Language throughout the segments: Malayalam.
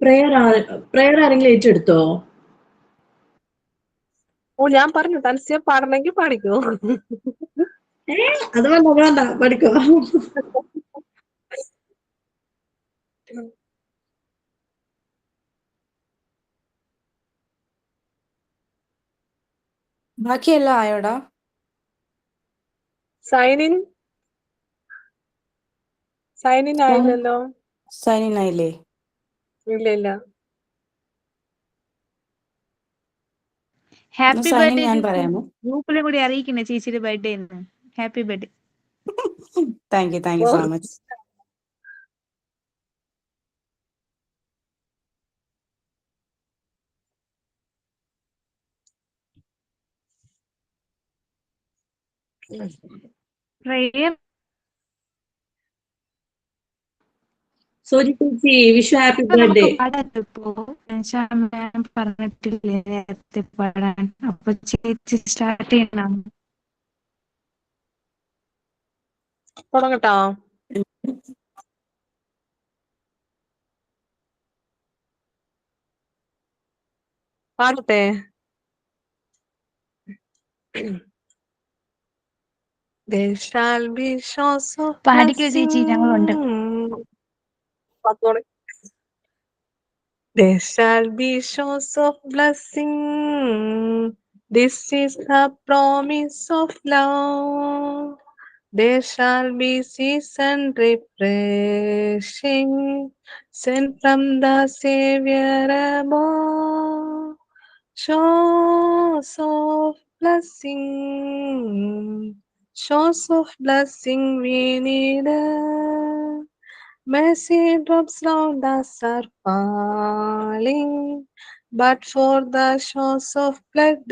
പ്രയർ ആരെങ്കിലും ഏറ്റെടുത്തോ? ഓ ഞാൻ പറഞ്ഞു തൽസ്യ പാടണമെങ്കിൽ പാടിക്കോ. അത് വേണ്ട പഠിക്കോ. ബാക്കിയെല്ലാം ആയോടാ? സൈൻ ഇൻ ആയില്ലല്ലോ. സൈൻ ഇൻ ആയില്ലേ? ഇല്ല. ഹാപ്പി സൈൻ ഇൻ ബർത്ത്ഡേ ഞാൻ പറയാമോ? ഗ്രൂപ്പിലും കൂടി അറിയിക്കണേ ചേച്ചിയുടെ ബർത്ത്ഡേ എന്ന്. Happy birthday. Thank you so much. Prayer Soji ചേച്ചി വിഷു ഹാപ്പി ബർത്ത്ഡേ. മാം പറഞ്ഞിട്ടില്ലേ നേരത്തെ പാടാൻ, അപ്പൊ ചേച്ചി സ്റ്റാർട്ട് ചെയ്യണം. തുടങ്ങട്ടോ? പാടട്ടെ? There shall be showers of പാടിക്കോ ചേച്ചി, ഞങ്ങളുണ്ട്. There shall be showers of blessing. This is the promise of love. There shall be season refreshing, sent from the Savior above. Showers of blessing, showers of blessing we need. Mercy drops round us are falling, but for the showers of blood.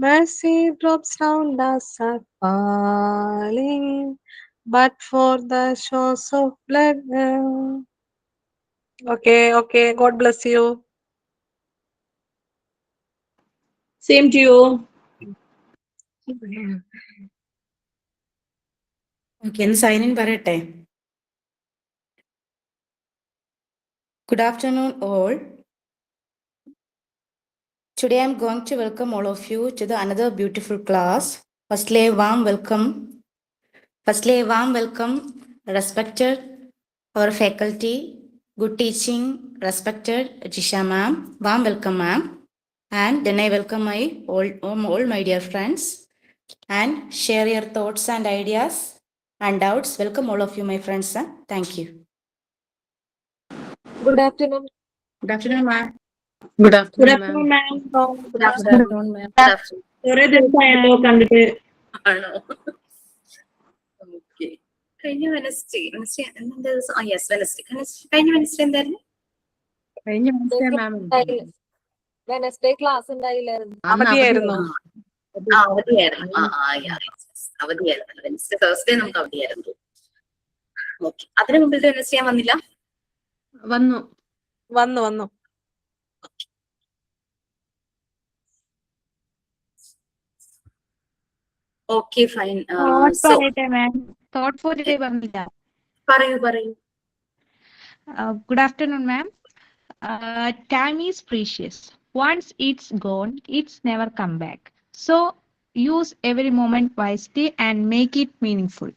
Mercy drops round us are falling, but for the showers of blood. Okay. God bless you. Same to you. Okay, sign in പറയട്ടെ. Good afternoon all. Today I am going to welcome all of you to another beautiful class. Firstly, a warm welcome, respected our faculty, good teaching, respected Jisha ma'am. Warm welcome ma'am. And then I welcome my all my dear friends and share your thoughts and ideas and doubts. Welcome all of you my friends. Thank you. Good afternoon. Good afternoon ma'am. Good afternoon ma'am. Good afternoon ma'am. കുറേ ദിവസമായല്ലോ കണ്ടിട്ട്. ആണോ? ഓക്കെ. കഴിഞ്ഞ വെനസ്ഡേ എന്തായിരുന്നു? വെനസ്ഡേ ക്ലാസ് ഉണ്ടായില്ലായിരുന്നു, അവധിയായിരുന്നു. അവധിയായിരുന്നു. വെനസ്ഡേ തേഴ്സ്ഡേ നമുക്ക് അവധിയായിരുന്നു. ഓക്കെ. അതിന് മുമ്പിൽ വെനസ്ഡേ ഞാൻ വന്നില്ല. വന്നു. Okay fine. Thought for today പറഞ്ഞില്ല. പറയൂ. Good afternoon ma'am. Time is precious. Once it's gone, it's never come back. So use every moment wisely and make it meaningful.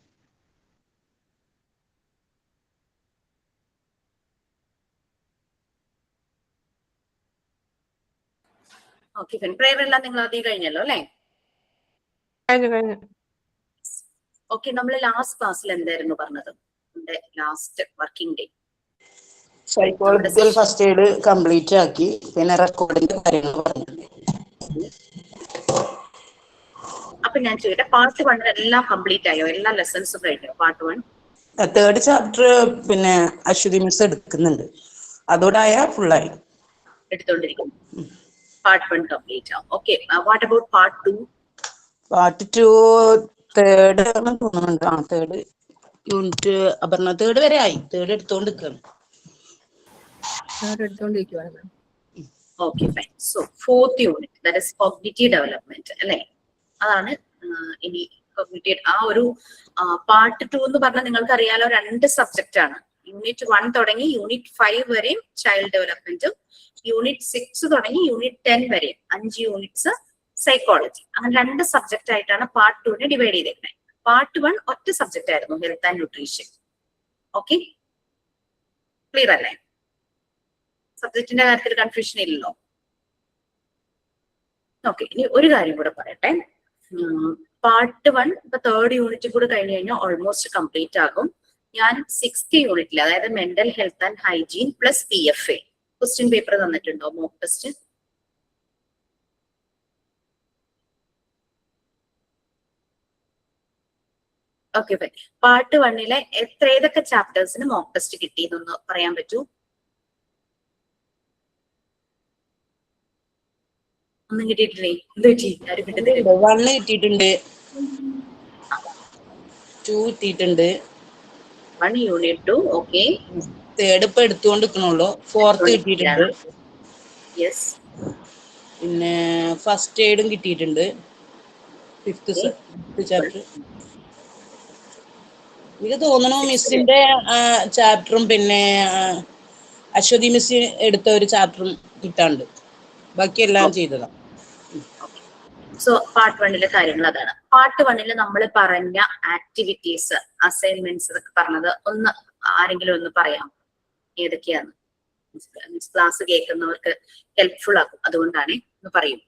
Okay fine. Prayer എല്ലാം നിങ്ങൾ ആദ്യം കഴിഞ്ഞല്ലോ അല്ലേ? കഴിഞ്ഞു. ഓക്കെ. നമ്മൾ ലാസ്റ്റ് ക്ലാസ്സിൽ എന്തായിരുന്നു പറഞ്ഞത്? നമ്മുടെ last working day psychological first aid complete ആക്കി, പിന്നെ റെക്കോർഡിന്റെ കാര്യങ്ങൾ പറഞ്ഞു. അപ്പൊ ഞാൻ ചോദിക്കട്ടെ, പാർട്ട് 1 എല്ലാം കംപ്ലീറ്റ് ആയോ? എല്ലാ ലെസൺസും കഴിഞ്ഞോ? പാർട്ട് 1 തേർഡ് ചാപ്റ്റർ പിന്നെ അശ്വതി മിസ് എടുക്കുന്നുണ്ട്, അതോടായ ഫുള്ളായി എടുത്തോണ്ടിരിക്കും. പാർട്ട് 1 കംപ്ലീറ്റ് ആവും. Okay. What about part 2? Part 2 third തോന്നുന്നുണ്ട്. തേർഡ് യൂണിറ്റ് അപർണ തേർഡ് വരെ ആയി. തേർഡ് എടുത്തോണ്ടിരിക്കുകയാണ്. Okay fine. So fourth unit, that is cognitive development അല്ലെ? അതാണ് ഇനി കോഗ്നിറ്റീവ്. ആ ഒരു പാർട്ട് 2 എന്ന് പറഞ്ഞാൽ നിങ്ങൾക്ക് അറിയാലോ 2 സബ്ജക്റ്റ് ആണ്. യൂണിറ്റ് 1 തുടങ്ങി യൂണിറ്റ് 5 വരെയും ചൈൽഡ് ഡെവലപ്മെന്റും, യൂണിറ്റ് 6 തുടങ്ങി യൂണിറ്റ് 10 വരെയും 5 യൂണിറ്റ്സ് സൈക്കോളജി. അങ്ങനെ 2 സബ്ജക്റ്റ് ആയിട്ടാണ് പാർട്ട് 2 ഡിവൈഡ് ചെയ്തേക്കുന്നത്. പാർട്ട് 1 ഒറ്റ സബ്ജക്റ്റ് ആയിരുന്നു, health and nutrition. Okay, clear അല്ലേ? സബ്ജക്റ്റിന്റെ കാര്യത്തിൽ കൺഫ്യൂഷൻ ഇല്ലല്ലോ. ഓക്കെ, ഇനി ഒരു കാര്യം കൂടെ പറയട്ടെ. പാർട്ട് 1 ഇപ്പൊ 3rd യൂണിറ്റ് കൂടെ കഴിഞ്ഞ് കഴിഞ്ഞാൽ ഓൾമോസ്റ്റ് കംപ്ലീറ്റ് ആകും. ഞാൻ 6th യൂണിറ്റിൽ, അതായത് mental health and hygiene plus PFA question paper തന്നിട്ടുണ്ടോ, മോക്ക് ടെസ്റ്റ്? ഓക്കെ, പാർട്ട് 1 ഏതൊക്കെ ചാപ്റ്റേഴ്സിന് മോക്ക് ടെസ്റ്റ് കിട്ടിയെന്നൊന്ന് പറയാൻ പറ്റൂ? ഒന്നും കിട്ടിയിട്ടില്ലേ? എന്ത് പറ്റി? ആരും കിട്ടുന്നില്ല. 1 കിട്ടിയിട്ടുണ്ട്, 2 കിട്ടിയിട്ടുണ്ട്, 1 യൂണിറ്റ് 2. ഓക്കെ, 3rd ഇപ്പൊ എടുത്തുകൊണ്ടിരിക്കണുള്ളൂ, 4th കിട്ടിയിട്ടുണ്ട്. യെസ്. പിന്നെ ഫസ്റ്റ് എയ്ഡും കിട്ടിയിട്ടുണ്ട്, 5th ചാപ്റ്റർ. എനിക്ക് തോന്നുന്നു മിസ്സിന്റെ ചാപ്റ്ററും പിന്നെ അശ്വതി മിസ് എടുത്ത ഒരു ചാപ്റ്ററും കിട്ടാണ്ട്, ബാക്കിയെല്ലാം ചെയ്തതാണ്. സോ പാർട്ട് 1 കാര്യങ്ങൾ അതാണ്. പാർട്ട് 1 നമ്മൾ പറഞ്ഞ ആക്ടിവിറ്റീസ്, അസൈൻമെന്റ്സ് ഇതൊക്കെ പറഞ്ഞത് ഒന്ന് ആരെങ്കിലും ഒന്ന് പറയാം, ഏതൊക്കെയാണ്? ക്ലാസ് കേൾക്കുന്നവർക്ക് ഹെൽപ്ഫുൾ ആകും, അതുകൊണ്ടാണ്. ഒന്ന് പറയും.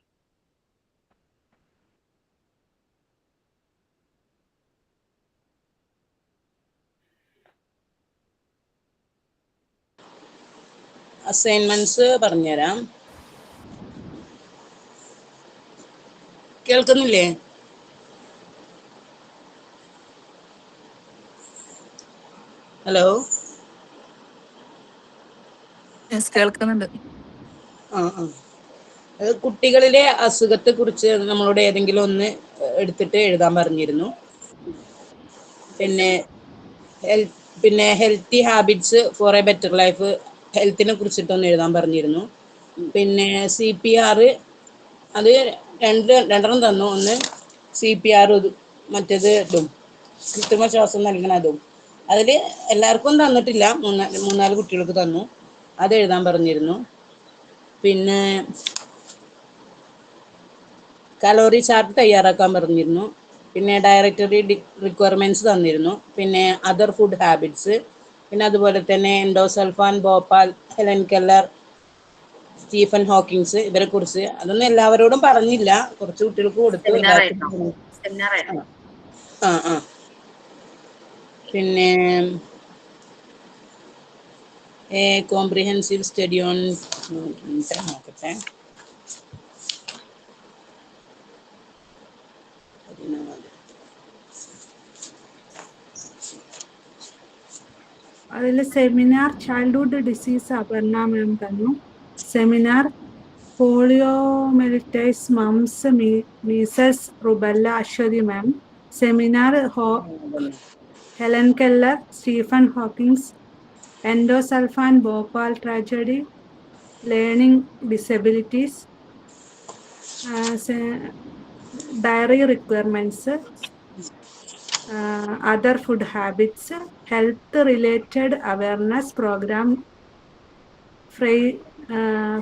അസൈൻമെന്റ്സ് പറഞ്ഞുതരാം. കേൾക്കുന്നില്ലേ? ഹലോ, കേൾക്കുന്നുണ്ട്. കുട്ടികളിലെ അസുഖത്തെ കുറിച്ച് നമ്മളോട് ഏതെങ്കിലും ഒന്ന് എടുത്തിട്ട് എഴുതാൻ പറഞ്ഞിരുന്നു. പിന്നെ healthy habits for a better life, ഹെൽത്തിനെ കുറിച്ചിട്ടൊന്ന് എഴുതാൻ പറഞ്ഞിരുന്നു. പിന്നെ CPR, അത് രണ്ടെണ്ണം തന്നു. ഒന്ന് CPR, മറ്റേത് ഇതും കൃത്രിമ ശ്വാസം നൽകണതും. അതിൽ എല്ലാവർക്കും തന്നിട്ടില്ല, 3-4 കുട്ടികൾക്ക് തന്നു. അത് എഴുതാൻ പറഞ്ഞിരുന്നു. പിന്നെ കലോറി ചാർട്ട് തയ്യാറാക്കാൻ പറഞ്ഞിരുന്നു. പിന്നെ ഡയറക്ടറി റിക്വയർമെന്റ്സ് തന്നിരുന്നു. പിന്നെ അതർ ഫുഡ് ഹാബിറ്റ്സ്, പിന്നെ അതുപോലെ തന്നെ endosulfan, Bhopal, Helen Keller, Stephen Hawkins, ഇവരെ കുറിച്ച്. അതൊന്നും എല്ലാവരോടും പറഞ്ഞില്ല, കുറച്ച് കുട്ടികൾക്ക് കൊടുത്തു. പിന്നെ കോംപ്രിഹെൻസീവ് സ്റ്റഡി ഓൺ, നോക്കട്ടെ, അതിൽ seminar childhood disease Aparna ma'am തന്നു. Seminar poliomyelitis, mumps, measles, rubella Aswathy ma'am. Seminar Helen Keller, Stephen Hawkings, endosulfan, Bhopal tragedy, learning disabilities, dairy requirements, other food habits, health related awareness program,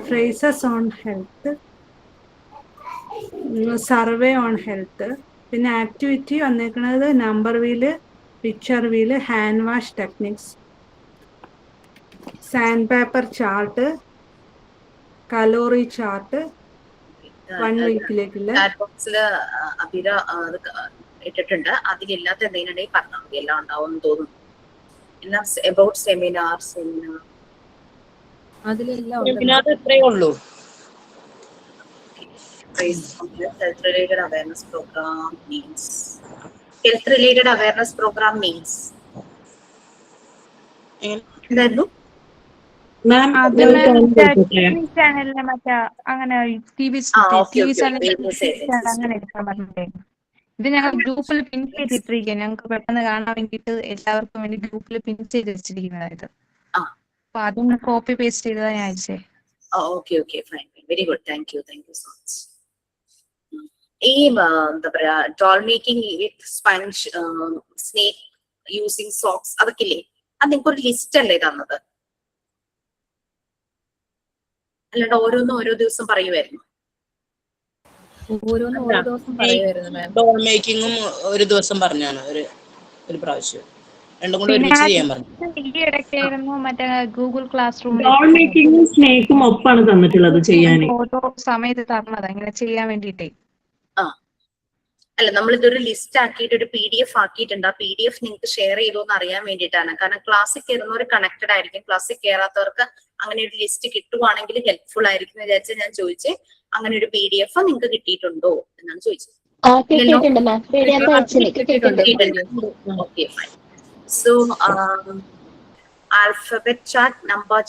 phrases on health, survey on health. പിന്നെ ആക്ടിവിറ്റി വന്നേക്കുന്നത് number wheel, picture wheel, hand wash techniques, sand paper chart, calorie chart 1 വീക്കിലേക്കുള്ള. ഇട്ടിട്ടുണ്ട്. അതിലില്ലാത്ത എന്തെങ്കിലും പറഞ്ഞാൽ മതി, എല്ലാം ഉണ്ടാവും തോന്നുന്നു. എല്ലാം അബൌട്ട് സെമിനാർ അതിലെല്ലാം എത്രയേ ഉള്ളൂ. health related awareness program means എന്തായിരുന്നു മാം? ചാനലിലെ മറ്റേ അങ്ങനെ TV ചാനൽ അങ്ങനെ എടുക്കാൻ പറഞ്ഞിട്ടേ. ഇത് ഞങ്ങൾ ഗ്രൂപ്പിൽ പിൻ ചെയ്തിട്ടിരിക്കുക, ഞങ്ങൾക്ക് പെട്ടെന്ന് കാണാൻ വേണ്ടിയിട്ട് എല്ലാവർക്കും വേണ്ടി ഗ്രൂപ്പിൽ പിൻ ചെയ്ത് വെച്ചിരിക്കുന്നതായത്. അപ്പൊ അതൊന്ന് കോപ്പി പേസ്റ്റ് ചെയ്തതാ ഞാൻ അയച്ചേ. Okay fine, very good, thank you so much. ഈ എന്താ പറയാ, doll making with sponge, snake using socks, അതൊക്കെ ഇല്ലേ? അത് നിങ്ങൾക്ക് ഒരു ലിസ്റ്റ് അല്ലേ തന്നത്? അല്ലാണ്ട് ഓരോന്നും ഓരോ ദിവസം പറയുമായിരുന്നു. ഓരോന്ന് ഓരോ ദിവസം പറയുമായിരുന്നു മാം. ഡോൾ മേക്കിങ്ങും ഒരു ദിവസം പറഞ്ഞാണ് ഒരു പ്രാവശ്യം. രണ്ടും കൂടെ പിന്നെ ഒരുമിച്ച് ചെയ്യാൻ പറഞ്ഞു. ഈ ഇടയ്ക്കായിരുന്നു മറ്റേ ഗൂഗിൾ ക്ലാസ് റൂമിൽ ഡോൾ മേക്കിങ്ങും സ്നേക്കും ഒപ്പാണ് തന്നിട്ടുള്ളത് ചെയ്യാൻ. ഓരോ സമയത്ത് തന്നത് ഇങ്ങനെ ചെയ്യാൻ വേണ്ടിട്ടേ. അല്ല, നമ്മളിതൊരു ലിസ്റ്റ് ആക്കിയിട്ട് ഒരു PDF ആക്കിയിട്ടുണ്ട്. ആ PDF നിങ്ങൾക്ക് ഷെയർ ചെയ്തോ എന്ന് അറിയാൻ വേണ്ടിയിട്ടാണ്. കാരണം ക്ലാസ്സിൽ കയറുന്നവർ കണക്റ്റഡ് ആയിരിക്കും, ക്ലാസ്സിൽ കയറാത്തവർക്ക് അങ്ങനെ ഒരു ലിസ്റ്റ് കിട്ടുവാണെങ്കിൽ ഹെൽപ്ഫുൾ ആയിരിക്കും എന്ന് വിചാരിച്ചാൽ ഞാൻ ചോദിച്ചേ, അങ്ങനെ ഒരു PDF നിങ്ങൾക്ക് കിട്ടിയിട്ടുണ്ടോ എന്നാണ് ചോദിച്ചത്. Okay fine. So alphabet chart, number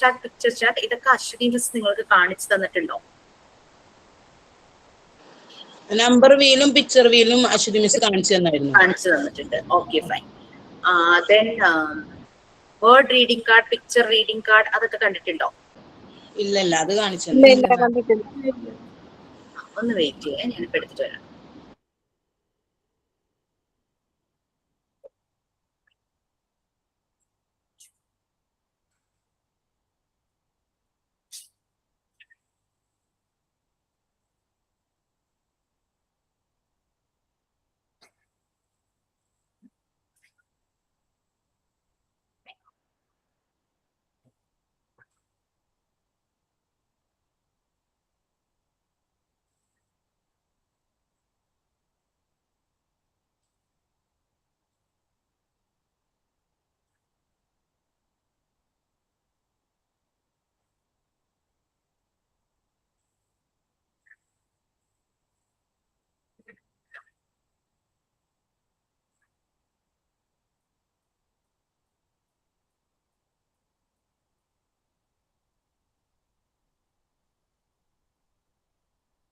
chart, picture chart, ഇതൊക്കെ അശ്വിനി മിസ് നിങ്ങൾക്ക് കാണിച്ചു തന്നിട്ടുണ്ടോ? നമ്പർ വീലും പിക്ചർ വീലും അശ്വതി മിസ് കാണിച്ചു തന്നിട്ടുണ്ട്. Okay fine. Then word reading card, picture reading card, അതൊക്കെ കണ്ടിട്ടുണ്ടോ? ഇല്ലല്ല, അത് കാണിച്ചു. ഒന്ന് വെയിറ്റ് ചെയ്യാൻ, ഞാനിപ്പോ എടുത്തിട്ട് വരാം.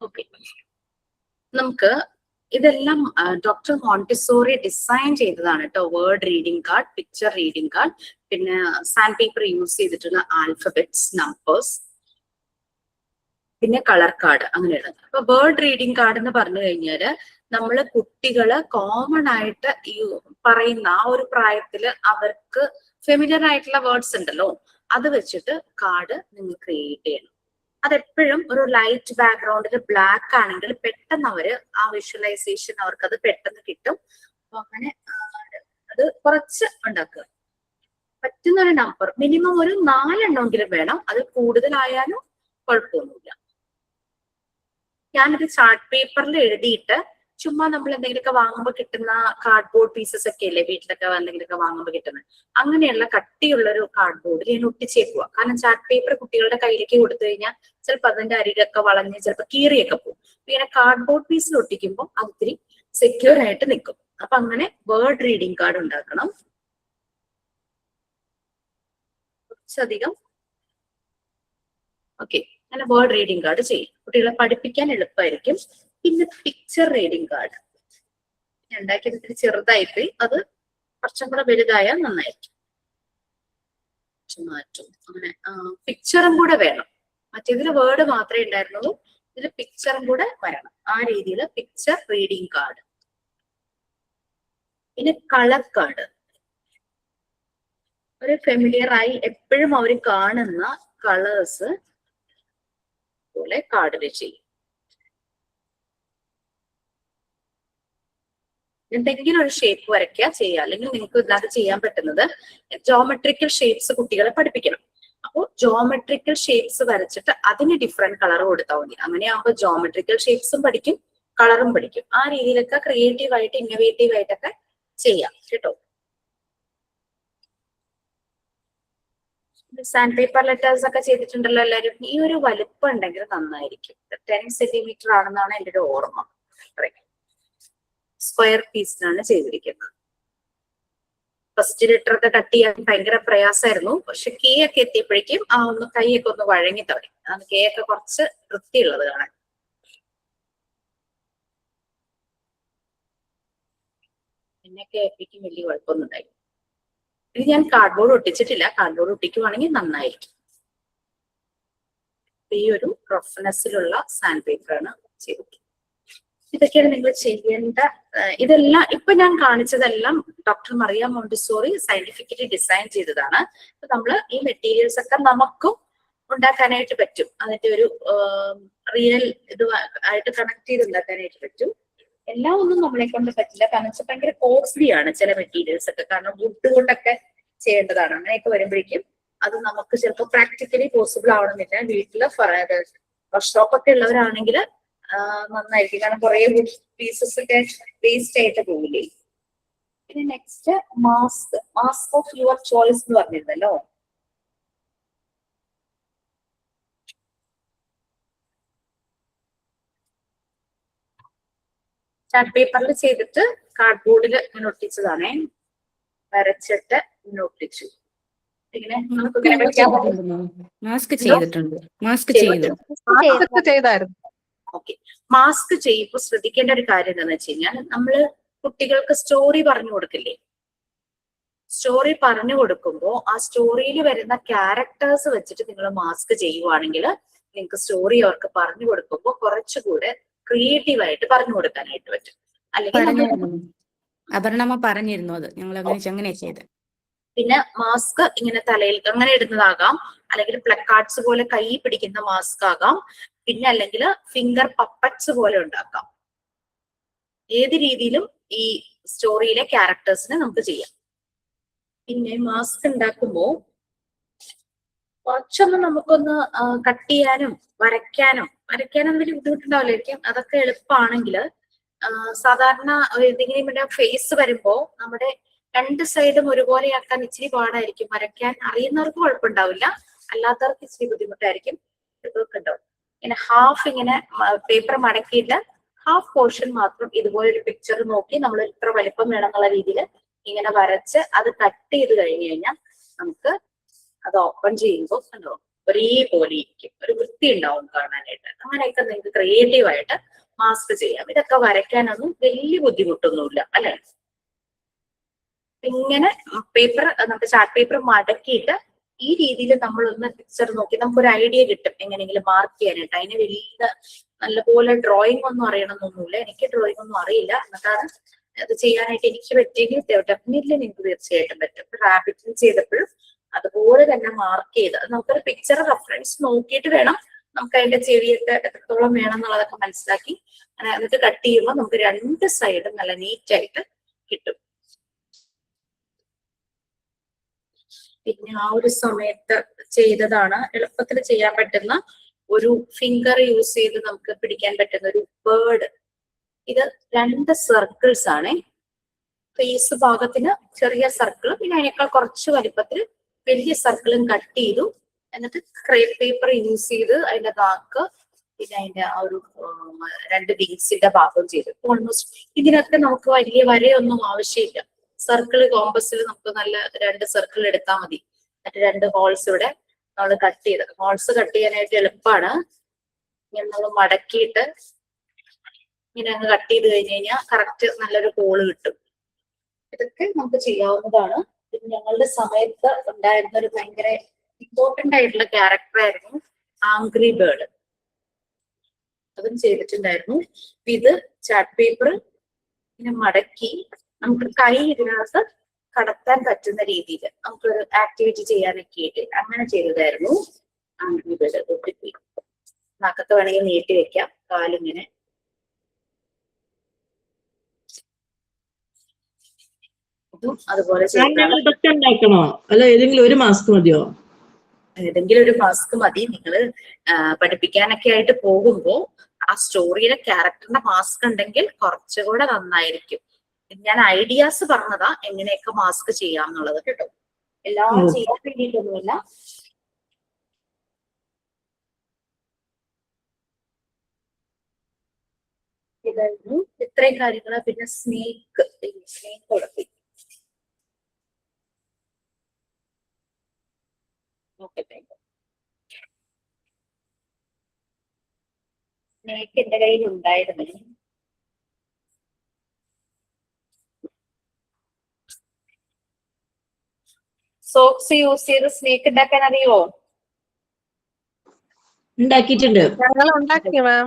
ഓക്കെ, നമുക്ക് ഇതെല്ലാം ഡോക്ടർ മോണ്ടിസോറി ഡിസൈൻ ചെയ്തതാണ് കേട്ടോ. Word reading card, picture reading card, പിന്നെ സാൻഡ് പേപ്പർ യൂസ് ചെയ്തിട്ടുള്ള ആൽഫബറ്റ്സ്, നമ്പേഴ്സ്, പിന്നെ കളർ കാർഡ്, അങ്ങനെയുള്ളത്. അപ്പൊ വേർഡ് റീഡിംഗ് കാർഡ് എന്ന് പറഞ്ഞു കഴിഞ്ഞാല് നമ്മള് കുട്ടികള് കോമൺ ആയിട്ട് ഈ പറയുന്ന ആ ഒരു പ്രായത്തില് അവർക്ക് ഫെമിലിയർ ആയിട്ടുള്ള വേർഡ്സ് ഉണ്ടല്ലോ, അത് വെച്ചിട്ട് കാർഡ് നിങ്ങൾ ക്രിയേറ്റ് ചെയ്യണം. അതെപ്പോഴും ഒരു ലൈറ്റ് ബാക്ക്ഗ്രൗണ്ടിൽ ബ്ലാക്ക് ആണെങ്കിൽ പെട്ടെന്ന് അവര് ആ വിഷ്വലൈസേഷൻ അവർക്ക് അത് പെട്ടെന്ന് കിട്ടും. അപ്പൊ അങ്ങനെ അത് കുറച്ച് ഉണ്ടാക്കുക. പറ്റുന്ന ഒരു നമ്പർ മിനിമം ഒരു 4 എണ്ണമെങ്കിലും വേണം. അത് കൂടുതലായാലും കുഴപ്പമൊന്നുമില്ല. ഞാനത് ചാർട്ട് പേപ്പറിൽ എഴുതിയിട്ട് ചുമ്മാ നമ്മൾ എന്തെങ്കിലുമൊക്കെ വാങ്ങുമ്പോൾ കിട്ടുന്ന കാർഡ്ബോർഡ് പീസസ് ഒക്കെ അല്ലേ വീട്ടിലൊക്കെ എന്തെങ്കിലുമൊക്കെ വാങ്ങുമ്പോൾ കിട്ടുന്നത്, അങ്ങനെയുള്ള കട്ടിയുള്ള ഒരു കാർഡ്ബോർഡിൽ ഞാൻ ഒട്ടിച്ചേക്കുക. കാരണം ചാർട്ട് പേപ്പർ കുട്ടികളുടെ കയ്യിലേക്ക് കൊടുത്തു കഴിഞ്ഞാൽ ചിലപ്പോൾ അതിന്റെ അരികൊക്കെ വളഞ്ഞ് ചിലപ്പോൾ കീറിയൊക്കെ പോകും. ഇങ്ങനെ കാർഡ്ബോർഡ് പീസിൽ ഒട്ടിക്കുമ്പോൾ അത് ഇത്തിരി സെക്യൂർ ആയിട്ട് നിൽക്കും. അപ്പൊ അങ്ങനെ വേർഡ് റീഡിംഗ് കാർഡ് ഉണ്ടാക്കണം. കുറച്ചധികം ഓക്കെ, അങ്ങനെ വേർഡ് റീഡിംഗ് കാർഡ് ചെയ്യും. കുട്ടികളെ പഠിപ്പിക്കാൻ എളുപ്പമായിരിക്കും. പിന്നെ പിക്ചർ റീഡിംഗ് കാർഡ് ഞാൻ ഉണ്ടാക്കിയത് ഇത്തിരി ചെറുതായിപ്പോയി, അത് കുറച്ചും കൂടെ വലുതായാൽ നന്നായിരിക്കും. മാറ്റും. അങ്ങനെ പിക്ചറും കൂടെ വേണം. മറ്റേതിൽ വേർഡ് മാത്രമേ ഉണ്ടായിരുന്നുള്ളൂ, ഇതിൽ പിക്ചറും കൂടെ വരണം. ആ രീതിയിൽ പിക്ചർ റീഡിംഗ് കാർഡ്. പിന്നെ കളർ കാർഡ്, ഒരു ഫെമിലിയർ ആയി എപ്പോഴും അവർ കാണുന്ന കളേഴ്സ് പോലെ കാർഡിൽ ചെയ്യും. എന്തെങ്കിലും ഒരു ഷേപ്പ് വരയ്ക്കുക ചെയ്യുക. അല്ലെങ്കിൽ നിങ്ങൾക്ക് ഇതിനകത്ത് ചെയ്യാൻ പറ്റുന്നത് ജോമെട്രിക്കൽ ഷേപ്സ് കുട്ടികളെ പഠിപ്പിക്കണം. അപ്പോൾ ജോമെട്രിക്കൽ ഷേപ്സ് വരച്ചിട്ട് അതിന് ഡിഫറെന്റ് കളർ കൊടുത്താൽ മതി. അങ്ങനെയാകുമ്പോൾ ജോമെട്രിക്കൽ ഷേപ്സും പഠിക്കും, കളറും പഠിക്കും. ആ രീതിയിലൊക്കെ ക്രിയേറ്റീവ് ആയിട്ട് ഇന്നോവേറ്റീവ് ആയിട്ടൊക്കെ ചെയ്യാം കേട്ടോ. സാൻഡ് പേപ്പർ ലെറ്റേഴ്സ് ഒക്കെ ചെയ്തിട്ടുണ്ടല്ലോ എല്ലാവരും. ഈ ഒരു വലുപ്പം ഉണ്ടെങ്കിൽ നന്നായിരിക്കും. 10 സെന്റിമീറ്റർ ആണെന്നാണ് എൻ്റെ ഒരു ഓർമ്മ. സ്ക്വയർ പീസിലാണ് ചെയ്തിരിക്കുന്നത്. ഫസ്റ്റ് ലെറ്റർ ഒക്കെ കട്ട് ചെയ്യാൻ ഭയങ്കര പ്രയാസമായിരുന്നു. പക്ഷെ കെ ഒക്കെ എത്തിയപ്പോഴേക്കും ആ ഒന്ന് കൈയൊക്കെ ഒന്ന് വഴങ്ങി തുടങ്ങി. കെ ഒക്കെ കുറച്ച് വൃത്തിയുള്ളത് കാണാൻ. എന്നൊക്കെ എപ്പിക്കും വലിയ കുഴപ്പമൊന്നും ഉണ്ടായി. ഇത് ഞാൻ കാർഡ്ബോർഡ് ഒട്ടിച്ചിട്ടില്ല. കാർഡ്ബോർഡ് ഒട്ടിക്കുവാണെങ്കിൽ നന്നായിരിക്കും. ഈ ഒരു റഫ്നെസ്സിലുള്ള സാൻഡ് പേപ്പറാണ് ചെയ്തിട്ടുള്ളത്. ഇതൊക്കെയാണ് നിങ്ങൾ ചെയ്യേണ്ട. ഇതെല്ലാം ഇപ്പൊ ഞാൻ കാണിച്ചതെല്ലാം doctor Maria Montessori scientifically design ചെയ്തതാണ്. അപ്പൊ നമ്മൾ ഈ മെറ്റീരിയൽസ് ഒക്കെ നമുക്കും ഉണ്ടാക്കാനായിട്ട് പറ്റും. അതിന്റെ ഒരു റിയൽ ഇത് ആയിട്ട് കണക്ട് ചെയ്ത് ഉണ്ടാക്കാനായിട്ട് പറ്റും. എല്ലാം ഒന്നും നമ്മളെ കൊണ്ട് പറ്റില്ല, കാരണം വെച്ചാൽ ഭയങ്കര കോസ്റ്റ്ലി ആണ് ചില മെറ്റീരിയൽസ് ഒക്കെ. കാരണം വുഡ് കൊണ്ടൊക്കെ ചെയ്യേണ്ടതാണ്. അങ്ങനെയൊക്കെ വരുമ്പോഴേക്കും അത് നമുക്ക് ചിലപ്പോൾ പ്രാക്ടിക്കലി പോസിബിൾ ആവണമെന്നില്ല. വീട്ടില് വർക്ക്ഷോപ്പൊക്കെ ഉള്ളവരാണെങ്കിൽ നന്നായിരിക്കും, കാരണം കുറെ വുഡ് പീസസ് ഒക്കെ വേസ്റ്റ് ആയിട്ട് പോകില്ലേ. പിന്നെ next mask of your choice എന്ന് പറഞ്ഞിരുന്നല്ലോ. ചാർട്ട് പേപ്പറിൽ ചെയ്തിട്ട് കാർഡ്ബോർഡിൽ ഇങ്ങനെ ഒട്ടിച്ചതാണേ. വരച്ചിട്ട് ഇങ്ങനെ ഒട്ടിച്ചു. ഇങ്ങനെ നമുക്ക് മാസ്ക് ചെയ്തിട്ടുണ്ട്. മാസ്ക് ചെയ്തു. ചെയ്തായിരുന്നു. ഓക്കെ, മാസ്ക് ചെയ്യുമ്പോൾ ശ്രദ്ധിക്കേണ്ട ഒരു കാര്യം എന്താണെന്ന് വെച്ച് കഴിഞ്ഞാൽ, നമ്മള് കുട്ടികൾക്ക് സ്റ്റോറി പറഞ്ഞു കൊടുക്കില്ലേ? സ്റ്റോറി പറഞ്ഞു കൊടുക്കുമ്പോൾ ആ സ്റ്റോറിയിൽ വരുന്ന ക്യാരക്ടേഴ്സ് വെച്ചിട്ട് നിങ്ങൾ മാസ്ക് ചെയ്യുവാണെങ്കിൽ നിങ്ങൾക്ക് സ്റ്റോറി അവർക്ക് പറഞ്ഞു കൊടുക്കുമ്പോൾ കുറച്ചുകൂടെ ക്രിയേറ്റീവ് ആയിട്ട് പറഞ്ഞു കൊടുക്കാനായിട്ട് പറ്റും. അല്ലെങ്കിൽ അപർണമ്മ പറഞ്ഞിരുന്നു അത്, ഞങ്ങൾ അങ്ങനെ ചെയ്ത്. പിന്നെ മാസ്ക് ഇങ്ങനെ തലയിൽ അങ്ങനെ ഇടുന്നതാകാം, അല്ലെങ്കിൽ പ്ലക്കാർഡ്സ് പോലെ കൈ പിടിക്കുന്ന മാസ്ക് ആകാം, പിന്നെ അല്ലെങ്കിൽ ഫിംഗർ പപ്പറ്റ്സ് പോലെ ഉണ്ടാക്കാം. ഏത് രീതിയിലും ഈ സ്റ്റോറിയിലെ ക്യാരക്ടേഴ്സിനെ നമുക്ക് ചെയ്യാം. പിന്നെ മാസ്ക് ഉണ്ടാക്കുമ്പോൾ കുറച്ചൊന്ന് നമുക്കൊന്ന് കട്ട് ചെയ്യാനും വരയ്ക്കാനും വലിയ ബുദ്ധിമുട്ടുണ്ടാവില്ലായിരിക്കും. അതൊക്കെ എളുപ്പമാണെങ്കിൽ സാധാരണ എന്തെങ്കിലും ഫേസ് വരുമ്പോ നമ്മുടെ രണ്ട് സൈഡും ഒരുപോലെയാക്കാൻ ഇച്ചിരി പാടായിരിക്കും. വരയ്ക്കാൻ അറിയുന്നവർക്ക് കുഴപ്പമുണ്ടാവില്ല, അല്ലാത്തവർക്ക് ഇച്ചിരി ബുദ്ധിമുട്ടായിരിക്കും. ഇതൊക്കെ ഉണ്ടാവും. ഇങ്ങനെ ഹാഫ് ഇങ്ങനെ പേപ്പർ മടക്കിയിട്ട് ഹാഫ് പോർഷൻ മാത്രം ഇതുപോലെ ഒരു പിക്ചർ നോക്കി നമ്മൾ ഇത്ര വലിപ്പം വേണമെന്നുള്ള രീതിയിൽ ഇങ്ങനെ വരച്ച് അത് കട്ട് ചെയ്ത് കഴിഞ്ഞു കഴിഞ്ഞാൽ നമുക്ക് അത് ഓപ്പൺ ചെയ്യുമ്പോൾ കണ്ടോ ഒരേപോലെ ഇരിക്കും, ഒരു വൃത്തി ഉണ്ടാവും കാണാനായിട്ട്. അങ്ങനെയൊക്കെ നിങ്ങൾക്ക് ക്രിയേറ്റീവ് ആയിട്ട് മാസ്ക് ചെയ്യാം. ഇതൊക്കെ വരയ്ക്കാനൊന്നും വലിയ ബുദ്ധിമുട്ടൊന്നുമില്ല അല്ലെ? ഇങ്ങനെ പേപ്പർ നമുക്ക് ചാർട്ട് പേപ്പർ മടക്കിയിട്ട് ഈ രീതിയിൽ നമ്മളൊന്ന് പിക്ചർ നോക്കി നമുക്കൊരു ഐഡിയ കിട്ടും എങ്ങനെയെങ്കിലും മാർക്ക് ചെയ്യാനായിട്ട്. അതിന് വലിയ നല്ലപോലെ ഡ്രോയിങ് ഒന്നും അറിയണമെന്നൊന്നുമില്ല. എനിക്ക് ഡ്രോയിങ് ഒന്നും അറിയില്ല, എന്നിട്ടാണ് അത് ചെയ്യാനായിട്ട് എനിക്ക് പറ്റിയെങ്കിൽ ഡെഫിനറ്റ്ലി നിങ്ങൾക്ക് തീർച്ചയായിട്ടും പറ്റും. റാബിറ്റിൽ ചെയ്തപ്പോഴും അതുപോലെ തന്നെ മാർക്ക് ചെയ്ത് നമുക്കൊരു പിക്ചർ റെഫറൻസ് നോക്കിയിട്ട് വേണം നമുക്ക് അതിന്റെ ചെവിയൊക്കെ എത്രത്തോളം വേണം എന്നുള്ളതൊക്കെ മനസ്സിലാക്കി എന്നിട്ട് കട്ട് ചെയ്യുമ്പോൾ നമുക്ക് രണ്ട് സൈഡും നല്ല നീറ്റായിട്ട് കിട്ടും. പിന്നെ ആ ഒരു സമയത്ത് ചെയ്തതാണ് എളുപ്പത്തിൽ ചെയ്യാൻ പറ്റുന്ന ഒരു ഫിംഗർ യൂസ് ചെയ്ത് നമുക്ക് പിടിക്കാൻ പറ്റുന്ന ഒരു ബേർഡ്. ഇത് 2 സർക്കിൾസ് ആണ്. ഫേസ് ഭാഗത്തിന് ചെറിയ സർക്കിൾ, പിന്നെ അതിനേക്കാൾ കുറച്ച് വലിപ്പത്തിൽ വലിയ സർക്കിളും കട്ട് ചെയ്തു. എന്നിട്ട് ക്രേപ്പ് പേപ്പർ യൂസ് ചെയ്ത് അതിന്റെ നാക്ക് പിന്നെ അതിന്റെ ആ ഒരു 2 വിങ്സിന്റെ ഭാഗം ചെയ്തു. ഓൾമോസ്റ്റ് ഇതിനൊക്കെ നമുക്ക് വലിയ വരയൊന്നും ആവശ്യമില്ല. സർക്കിൾ കോമ്പസിൽ നമുക്ക് നല്ല 2 സർക്കിൾ എടുത്താൽ മതി. എന്നിട്ട് 2 ഹോൾസ് ഇവിടെ നമ്മൾ കട്ട് ചെയ്ത്, ഹോൾസ് കട്ട് ചെയ്യാനായിട്ട് എളുപ്പമാണ്. ഇങ്ങനെ നമ്മൾ മടക്കിയിട്ട് ഇങ്ങനെ അങ്ങ് കട്ട് ചെയ്ത് കഴിഞ്ഞ് കഴിഞ്ഞാൽ കറക്റ്റ് നല്ലൊരു ഹോള് കിട്ടും. ഇതൊക്കെ നമുക്ക് ചെയ്യാവുന്നതാണ്. പിന്നെ ഞങ്ങളുടെ സമയത്ത് ഉണ്ടായിരുന്ന ഒരു ഭയങ്കര ഇമ്പോർട്ടന്റ് ആയിട്ടുള്ള ക്യാരക്ടർ ആയിരുന്നു ആംഗ്രി ബേർഡ്. അതും ചെയ്തിട്ടുണ്ടായിരുന്നു. ഇത് ചാർട്ട് പേപ്പർ ഇങ്ങനെ മടക്കി നമുക്ക് കൈ ഇതിനകത്ത് കടത്താൻ പറ്റുന്ന രീതിയിൽ നമുക്കൊരു ആക്ടിവിറ്റി ചെയ്യാനൊക്കെ ആയിട്ട് അങ്ങനെ ചെയ്തതായിരുന്നു ആംഗ്രി ബേർഡ്. നഖത്ത് വേണമെങ്കിൽ നീട്ടി വെക്കാം, കാലിങ്ങനെ. അതുപോലെ ഇതൊക്കെ ഉണ്ടാക്കണോ അല്ല ഏതെങ്കിലും ഒരു മാസ്ക് മതിയോ? ഏതെങ്കിലും ഒരു മാസ്ക് മതി. നിങ്ങൾ പഠിപ്പിക്കാനൊക്കെ ആയിട്ട് പോകുമ്പോൾ ആ സ്റ്റോറിയിലെ ക്യാരക്ടറിന്റെ മാസ്ക് ഉണ്ടെങ്കിൽ കുറച്ചുകൂടെ നന്നായിരിക്കും. ഞാൻ ഐഡിയാസ് പറഞ്ഞതാ എങ്ങനെയൊക്കെ മാസ്ക് ചെയ്യാം എന്നുള്ളത് കേട്ടോ. എല്ലാം ചെയ്യാൻ വേണ്ടിയിട്ടൊന്നുമില്ല. ഇതായിരുന്നു ഇത്രയും കാര്യങ്ങള്. പിന്നെ സ്നേക്ക് കൊടുത്തി സ്നേക്ക് എന്റെ കയ്യിൽ ഉണ്ടായിരുന്നു. സോക്സ് യൂസ് ചെയ്ത് സ്നേക്ക് ഉണ്ടാക്കാൻ അറിയുമോ? ഉണ്ടാക്കിയിട്ടുണ്ട്. ഞങ്ങൾ ഉണ്ടാക്കി മാം.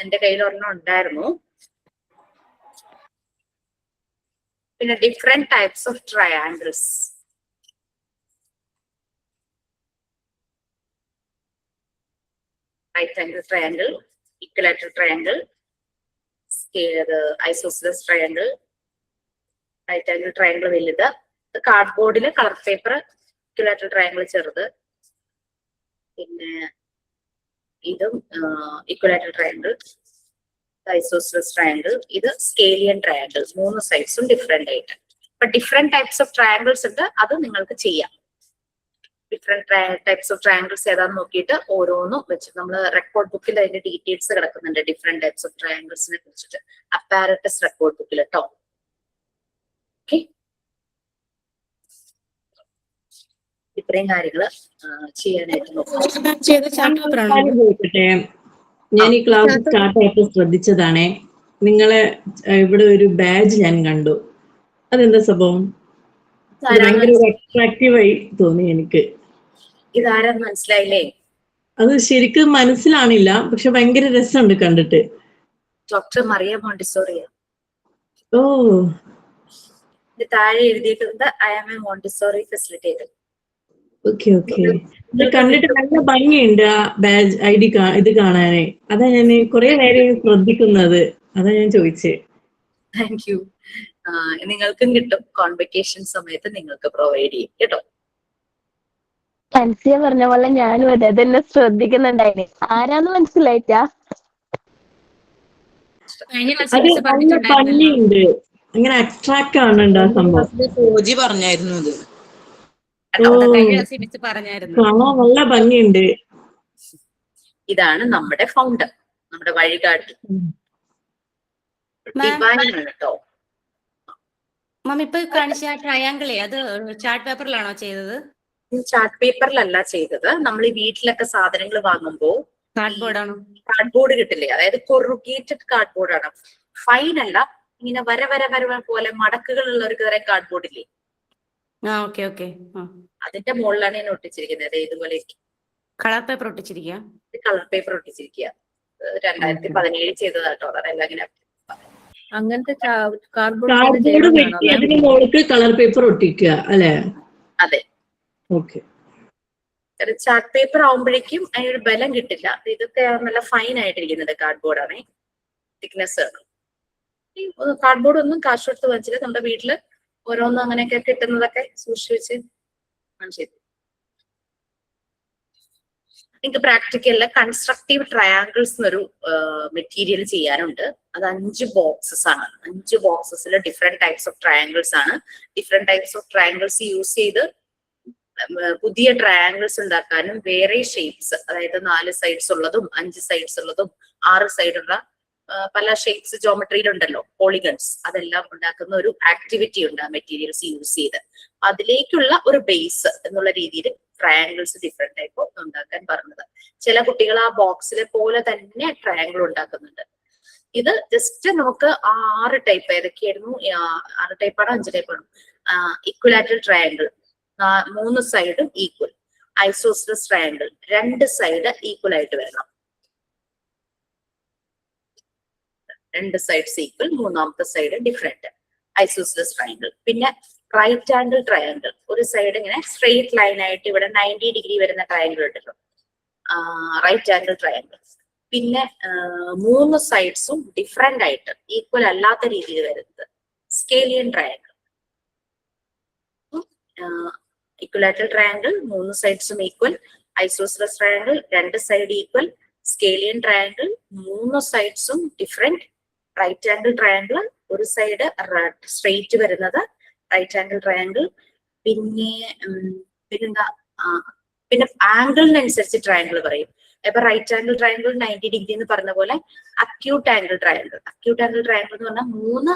എന്റെ കയ്യിൽ ഒരെണ്ണം ഉണ്ടായിരുന്നു. പിന്നെ different types of triangles. Right angle triangle, equilateral triangle, isosceles triangle, right angle triangle വലുത്, കാർഡ്ബോർഡില് കളർ പേപ്പർ, ഇക്വലാറ്ററൽ ട്രയാങ്കിൾ ചെറുത്, പിന്നെ ഇതും ഇക്വലാറ്ററൽ ട്രയാങ്കിൾ, ഐസോസിലസ് ട്രയാങ്കിൾ, ഇത് സ്കേലിയൻ ട്രയാങ്കിൾ. 3 സൈഡ്സും ഡിഫറെന്റ് ആയിട്ട്. അപ്പൊ ഡിഫറെന്റ് ടൈപ്സ് ഓഫ് ട്രയാങ്കിൾസ് ഉണ്ട്, അത് നിങ്ങൾക്ക് ചെയ്യാം. ഡിഫറെന്റ് ടൈപ്സ് ഓഫ് ട്രയാങ്കിൾസ് ഏതാന്ന് നോക്കിയിട്ട് ഓരോന്നും വെച്ച് നമ്മൾ റെക്കോർഡ് ബുക്കിൽ അതിന്റെ ഡീറ്റെയിൽസ് കിടക്കുന്നുണ്ട് ഡിഫറെന്റ് ടൈപ്സ് ഓഫ് ട്രയാങ്കിൾസിനെ കുറിച്ചിട്ട്, അപ്പാരറ്റസ് റെക്കോർഡ് ബുക്കിൽ കേട്ടോ. ഓക്കെ, ഇത്രയും കാര്യങ്ങള് ചെയ്യാനായിട്ട് നോക്കാം. ചോദിക്കട്ടെ, ഞാൻ ഈ ക്ലാസ് സ്റ്റാർട്ട് ആയപ്പോൾ ശ്രദ്ധിച്ചതാണേ, നിങ്ങളെ ഇവിടെ ഒരു ബാഡ്ജ് ഞാൻ കണ്ടു. അതെന്താ സംഭവം? ഭയങ്കര അട്രാക്റ്റീവായി തോന്നി എനിക്ക്. ഇതാരെന്ന് മനസ്സിലായില്ലേ? അത് ശരിക്കും മനസ്സിലാണില്ല, പക്ഷെ ഭയങ്കര രസമുണ്ട് കണ്ടിട്ട്. ഡോക്ടർ മറിയ മോണ്ടിസോറിയ. ഓ, ഇത് താഴെ എഴുതിയിട്ടുള്ളത് I am a Montessori facilitator. Okay okay. ഇത് കണ്ടിട്ട് നല്ല ഭംഗിയുണ്ട് ആ ബാഡ്ജ് ID ഇത് കാണാനേ. അതാ ഞാൻ കുറെ നേരം ശ്രദ്ധിക്കുന്നത്, അതാ ഞാൻ ചോദിച്ചേ. Thank you. നിങ്ങൾക്കും കിട്ടും, കോൺവെക്കേഷൻ സമയത്ത് നിങ്ങൾക്ക് പ്രൊവൈഡ് ചെയ്യും കേട്ടോ. ഫൻസിയ പറഞ്ഞ പോലെ ഞാനും അതെ അതെന്നെ ശ്രദ്ധിക്കുന്നുണ്ടായിന്. ആരാന്ന് മനസ്സിലായിട്ടാ? അത് നല്ല ഭംഗിയുണ്ട്, അങ്ങനെ അട്രാക്ട് ആവുന്നുണ്ട് ആ സംഭവം. സോജി പറഞ്ഞായിരുന്നു ഇത്. കാണാൻ നല്ല ഭംഗിയുണ്ട്. ഇതാണ് നമ്മുടെ ഫൗണ്ടർ, നമ്മുടെ വഴികാട്ടി. ഡിവൈൻ ആണ് കേട്ടോ. മാം ഇപ്പൊ കാണിച്ച ട്രയാങ്കിളേ അത് ചാർട്ട് പേപ്പറിലാണോ ചെയ്തത്? ചാർട്ട് പേപ്പറിലല്ല ചെയ്തത്. നമ്മൾ ഈ വീട്ടിലൊക്കെ സാധനങ്ങൾ വാങ്ങുമ്പോൾ കാർഡ്ബോർഡാണോ? കാർഡ്ബോർഡ് കിട്ടില്ലേ, അതായത് കൊറുഗേറ്റഡ് കാർഡ്ബോർഡ് ആണ്. ഫൈൻ അല്ല, ഇങ്ങനെ വര വര വര പോലെ മടക്കുകൾ ഉള്ള ഒരു തരം കാർഡ്ബോർഡ് ഇല്ലേ, ഓക്കെ ഓക്കെ. അതിന്റെ മുകളിലാണ് ഞാൻ ഒട്ടിച്ചിരിക്കുന്നത്. ഇതുപോലെ കളർ പേപ്പർ ഒട്ടിച്ചിരിക്കുക, കളർ പേപ്പർ ഒട്ടിച്ചിരിക്കുക. 2017 ചെയ്തതാട്ടോ. അതെല്ലാം ഇങ്ങനെ അങ്ങനത്തെ കാർഡ്ബോർഡ് വെട്ടി അതിന് മുകളിൽ കളർ പേപ്പർ ഒട്ടിക്കുക അല്ലെ? അതെ. ഓക്കെ. ചാർട്ട് പേപ്പർ ആവുമ്പോഴേക്കും അതിനൊരു ബലം കിട്ടില്ല. ഇതൊക്കെ നല്ല ഫൈൻ ആയിട്ടിരിക്കുന്നത് കാർഡ്ബോർഡ് ആണ്. തിക്നെസ് കാർഡ്ബോർഡ് ഒന്നും കാശ് കൊടുത്ത് വാങ്ങിച്ചില്ല. നമ്മുടെ വീട്ടില് ഓരോന്നും അങ്ങനെയൊക്കെ കിട്ടുന്നതൊക്കെ സൂക്ഷിച്ച് ചെയ്തു. നിങ്ങൾക്ക് പ്രാക്ടിക്കലില് കൺസ്ട്രക്റ്റീവ് ട്രയാങ്കിൾസ് എന്നൊരു മെറ്റീരിയൽ ചെയ്യാനുണ്ട്. അത് 5 ബോക്സസ് ആണ്. 5 ബോക്സസിൽ ഡിഫറെന്റ് ടൈപ്സ് ഓഫ് ട്രയാങ്കിൾസ് ആണ്. Different types of triangles use ചെയ്ത് പുതിയ ട്രയാങ്കിൾസ് ഉണ്ടാക്കാനും വേറെ ഷേപ്സ്, അതായത് 4 സൈഡ്സ് ഉള്ളതും 5 സൈഡ്സ് ഉള്ളതും 6 സൈഡുള്ള പല ഷേപ്സ് ജോമെട്രിയിലുണ്ടല്ലോ, പോളിഗൺസ്, അതെല്ലാം ഉണ്ടാക്കുന്ന ഒരു ആക്ടിവിറ്റി ഉണ്ട് ആ മെറ്റീരിയൽസ് യൂസ് ചെയ്ത്. അതിലേക്കുള്ള ഒരു ബേസ് എന്നുള്ള രീതിയിൽ ട്രയാങ്കിൾസ് ഡിഫറെന്റ് ടൈപ്പ് ഉണ്ടാക്കാൻ പറഞ്ഞത്. ചില കുട്ടികൾ ആ ബോക്സിലെ പോലെ തന്നെ ട്രയാങ്കിൾ ഉണ്ടാക്കുന്നുണ്ട്. ഇത് ജസ്റ്റ് നമുക്ക് 6 ടൈപ്പ് ഏതൊക്കെയായിരുന്നു? 6 ടൈപ്പാണോ 5 ടൈപ്പാണോ? ഇക്വലാറ്ററൽ ട്രയാങ്കിൾ, 3 സൈഡും equal. Isosceles triangle, 2 side equal ആയിട്ട് വരണം, 2 സൈഡ്സ് ഈക്വൽ, 3ാമത്തെ സൈഡ് ഡിഫറെന്റ്. Isosceles triangle. പിന്നെ റൈറ്റ് ആംഗിൾ ട്രയാങ്കിൾ, ഒരു സൈഡ് ഇങ്ങനെ സ്ട്രെയിറ്റ് ലൈൻ ആയിട്ട് ഇവിടെ 90 ഡിഗ്രി വരുന്ന ട്രയാങ്കിൾ ഉണ്ടല്ലോ, റൈറ്റ് ആംഗിൾ ട്രയാങ്കിൾ. പിന്നെ 3 സൈഡ്സും ഡിഫറെന്റ് ആയിട്ട് ഈക്വൽ അല്ലാത്ത രീതിയിൽ വരുന്നത് സ്കേലിയൻ ട്രയാങ്കിൾ. ഇക്വലാറ്ററൽ ട്രയാങ്കിൾ 3 സൈഡ്സും equal. Isosceles triangle 2 side equal. Scalene triangle 3 സൈഡ്സും ഡിഫറെന്റ്. റൈറ്റ് ആംഗിൾ ട്രയാങ്കിൾ ഒരു സൈഡ് സ്ട്രെയിറ്റ് വരുന്നത് റൈറ്റ് ആംഗിൾ ട്രയാങ്കിൾ. പിന്നെന്താ, പിന്നെ ആംഗിളിനനുസരിച്ച് ട്രയാങ്കിൾ പറയും. ഇപ്പൊ റൈറ്റ് ആംഗിൾ ട്രയാങ്കിൾ 90 ഡിഗ്രി എന്ന് പറഞ്ഞ പോലെ acute angle triangle. Acute angle triangle എന്ന് പറഞ്ഞാൽ 3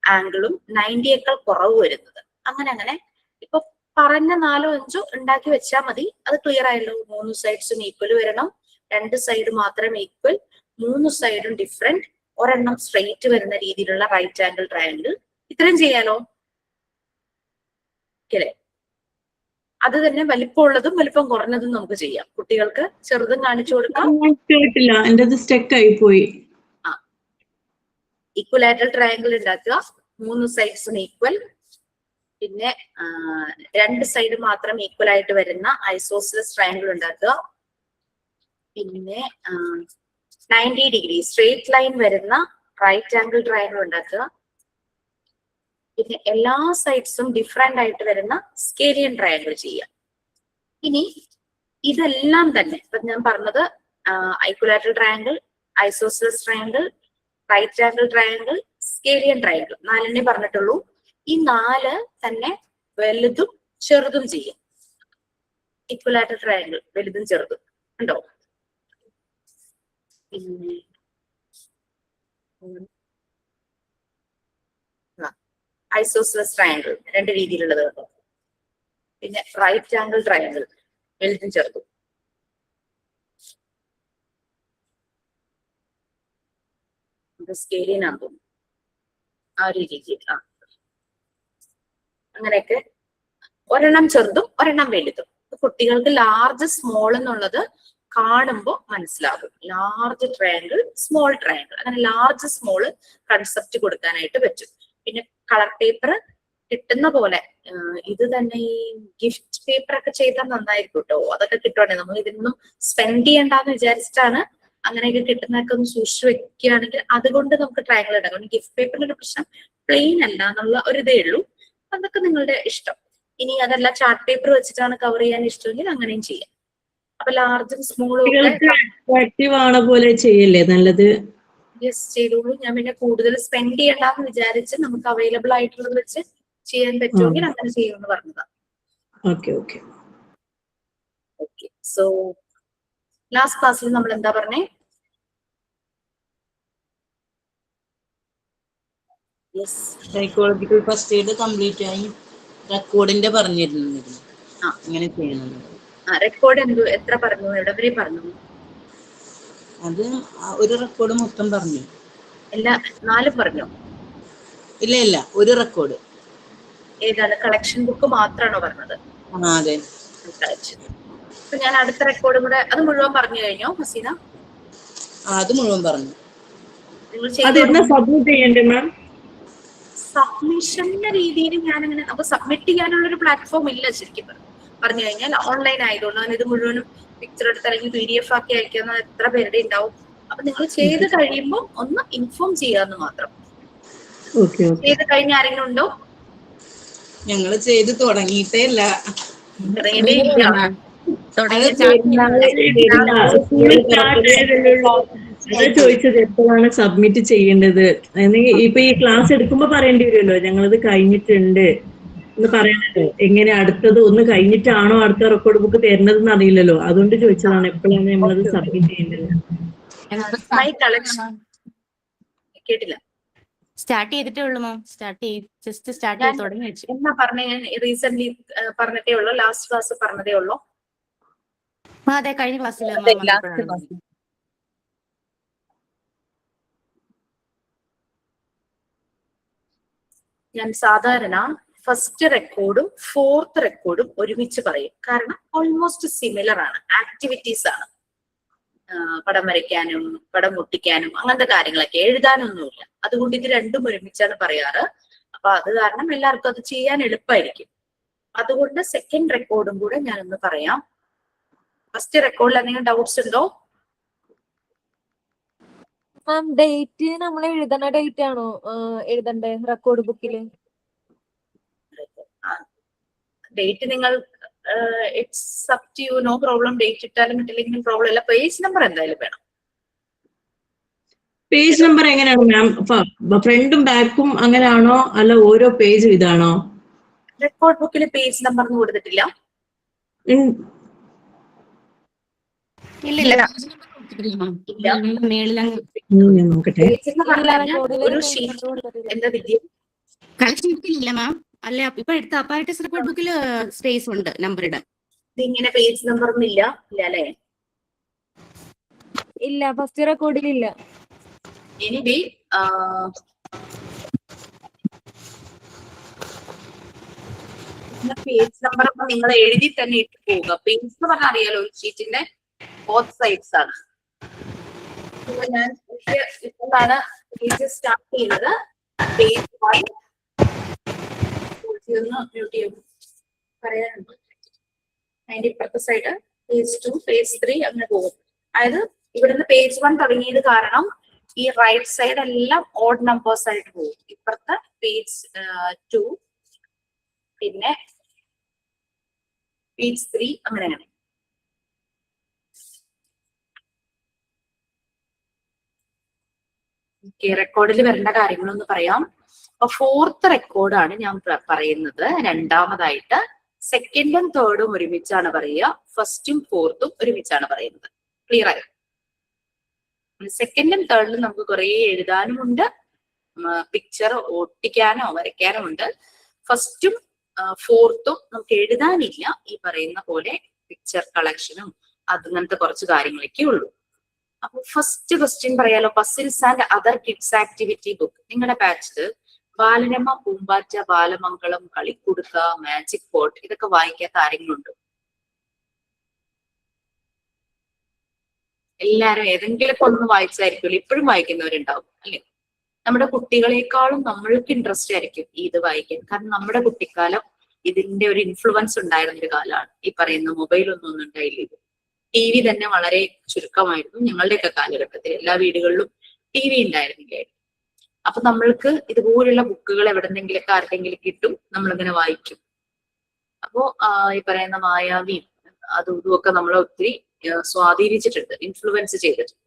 ആംഗിളും 90യേക്കാൾ കുറവ് വരുന്നത്. അങ്ങനെ ഇപ്പൊ പറഞ്ഞ 4ഓ 5ഓ ഉണ്ടാക്കി വെച്ചാൽ മതി. അത് ക്ലിയർ ആയല്ലോ. 3 സൈഡ്സും ഈക്വൽ വരണം, 2 സൈഡ് മാത്രം ഈക്വൽ, 3 സൈഡും ഡിഫറെന്റ്, ഒരെണ്ണം സ്ട്രെയിറ്റ് വരുന്ന രീതിയിലുള്ള റൈറ്റ് ആംഗിൾ ട്രയാങ്കിൾ. ഇത്രയും ചെയ്യാലോ അല്ലേ? അത് തന്നെ വലിപ്പമുള്ളതും വലിപ്പം കുറഞ്ഞതും നമുക്ക് ചെയ്യാം. കുട്ടികൾക്ക് ചെറുതും കാണിച്ചു കൊടുക്കാം. കേട്ടില്ല, എന്റെ സ്റ്റക്ക് ആയി പോയി. ഈക്വലാറ്ററൽ ട്രയാങ്കിൾ ഉണ്ടാക്കുക, 3 സൈഡ്സും ഈക്വൽ. പിന്നെ 2 സൈഡ് മാത്രം ഈക്വൽ ആയിട്ട് വരുന്ന ഐസോസിലസ് ട്രയാങ്കിൾ ഉണ്ടാക്കുക. പിന്നെ 90 ഡിഗ്രി സ്ട്രേറ്റ് ലൈൻ വരുന്ന റൈറ്റ് ആംഗിൾ ട്രയാങ്കിൾ ഉണ്ടാക്കുക. പിന്നെ എല്ലാ സൈഡ്സും ഡിഫറെന്റ് ആയിട്ട് വരുന്ന സ്കേലിയൻ ട്രയാങ്കിൾ ചെയ്യുക. ഇനി ഇതെല്ലാം തന്നെ ഇപ്പൊ ഞാൻ പറഞ്ഞത് equilateral triangle, isosceles triangle, right angle triangle, scalene triangle 4 പറഞ്ഞിട്ടുള്ളൂ. ഈ 4 തന്നെ വലുതും ചെറുതും ചെയ്യും. ഈക്വലാറ്ററൽ ട്രയാങ്കിൾ വലുതും ചെറുതും ഉണ്ടോ? പിന്നെ ഐസോസിലസ് ട്രയാങ്കിൾ 2 രീതിയിലുള്ളത് കേട്ടോ. പിന്നെ റൈറ്റ് ആംഗിൾ ട്രയാങ്കിൾ വലുതും ചെറുതും. സ്കേലിയൻ ആകും ആ ഒരു രീതിയിൽ. അങ്ങനെയൊക്കെ ഒരെണ്ണം ചെറുതും ഒരെണ്ണം വലുതും. കുട്ടികൾക്ക് ലാർജ് സ്മോൾ എന്നുള്ളത് കാണുമ്പോൾ മനസ്സിലാകും. ലാർജ് ട്രയാങ്കിൾ, സ്മോൾ ട്രയാങ്കിൾ, അങ്ങനെ ലാർജ് സ്മോൾ കൺസെപ്റ്റ് കൊടുക്കാനായിട്ട് പറ്റും. പിന്നെ കളർ പേപ്പർ കിട്ടുന്ന പോലെ ഇത് തന്നെ ഈ ഗിഫ്റ്റ് പേപ്പർ ഒക്കെ ചെയ്താൽ നന്നായിരിക്കും കേട്ടോ. അതൊക്കെ കിട്ടുവാണെങ്കിൽ നമ്മൾ ഇതിനൊന്നും സ്പെൻഡ് ചെയ്യണ്ടെന്ന് വിചാരിച്ചിട്ടാണ് അങ്ങനെയൊക്കെ കിട്ടുന്നതൊക്കെ ഒന്ന് സൂക്ഷിച്ചു വെക്കുകയാണെങ്കിൽ അതുകൊണ്ട് നമുക്ക് ട്രയാങ്കിൾ ഉണ്ടാകും. ഗിഫ്റ്റ് പേപ്പറിന്റെ ഒരു പ്രശ്നം പ്ലെയിൻ അല്ല എന്നുള്ള ഒരു ഇതേ ഉള്ളൂ. അതൊക്കെ നിങ്ങളുടെ ഇഷ്ടം. ഇനി അതല്ല ചാർട്ട് പേപ്പർ വെച്ചിട്ടാണ് കവർ ചെയ്യാൻ ഇഷ്ടമെങ്കിൽ അങ്ങനെയും ചെയ്യാം. അപ്പൊ ലാർജും സ്മോളും ആണ് പോലെ ചെയ്യല്ലേ നല്ലത്? യെസ്, ചെയ്തോളൂ. ഞാൻ പിന്നെ കൂടുതൽ സ്പെൻഡ് ചെയ്യണ്ടെന്ന് വിചാരിച്ച് നമുക്ക് അവൈലബിൾ ആയിട്ടുള്ളത് വെച്ച് ചെയ്യാൻ പറ്റുമെങ്കിൽ അങ്ങനെ ചെയ്യുമെന്ന് പറഞ്ഞതാണ്. ഓക്കെ. സോ ലാസ്റ്റ് ക്ലാസ്സിൽ നമ്മൾ എന്താ പറഞ്ഞേ? സൈക്കോളജിക്കൽ ഫസ്റ്റ് എയ്ഡ് കംപ്ലീറ്റ് ആയി. റെക്കോർഡിന്റെ പറഞ്ഞിരുന്നു ഇങ്ങനെ ചെയ്യണം. റെക്കോർഡ് എത്ര പറഞ്ഞു? എവിടെ വരെ പറഞ്ഞു? അത് ഒരു റെക്കോർഡ് മൊത്തം പറഞ്ഞു. എല്ലാ 4 പറഞ്ഞു? ഇല്ല, ഒരു റെക്കോർഡ്. ഏതാണ്? കളക്ഷൻ ബുക്ക് മാത്രമാണോ പറഞ്ഞത്? അതെ. അപ്പൊ ഞാൻ അടുത്ത റെക്കോർഡും കൂടെ അത് മുഴുവൻ പറഞ്ഞു കഴിഞ്ഞോ ഹസീന? അത് മുഴുവൻ പറഞ്ഞു. സബ്മിറ്റ് ചെയ്യണ്ടേ മാം? സബ്മിഷന്റെ രീതിയിൽ ഞാനങ്ങനെ നമുക്ക് സബ്മിറ്റ് ചെയ്യാനുള്ള ഒരു പ്ലാറ്റ്ഫോം ഇല്ല ശരിക്കും പറഞ്ഞു കഴിഞ്ഞാൽ. ഓൺലൈൻ ആയതുകൊണ്ട് ഞാൻ ഇത് മുഴുവനും പിക്ചർ എടുത്ത് അല്ലെങ്കിൽ PDF ആക്കി അയക്കുന്ന എത്ര പേരുടെ ഉണ്ടാവും. അപ്പൊ നിങ്ങൾ ചെയ്ത് കഴിയുമ്പോൾ ഒന്ന് ഇൻഫോം ചെയ്യാന്ന് മാത്രം. ചെയ്ത് കഴിഞ്ഞ ആരെങ്കിലും ഉണ്ടോ? ഞങ്ങള് ചെയ്ത് തുടങ്ങിയിട്ടേ ഇല്ല. ചോദിച്ചത് എപ്പോഴാണ് സബ്മിറ്റ് ചെയ്യേണ്ടത്? ഇപ്പൊ ഈ ക്ലാസ് എടുക്കുമ്പോ പറയേണ്ടി വരുമല്ലോ ഞങ്ങളത് കഴിഞ്ഞിട്ടുണ്ട് എന്ന് പറയാനല്ലോ. എങ്ങനെ അടുത്തത് ഒന്ന് കഴിഞ്ഞിട്ടാണോ അടുത്ത റെക്കോർഡ് ബുക്ക് തരുന്നതെന്ന് അറിയില്ലല്ലോ. അതുകൊണ്ട് ചോദിച്ചതാണ് എപ്പോഴാണ് നമ്മളത് സബ്മിറ്റ് ചെയ്യേണ്ടത്. കേട്ടില്ല. സ്റ്റാർട്ട് ചെയ്തിട്ടേ ഉള്ളൂ മാം. സ്റ്റാർട്ട് ചെയ്ത് തുടങ്ങി വെച്ചു. എന്നാ പറഞ്ഞ? ഞാൻ റീസെന്റ് പറഞ്ഞിട്ടേ ഉള്ളൂ. ലാസ്റ്റ് ക്ലാസ് പറഞ്ഞതേ ഉള്ളൂ. അതെ, കഴിഞ്ഞ ക്ലാസ്സിൽ. ഞാൻ സാധാരണ ഫസ്റ്റ് റെക്കോർഡും 4th റെക്കോർഡും ഒരുമിച്ച് പറയും. കാരണം ഓൾമോസ്റ്റ് സിമിലർ ആണ്, ആക്ടിവിറ്റീസ് ആണ്. പടം വരയ്ക്കാനും പടം മുട്ടിക്കാനും അങ്ങനത്തെ കാര്യങ്ങളൊക്കെ, എഴുതാനൊന്നുമില്ല. അതുകൊണ്ട് ഇത് രണ്ടും ഒരുമിച്ചാണ് പറയാറ്. അപ്പൊ അത് കാരണം എല്ലാവർക്കും അത് ചെയ്യാൻ എളുപ്പമായിരിക്കും. അതുകൊണ്ട് സെക്കൻഡ് റെക്കോർഡും കൂടെ ഞാനൊന്ന് പറയാം. ഫസ്റ്റ് റെക്കോർഡിൽ എന്തെങ്കിലും ഡൗട്ട്സ് ഉണ്ടോ? ഡേറ്റ് നമ്മൾ എഴുതണ ഡേറ്റ് ആണോ എഴുതണ്ടേ റെക്കോർഡ് ബുക്കില്? ഡേറ്റ് നിങ്ങൾ it's up to you, no problem. Date ഇട്ടാലും ഇട്ടില്ലെങ്കിലും പ്രോബ്ലം ഇല്ല. പേജ് നമ്പർ എന്തായാലും വേണം. പേജ് നമ്പർ എങ്ങനെയാണ് മാം? ഫ്രണ്ടും ബാക്കും അങ്ങനെയാണോ അല്ല ഓരോ പേജും ഇതാണോ? റെക്കോർഡ് ബുക്കിൽ പേജ് നമ്പർ ഒന്നും കൊടുത്തിട്ടില്ല. ഒരു ഷീറ്റ് എന്താ വിദ്യ കളക്ഷൻ ബുക്കിലില്ല മാം. അല്ല, ഇപ്പൊ എടുത്ത അപ്പാരറ്റസ് റെക്കോർഡ് ബുക്കിൽ സ്പേസ് ഉണ്ട് നമ്പർ ഇടാൻ. ഇതിങ്ങനെ പേജ് നമ്പർ ഒന്നും ഇല്ല അല്ലേ? ഇല്ല, ഫസ്റ്റ് റെക്കോർഡിലില്ല. എനിവേ പേജ് നമ്പർ ഒക്കെ നിങ്ങൾ എഴുതി തന്നെ ഇട്ട് പോവുക. പേജ് എന്ന് പറഞ്ഞാൽ അറിയാലോ, ഒരു ഷീറ്റിന്റെ ബോത്ത് സൈഡ്സ് ആണ്. ഞാൻ ഇപ്പോഴാണ് പേജ് സ്റ്റാർട്ട് ചെയ്യുന്നത് പേജ് 1 മ്യൂട്ട് ചെയ്യും പറയാനുണ്ട്. അതിന്റെ ഇപ്പുറത്തെ സൈഡ് പേജ് 2, പേജ് 3 അങ്ങനെ പോകും. അതായത് ഇവിടുന്ന് പേജ് 1 തുടങ്ങിയത് കാരണം ഈ റൈറ്റ് സൈഡ് എല്ലാം ഓഡ് നമ്പേഴ്സ് ആയിട്ട് പോകും. ഇപ്പുറത്തെ പേജ് 2, പിന്നെ പേജ് 3 അങ്ങനെ അങ്ങനെ. റെക്കോർഡിൽ വരേണ്ട കാര്യങ്ങളൊന്ന് പറയാം. അപ്പൊ 4th റെക്കോർഡാണ് ഞാൻ പറയുന്നത്. രണ്ടാമതായിട്ട് 2nd, 3rd ഒരുമിച്ചാണ് പറയുക. 1st, 4th ഒരുമിച്ചാണ് പറയുന്നത്. ക്ലിയർ ആയോ? 2nd, 3rd നമുക്ക് കുറെ എഴുതാനുമുണ്ട്, പിക്ചർ ഒട്ടിക്കാനോ വരയ്ക്കാനോ ഉണ്ട്. 1st, 4th നമുക്ക് എഴുതാനില്ല. ഈ പറയുന്ന പോലെ പിക്ചർ കളക്ഷനും അങ്ങനത്തെ കുറച്ച് കാര്യങ്ങളൊക്കെ ഉള്ളൂ. അപ്പൊ ഫസ്റ്റ് ക്വസ്റ്റ്യൻ പറയാലോ. Puzzles and other kids activity book. നിങ്ങളുടെ ബാച്ചില് ബാലരമ, പൂമ്പാറ്റ, ബാലമംഗളം, കളിക്കുടുക്ക, മാജിക് പോട്ട് ഇതൊക്കെ വായിക്കാത്ത ആരെങ്കിലും ഉണ്ടോ? എല്ലാരും ഏതെങ്കിലുമൊക്കെ ഒന്ന് വായിച്ചായിരിക്കുമല്ലോ. ഇപ്പോഴും വായിക്കുന്നവരുണ്ടാവും അല്ലെ? നമ്മുടെ കുട്ടികളെക്കാളും നമ്മൾക്ക് ഇൻട്രസ്റ്റ് ആയിരിക്കും ഇത് വായിക്കാൻ. കാരണം നമ്മുടെ കുട്ടിക്കാലം ഇതിന്റെ ഒരു ഇൻഫ്ലുവൻസ് ഉണ്ടായിരുന്ന ഒരു കാലമാണ്. ഈ പറയുന്ന മൊബൈലൊന്നും ഉണ്ടായില്ല. ടി വി തന്നെ വളരെ ചുരുക്കമായിരുന്നു ഞങ്ങളുടെയൊക്കെ കാലഘട്ടത്തിൽ. എല്ലാ വീടുകളിലും ടി വി ഉണ്ടായിരുന്നില്ലായിരുന്നു. അപ്പൊ നമ്മൾക്ക് ഇതുപോലുള്ള ബുക്കുകൾ എവിടെന്നെങ്കിലൊക്കെ ആർക്കെങ്കിലും കിട്ടും, നമ്മളിങ്ങനെ വായിക്കും. അപ്പോ ഈ പറയുന്ന മായാവിയും അതും ഇതുമൊക്കെ നമ്മളെ ഒത്തിരി സ്വാധീനിച്ചിട്ടുണ്ട്, ഇൻഫ്ലുവൻസ് ചെയ്തിട്ടുണ്ട്.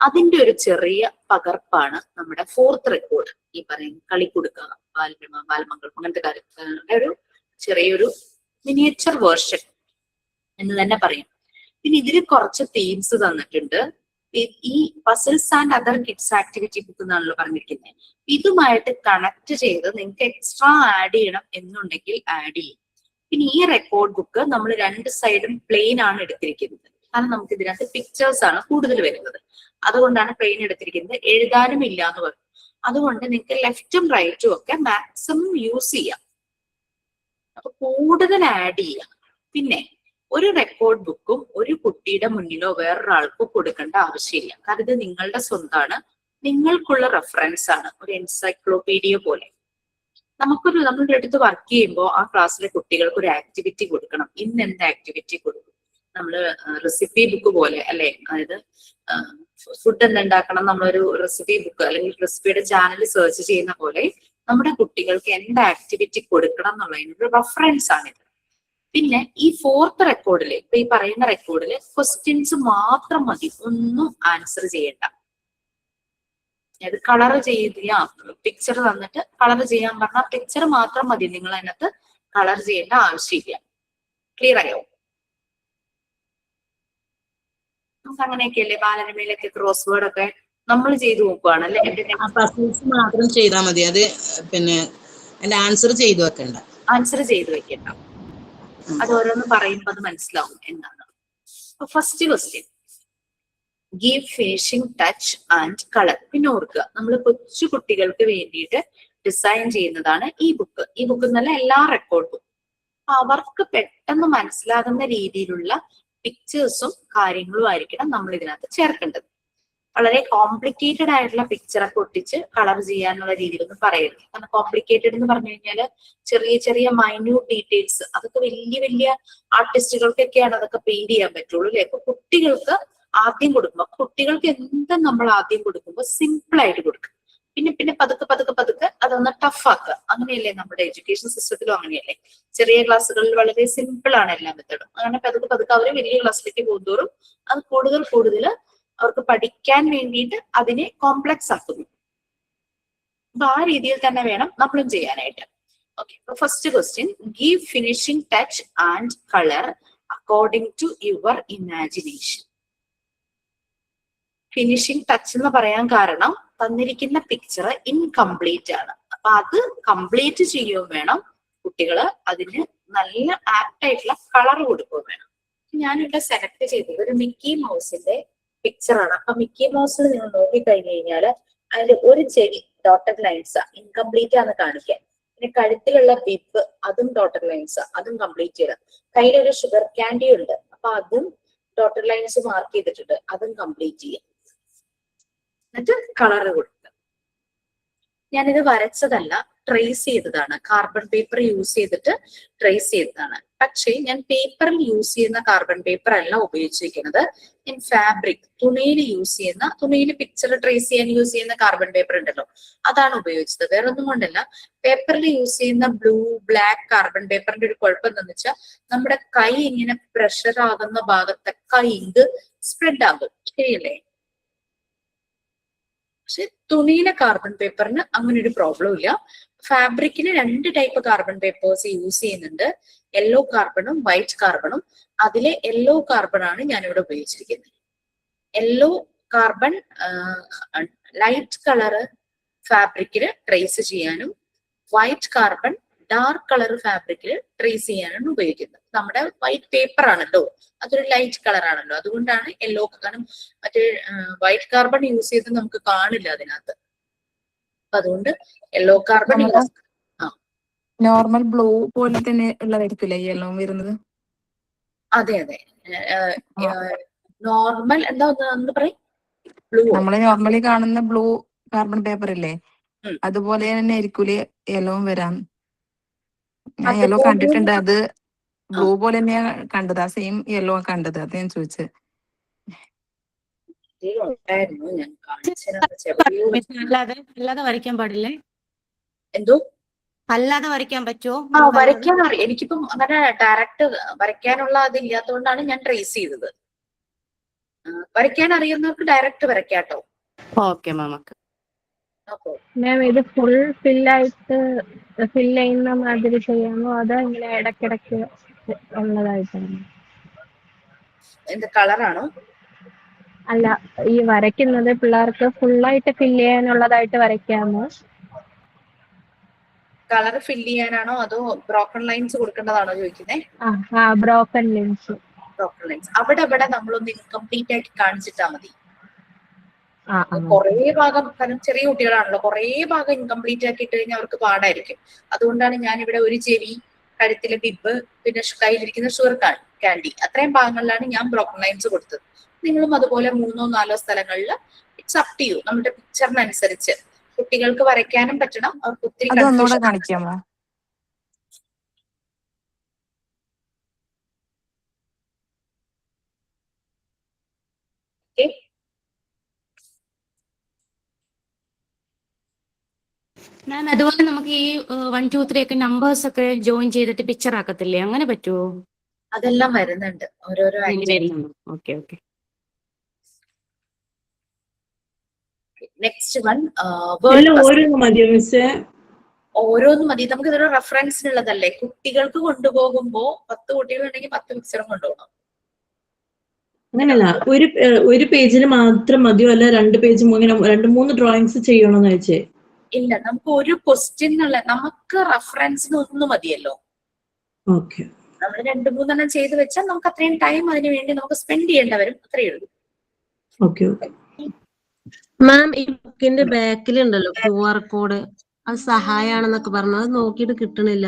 അതിന്റെ ഒരു ചെറിയ പകർപ്പാണ് നമ്മുടെ 4th റെക്കോർഡ്. ഈ പറയുന്ന കളിക്കുടുക്ക, ബാലരമ, ബാലമംഗളം അങ്ങനത്തെ കാര്യങ്ങളുടെ ഒരു ചെറിയൊരു മിനിയേച്ചർ വേർഷൻ എന്ന് തന്നെ പറയാം. പിന്നെ ഇതിൽ കുറച്ച് തീംസ് തന്നിട്ടുണ്ട്. ഈ puzzles and other kids activity book എന്നാണല്ലോ പറഞ്ഞിരിക്കുന്നത്. ഇതുമായിട്ട് കണക്ട് ചെയ്ത് നിങ്ങൾക്ക് എക്സ്ട്രാ ആഡ് ചെയ്യണം എന്നുണ്ടെങ്കിൽ ആഡ് ചെയ്യും. പിന്നെ ഈ റെക്കോർഡ് ബുക്ക് നമ്മൾ 2 സൈഡും പ്ലെയിൻ ആണ് എടുത്തിരിക്കുന്നത്. കാരണം നമുക്ക് ഇതിനകത്ത് പിക്ചേഴ്സ് ആണ് കൂടുതൽ വരുന്നത്. അതുകൊണ്ടാണ് പ്ലെയിൻ എടുത്തിരിക്കുന്നത്. എഴുതാനും ഇല്ല എന്ന് പറയും. അതുകൊണ്ട് നിങ്ങൾക്ക് ലെഫ്റ്റും റൈറ്റും ഒക്കെ മാക്സിമം യൂസ് ചെയ്യാം. അപ്പൊ കൂടുതൽ ആഡ് ചെയ്യാം. പിന്നെ ഒരു റെക്കോർഡ് ബുക്കും ഒരു കുട്ടിയുടെ മുന്നിലോ വേറൊരാൾക്കോ കൊടുക്കേണ്ട ആവശ്യമില്ല. കാരണം ഇത് നിങ്ങളുടെ സ്വന്തമാണ്, നിങ്ങൾക്കുള്ള റെഫറൻസ് ആണ്. ഒരു എൻസൈക്ലോപീഡിയ പോലെ. നമ്മളുടെ അടുത്ത് വർക്ക് ചെയ്യുമ്പോൾ ആ ക്ലാസ്സിലെ കുട്ടികൾക്ക് ഒരു ആക്ടിവിറ്റി കൊടുക്കണം. ഇന്ന് എന്ത് ആക്ടിവിറ്റി കൊടുക്കും? നമ്മള് റെസിപ്പി ബുക്ക് പോലെ അല്ലെ? അതായത് ഫുഡ് എന്തുണ്ടാക്കണം, നമ്മളൊരു റെസിപ്പി ബുക്ക് അല്ലെങ്കിൽ റെസിപ്പിയുടെ ചാനൽ സെർച്ച് ചെയ്യുന്ന പോലെ നമ്മുടെ കുട്ടികൾക്ക് എന്ത് ആക്ടിവിറ്റി കൊടുക്കണം എന്നുള്ളതിനൊരു റെഫറൻസ് ആണിത്. പിന്നെ ഈ 4th റെക്കോർഡില്, ഇപ്പൊ ഈ പറയുന്ന റെക്കോർഡില് ക്വസ്റ്റ്യൻസ് മാത്രം മതി, ഒന്നും ആൻസർ ചെയ്യണ്ട. അതായത് കളർ ചെയ്യാ, പിക്ചർ തന്നിട്ട് കളർ ചെയ്യാൻ പറഞ്ഞാൽ പിക്ചർ മാത്രം മതി, നിങ്ങൾ അതിനകത്ത് കളർ ചെയ്യേണ്ട ആവശ്യമില്ല. ക്ലിയർ ആയോ? നമുക്ക് അങ്ങനെയൊക്കെയല്ലേ ബാലരമയിലൊക്കെ ക്രോസ് വേർഡ് ഒക്കെ നമ്മൾ ചെയ്തു നോക്കുവാണ് അല്ലെ? പസിൽസ് മാത്രം ചെയ്താൽ മതി. അത് പിന്നെ അതിന്റെ ആൻസർ ചെയ്തു വെക്കണ്ട. ആൻസർ ചെയ്തു വെക്കണ്ട. അത് ഓരോന്ന് പറയുമ്പോൾ അത് മനസ്സിലാവും എന്താണ്. First question, give finishing touch and colour. പിന്നെ ഓർക്കുക, നമ്മൾ കൊച്ചു കുട്ടികൾക്ക് വേണ്ടിയിട്ട് ഡിസൈൻ ചെയ്യുന്നതാണ് ഈ ബുക്ക്. ഈ ബുക്ക് എന്നല്ല, എല്ലാ റെക്കോർഡും. അവർക്ക് പെട്ടെന്ന് മനസ്സിലാകുന്ന രീതിയിലുള്ള പിക്ചേഴ്സും കാര്യങ്ങളും ആയിരിക്കണം നമ്മൾ ഇതിനകത്ത് ചേർക്കേണ്ടത്. വളരെ കോംപ്ലിക്കേറ്റഡ് ആയിട്ടുള്ള പിക്ചറൊക്കെ ഒട്ടിച്ച് കളർ ചെയ്യാനുള്ള രീതിയിലൊന്നും പറയരുത്. കാരണം കോംപ്ലിക്കേറ്റഡ് എന്ന് പറഞ്ഞു കഴിഞ്ഞാൽ ചെറിയ ചെറിയ മൈന്യൂട്ട് ഡീറ്റെയിൽസ്, അതൊക്കെ വലിയ വലിയ ആർട്ടിസ്റ്റുകൾക്കൊക്കെയാണ് അതൊക്കെ പെയിന്റ് ചെയ്യാൻ പറ്റുള്ളൂ അല്ലെ? അപ്പൊ കുട്ടികൾക്ക് ആദ്യം കൊടുക്കുമ്പോൾ, കുട്ടികൾക്ക് എന്തും നമ്മൾ ആദ്യം കൊടുക്കുമ്പോൾ സിമ്പിൾ ആയിട്ട് കൊടുക്കും. പിന്നെ പിന്നെ പതുക്കെ പതുക്കെ പതുക്കെ അതൊന്ന് ടഫ് ആക്കുക. അങ്ങനെയല്ലേ നമ്മുടെ എഡ്യൂക്കേഷൻ സിസ്റ്റത്തിലും? അങ്ങനെയല്ലേ? ചെറിയ ക്ലാസ്സുകളിൽ വളരെ സിമ്പിൾ ആണ് എല്ലാ മെത്തഡും. അങ്ങനെ പതുക്കെ പതുക്കെ അവർ വലിയ ക്ലാസ്സിലേക്ക് പോകുന്തോറും അത് കൂടുതൽ കൂടുതൽ അവർക്ക് പഠിക്കാൻ വേണ്ടിയിട്ട് അതിനെ കോംപ്ലക്സ് ആക്കുന്നു. അപ്പൊ ആ രീതിയിൽ തന്നെ വേണം നമ്മളും ചെയ്യാനായിട്ട്. Okay, first question, give finishing touch and colour according to your imagination. Finishing touch എന്ന് പറയാൻ കാരണം തന്നിരിക്കുന്ന പിക്ചർ ഇൻകംപ്ലീറ്റ് ആണ്. അപ്പൊ അത് കംപ്ലീറ്റ് ചെയ്യുകയും വേണം. കുട്ടികള് അതിന് നല്ല ആപ്റ്റ് ആയിട്ടുള്ള കളർ കൊടുക്കുകയും വേണം. ഞാനിവിടെ സെലക്ട് ചെയ്തത് ഒരു മിക്കി മൗസിന്റെ പിക്ചറാണ്. അപ്പൊ മിക്കി മൗസിൽ നിങ്ങൾ നോക്കിക്കഴിഞ്ഞു കഴിഞ്ഞാൽ അതിൽ ഒരു ചെടി ഡോട്ടഡ് ലൈൻസ് ഇൻകംപ്ലീറ്റ് ആണ് കാണിക്കാൻ. പിന്നെ കഴുത്തിലുള്ള ബിബ് അതും ഡോട്ടഡ് ലൈൻസ്, അതും കംപ്ലീറ്റ് ചെയ്യണം. കയ്യിലൊരു ഷുഗർ ക്യാൻഡി ഉണ്ട്, അപ്പൊ അതും ഡോട്ടഡ് ലൈൻസ് മാർക്ക് ചെയ്തിട്ടുണ്ട്, അതും കംപ്ലീറ്റ് ചെയ്യാം. എന്നിട്ട് കളർ കൊടുക്കുക. ഞാനിത് വരച്ചതല്ല, ട്രേസ് ചെയ്തതാണ്. കാർബൺ പേപ്പർ യൂസ് ചെയ്തിട്ട് ട്രേസ് ചെയ്തതാണ്. പക്ഷേ ഞാൻ പേപ്പറിൽ യൂസ് ചെയ്യുന്ന കാർബൺ പേപ്പർ അല്ല ഉപയോഗിച്ചിരിക്കുന്നത്. ഞാൻ ഫാബ്രിക്, തുണിയിൽ യൂസ് ചെയ്യുന്ന, തുണിയിൽ പിക്ചർ ട്രേസ് ചെയ്യാൻ യൂസ് ചെയ്യുന്ന കാർബൺ പേപ്പർ ഉണ്ടല്ലോ, അതാണ് ഉപയോഗിച്ചത്. വേറെ ഒന്നും കൊണ്ടല്ല. പേപ്പറിൽ യൂസ് ചെയ്യുന്ന ബ്ലൂ, ബ്ലാക്ക് കാർബൺ പേപ്പറിന്റെ ഒരു കുഴപ്പം എന്താണെന്ന് വെച്ചാൽ നമ്മുടെ കൈ ഇങ്ങനെ പ്രഷർ ആകുന്ന ഭാഗത്തൊക്കെ ഇങ്ക് സ്പ്രെഡ് ആകും. ശരിയല്ലേ? പക്ഷെ തുണിയിലെ കാർബൺ പേപ്പറിന് അങ്ങനെ ഒരു പ്രോബ്ലം ഇല്ല. ഫാബ്രിക്കിന് 2 ടൈപ്പ് കാർബൺ പേപ്പേഴ്സ് യൂസ് ചെയ്യുന്നുണ്ട്, യെല്ലോ കാർബണും വൈറ്റ് കാർബണും. അതിലെ യെല്ലോ കാർബൺ ആണ് ഞാനിവിടെ ഉപയോഗിച്ചിരിക്കുന്നത്. യെല്ലോ കാർബൺ ലൈറ്റ് കളറ് ഫാബ്രിക്കിൽ ട്രേസ് ചെയ്യാനും വൈറ്റ് കാർബൺ ഡാർക്ക് കളർ ഫാബ്രിക്കിൽ ട്രേസ് ചെയ്യാനാണ് ഉപയോഗിക്കുന്നത്. നമ്മുടെ വൈറ്റ് പേപ്പർ ആണല്ലോ, അതൊരു ലൈറ്റ് കളർ ആണല്ലോ, അതുകൊണ്ടാണ് യെല്ലോ. കാരണം മറ്റേ വൈറ്റ് കാർബൺ യൂസ് ചെയ്ത് നമുക്ക് കാണില്ല അതിനകത്ത്. അപ്പൊ അതുകൊണ്ട് yellow carbon use. Normal blue പോലെ തന്നെ ഉള്ളതായിരിക്കില്ലേ യെല്ലോ വരുന്നത്? അതെ അതെ, നോർമൽ എന്താ ഒന്ന് പറയും. ബ്ലൂ നമ്മള് നോർമലി കാണുന്ന ബ്ലൂ കാർബൺ പേപ്പർ ഇല്ലേ, അതുപോലെ തന്നെ ആയിരിക്കൂലേ യെല്ലോ വരാൻ? ഞാൻ യെല്ലോ കണ്ടിട്ടുണ്ട്, അത് ബ്ലൂ പോലെ തന്നെയാ കണ്ടത്, ആ സെയിം യെല്ലോ കണ്ടത്, അത് ഞാൻ ചോദിച്ചത്. ഉണ്ടായിരുന്നു, ഞാൻ അല്ലാതെ വരയ്ക്കാൻ പാടില്ലേ? എന്തോ അല്ലാതെ വരയ്ക്കാൻ പറ്റുമോ? വരയ്ക്കാൻ അറിയാം. എനിക്കിപ്പം അങ്ങനെ ഡയറക്റ്റ് വരയ്ക്കാനുള്ള അത് ഇല്ലാത്തതുകൊണ്ടാണ് ഞാൻ ട്രേസ് ചെയ്തത്. വരയ്ക്കാൻ അറിയുന്നവർക്ക് ഡയറക്റ്റ് വരയ്ക്കാട്ടോ. Okay ma'am. മാം ഇത് ഫുൾ ഫില്ലായിട്ട് ഫിൽ ചെയ്യുന്ന മാതിരി ചെയ്യാമോ, അതോ ഇങ്ങനെ ഇടയ്ക്കിടയ്ക്ക് ഉള്ളതായിട്ടാണ്? എന്ത് കളറാണോ? അല്ല, ഈ വരയ്ക്കുന്നത് പിള്ളേർക്ക് ഫുള്ളായിട്ട് ഫിൽ ചെയ്യാനുള്ളതായിട്ട് വരയ്ക്കാമോ? കളർ ഫില്ല് ചെയ്യാനാണോ അതോ ബ്രോക്കൺ ലൈൻസ് കൊടുക്കേണ്ടതാണോ ചോദിക്കുന്നേ? Broken lines. ബ്രോക്കൺ ലൈൻസ് അവിടെ നമ്മളൊന്ന് ഇൻകംപ്ലീറ്റ് ആക്കി കാണിച്ചിട്ടാ മതി. കുറേ ഭാഗം, കാരണം ചെറിയ കുട്ടികളാണല്ലോ, കുറേ ഭാഗം ഇൻകംപ്ലീറ്റ് ആക്കി ഇട്ട് കഴിഞ്ഞാൽ അവർക്ക് പാടായിരിക്കും. അതുകൊണ്ടാണ് ഞാൻ ഇവിടെ ഒരു ചെവി, കഴുത്തിലെ ബിബ്, പിന്നെ കയ്യിലിരിക്കുന്ന ഷുഗർ കാൻഡി, അത്രയും ഭാഗങ്ങളിലാണ് ഞാൻ ബ്രോക്കൺ ലൈൻസ് കൊടുത്തത്. നിങ്ങളും അതുപോലെ 3 or 4 സ്ഥലങ്ങളിൽ ഇറ്റ്സ് അപ് ടു യു. നമ്മുടെ പിക്ചറിനനുസരിച്ച് കുട്ടികൾക്ക് വരയ്ക്കാനും പറ്റണം, അവർക്ക് ഒത്തിരി അതൊന്നുകൂടെ കാണിക്കാമോ? മാം അതുപോലെ നമുക്ക് ഈ 1, 2, 3 ഒക്കെ നമ്പേഴ്സ് ഒക്കെ ജോയിൻ ചെയ്തിട്ട് പിക്ചർ ആക്കത്തില്ലേ, അങ്ങനെ പറ്റുമോ? അതെല്ലാം വരുന്നുണ്ട്, ഓരോരോ ഓക്കെ ഓക്കെ. നെക്സ്റ്റ് വൺ ഓരോന്ന് മതിയോ മിസ്സേ? ഓരോന്നും മതി. നമുക്ക് ഇതൊരു റെഫറൻസിനുള്ളതല്ലേ. കുട്ടികൾക്ക് കൊണ്ടുപോകുമ്പോ 10 കുട്ടികളുണ്ടെങ്കിൽ 10 പിക്ചറും കൊണ്ടുപോകണം. അങ്ങനല്ല, ഒരു പേജിൽ മാത്രം മതിയോ, അല്ല 2 പേജ് 2-3 ഡ്രോയിങ്സ് ചെയ്യണമെന്ന് വെച്ചേ? ഇല്ല, നമുക്ക് ഒരു ക്വസ്റ്റ്യനുള്ള, നമുക്ക് റെഫറൻസിന് ഒന്ന് മതിയല്ലോ. ഓക്കെ, നമ്മൾ 2-3 ചെയ്ത് വെച്ചാൽ നമുക്ക് അത്രയും ടൈം അതിന് വേണ്ടി നമുക്ക് സ്പെൻഡ് ചെയ്യേണ്ട വരും, അത്രയേ ഉള്ളൂ. Okay okay. മാം, ഈ ബുക്കിന്റെ ബാക്കിലുണ്ടല്ലോ QR കോഡ്, അത് സഹായാണെന്നൊക്കെ പറഞ്ഞു, അത് നോക്കിയിട്ട് കിട്ടണില്ല.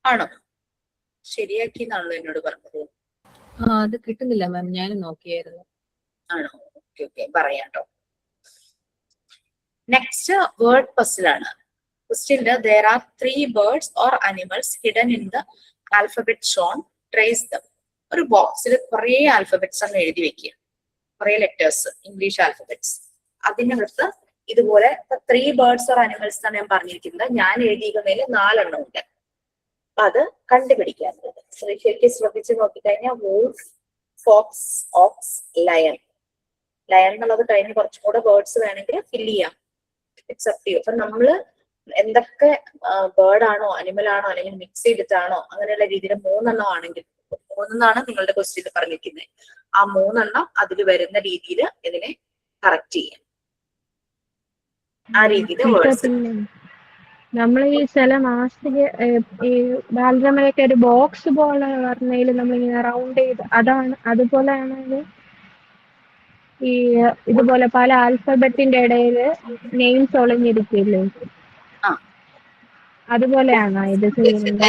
ആണോ? ശരിയാക്കി എന്നാണല്ലോ എന്നോട് പറഞ്ഞത്. അത് കിട്ടുന്നില്ല മാം, ഞാൻ നോക്കിയായിരുന്നു. ആണോ? ഓക്കെ ഓക്കെ, പറയാട്ടോ. നെക്സ്റ്റ് വേർഡ് പസിൽ ആണ്. ക്വസ്റ്റ്യനില് there are 3 birds or animals hidden in the alphabet shown. Trace them. ഒരു ബോക്സിൽ കുറെ ആൽഫബറ്റ്സ് ആണ് എഴുതി വെക്കുക, കുറെ ലെറ്റേഴ്സ്, ഇംഗ്ലീഷ് ആൽഫബറ്റ്സ്. അതിനകത്ത് ഇതുപോലെ 3 birds or animals ആണ് ഞാൻ പറഞ്ഞിരിക്കുന്നത്. ഞാൻ എഴുതിയിരിക്കുന്നതിൽ 4 എണ്ണം ഉണ്ട്. അപ്പൊ അത് കണ്ടുപിടിക്കാറുണ്ട്. ശരിക്കും ശ്രദ്ധിച്ച് നോക്കിക്കഴിഞ്ഞാൽ wolf, fox, ox, lion. Lion എന്നുള്ളത് കഴിഞ്ഞ് കുറച്ചും കൂടെ വേർഡ്സ് വേണമെങ്കിൽ ഫില്ല് ചെയ്യാം. It's up to you. അപ്പൊ നമ്മള് എന്തൊക്കെ ബേർഡ് ആണോ അനിമൽ ആണോ അല്ലെങ്കിൽ മിക്സ് ചെയ്തിട്ടാണോ അങ്ങനെയുള്ള രീതിയിൽ 3 എണ്ണം ആണെങ്കിൽ 3 നിങ്ങളുടെ ക്വസ്റ്റ്യനിൽ പറഞ്ഞിരിക്കുന്നത്. ആ 3 എണ്ണം അതിൽ വരുന്ന രീതിയിൽ ഇതിനെ കറക്റ്റ് ചെയ്യാം. ആ രീതിയിൽ വേർഡ്സ്. നമ്മൾ ഈ ചില മാസിക ഈ ബാലരമയൊക്കെ ഒരു ബോക്സ് പോലെ പറഞ്ഞതിൽ നമ്മളിങ്ങനെ റൗണ്ട് ചെയ്ത് അതുപോലെയാണ് ഈ ഇതുപോലെ പല ആൽഫബറ്റിന്റെ ഇടയിൽ നെയിംസ് ഒളിഞ്ഞിരിക്കില്ലേ, അതുപോലെയാണോ ഇത് ചെയ്യുന്നത്?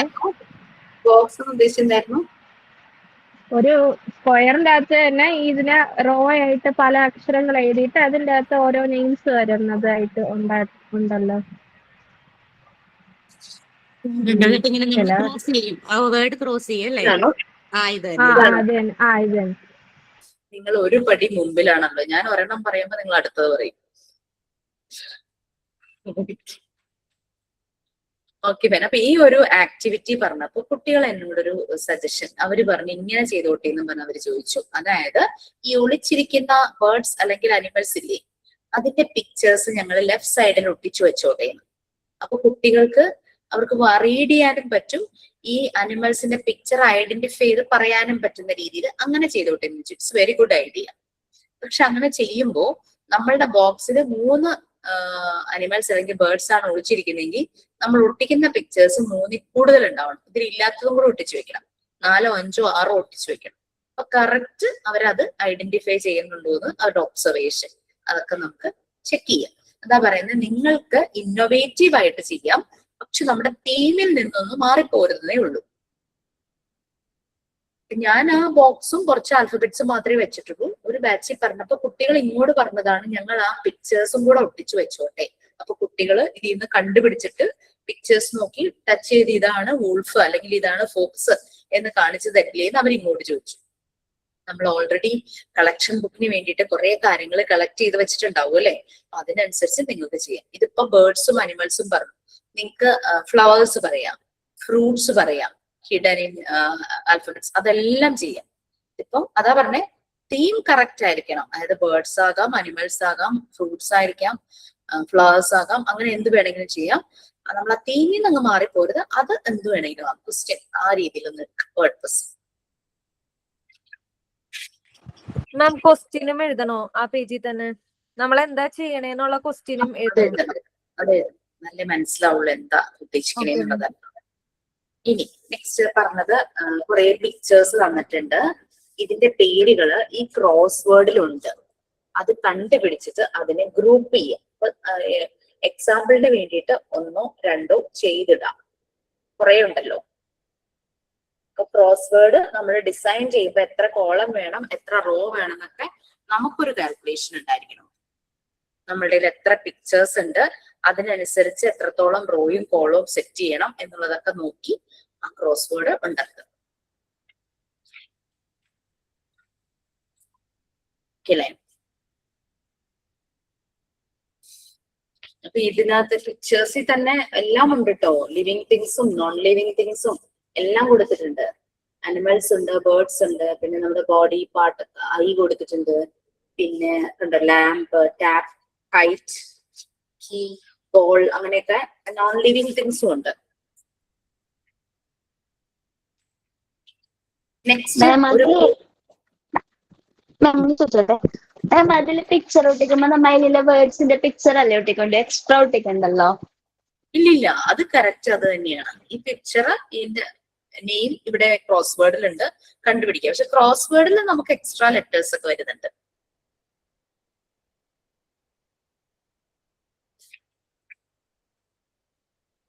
ബോക്സ് ഉദ്ദേശിച്ചിട്ടുണ്ടായിരുന്നു. ഒരു സ്ക്വയറിന്റെ അകത്ത് തന്നെ ഇതിനെ റോ ആയിട്ട് പല അക്ഷരങ്ങൾ എഴുതിയിട്ട് അതിന്റെ അകത്ത് ഓരോ നെയിംസ് വരുന്നതായിട്ട് ഉണ്ടല്ലോ. ഇങ്ങനെ നമ്മൾ ക്രോസ് ചെയ്യും, വേർഡ് ക്രോസ് ചെയ്യും അല്ലേ? ഇത് തന്നെ. നിങ്ങൾ ഒരു പടി മുമ്പിലാണല്ലോ. ഞാൻ ഒരെണ്ണം പറയുമ്പോ നിങ്ങൾ അടുത്തത് പറയും. ഓക്കെ വേണം. അപ്പൊ ഈ ഒരു ആക്ടിവിറ്റി പറഞ്ഞപ്പോ കുട്ടികൾ എന്നോടൊരു സജഷൻ അവര് പറഞ്ഞു ഇങ്ങനെ ചെയ്തോട്ടെ എന്നും പറഞ്ഞ് അവര് ചോദിച്ചു. അതായത് ഈ ഒളിച്ചിരിക്കുന്ന ബേർഡ്സ് അല്ലെങ്കിൽ അനിമൽസ് ഇല്ലേ, അതിന്റെ പിക്ചേഴ്സ് ഞങ്ങൾ ലെഫ്റ്റ് സൈഡിൽ ഒട്ടിച്ചു വെച്ചോട്ടെ. അപ്പൊ കുട്ടികൾക്ക് അവർക്ക് റീഡ് ചെയ്യാനും പറ്റും, ഈ അനിമൽസിന്റെ പിക്ചർ ഐഡന്റിഫൈ ചെയ്ത് പറയാനും പറ്റുന്ന രീതിയിൽ അങ്ങനെ ചെയ്തോട്ടെ എന്ന് വെച്ചു. It's very good idea. പക്ഷെ അങ്ങനെ ചെയ്യുമ്പോൾ നമ്മളുടെ ബോക്സിൽ 3 അനിമൽസ് അല്ലെങ്കിൽ ബേർഡ്സ് ആണ് ഒളിച്ചിരിക്കുന്നതെങ്കിൽ നമ്മൾ ഒട്ടിക്കുന്ന പിക്ചേഴ്സ് 3ൽ കൂടുതൽ ഉണ്ടാവണം. ഇതിലില്ലാത്തതും കൂടെ ഒട്ടിച്ചു വെക്കണം. 4, 5, 6 ഒട്ടിച്ചു വെക്കണം. അപ്പൊ കറക്റ്റ് അവരത് ഐഡന്റിഫൈ ചെയ്യുന്നുണ്ടോ എന്ന് അവരുടെ ഒബ്സർവേഷൻ അതൊക്കെ നമുക്ക് ചെക്ക് ചെയ്യാം. എന്താ പറയുന്നത്, നിങ്ങൾക്ക് ഇന്നോവേറ്റീവ് ആയിട്ട് ചെയ്യാം, പക്ഷെ നമ്മുടെ തീമിൽ നിന്നൊന്നും മാറിപ്പോരുന്നതേ ഉള്ളൂ. ഞാൻ ആ ബോക്സും കുറച്ച് ആൽഫബറ്റ്സും മാത്രമേ വെച്ചിട്ടുള്ളൂ. ഒരു ബാച്ചിൽ പറഞ്ഞപ്പോ കുട്ടികൾ ഇങ്ങോട്ട് പറഞ്ഞതാണ് ഞങ്ങൾ ആ പിക്ചേഴ്സും കൂടെ ഒട്ടിച്ചു വെച്ചോട്ടെ. അപ്പൊ കുട്ടികൾ ഇതിൽ നിന്ന് കണ്ടുപിടിച്ചിട്ട് പിക്ചേഴ്സ് നോക്കി ടച്ച് ചെയ്ത് ഇതാണ് വൂൾഫ് അല്ലെങ്കിൽ ഇതാണ് ഫോക്സ് എന്ന് കാണിച്ചു തരില്ലേന്ന് അവർ ഇങ്ങോട്ട് ചോദിച്ചു. നമ്മൾ ഓൾറെഡി കളക്ഷൻ ബുക്കിന് വേണ്ടിയിട്ട് കുറെ കാര്യങ്ങൾ കളക്ട് ചെയ്ത് വെച്ചിട്ടുണ്ടാവും അല്ലെ? അതിനനുസരിച്ച് നിങ്ങൾക്ക് ചെയ്യാം. ഇതിപ്പോ ബേർഡ്സും അനിമൽസും പറഞ്ഞു. നിങ്ങൾക്ക് ഫ്ലവേഴ്സ് പറയാം, ഫ്രൂട്ട്സ് പറയാം, ഹിഡൻ ഇൻ ആൽഫബറ്റ്സ്, അതെല്ലാം ചെയ്യാം. ഇപ്പം അതാ പറഞ്ഞേ, തീം കറക്റ്റ് ആയിരിക്കണം. അതായത് ബേർഡ്സ് ആകാം, അനിമൽസ് ആകാം, ഫ്രൂട്ട്സ് ആയിരിക്കാം, ഫ്ലവേഴ്സ് ആകാം, അങ്ങനെ എന്ത് വേണമെങ്കിലും ചെയ്യാം. നമ്മൾ ആ തീമിൽ നിന്ന് അങ്ങ് മാറിപ്പോരുത്. അത് എന്ത് വേണമെങ്കിലും ആ ക്വസ്റ്റ്യൻ ആ രീതിയിലൊന്ന് പേർപ്പസ്. മാം ക്വസ്റ്റ്യനും എഴുതണോ ആ പേജിൽ തന്നെ? നമ്മൾ എന്താ ചെയ്യണേന്നുള്ള ക്വസ്റ്റ്യനും എഴുതണം. അതെ, നല്ല മനസ്സിലാവുള്ളൂ എന്താ ഉദ്ദേശിക്കണേന്നുള്ളതാണ്. ഇനി നെക്സ്റ്റ് പറഞ്ഞത് കുറെ പിക്ചേഴ്സ് തന്നിട്ടുണ്ട്. ഇതിന്റെ പേരുകള് ഈ ക്രോസ് വേർഡിലുണ്ട്. അത് കണ്ടുപിടിച്ചിട്ട് അതിനെ ഗ്രൂപ്പ് ചെയ്യാം. എക്സാമ്പിളിന് വേണ്ടിയിട്ട് 1, 2 ചെയ്തിടാം. കുറെ ഉണ്ടല്ലോ. അപ്പൊ ക്രോസ് വേർഡ് നമ്മൾ ഡിസൈൻ ചെയ്യുമ്പോൾ എത്ര കോളം വേണം, എത്ര റോ വേണം എന്നൊക്കെ നമുക്കൊരു കാൽക്കുലേഷൻ ഉണ്ടായിരിക്കണം. നമ്മളുടെ എത്ര പിക്ചേഴ്സ് ഉണ്ട്, അതിനനുസരിച്ച് എത്രത്തോളം റോയും കോളവും സെറ്റ് ചെയ്യണം എന്നുള്ളതൊക്കെ നോക്കി ആ ക്രോസ് വേർഡ് ഉണ്ടാക്കുക. ഓക്കെ. അപ്പൊ ഇതിനകത്ത് പിക്ചേഴ്സിൽ തന്നെ എല്ലാം ഉണ്ട് കേട്ടോ. ലിവിങ് തിങ്സും നോൺ ലിവിങ് തിങ്സും എല്ലാം കൊടുത്തിട്ടുണ്ട്. അനിമൽസ് ഉണ്ട്, ബേർഡ്സ് ഉണ്ട്, പിന്നെ നമ്മുടെ ബോഡി പാർട്ട് ഐ കൊടുത്തിട്ടുണ്ട്, പിന്നെ ഉണ്ട് lamp, tap, kite, key, ball, അങ്ങനെയൊക്കെ നോൺ ലിവിങ് തിങ്സും ഉണ്ട്. അതില് പിക്ചർ ഒട്ടിക്കുമ്പോ നമ്മ വേർഡ്സിന്റെ പിക്ചർ അല്ലേ ഒട്ടിക്കൊണ്ട് എക്സ്ട്രാ ഒട്ടിക്കണ്ടല്ലോ? ഇല്ലില്ല, അത് കറക്റ്റ് അത് തന്നെയാണ്. ഈ പിക്ചർ ഇതിന്റെ നെയിം ഇവിടെ ക്രോസ് വേർഡിലുണ്ട്, കണ്ടുപിടിക്കാം. പക്ഷെ ക്രോസ് വേർഡിൽ നമുക്ക് എക്സ്ട്രാ ലെറ്റേഴ്സ് ഒക്കെ വരുന്നുണ്ട്.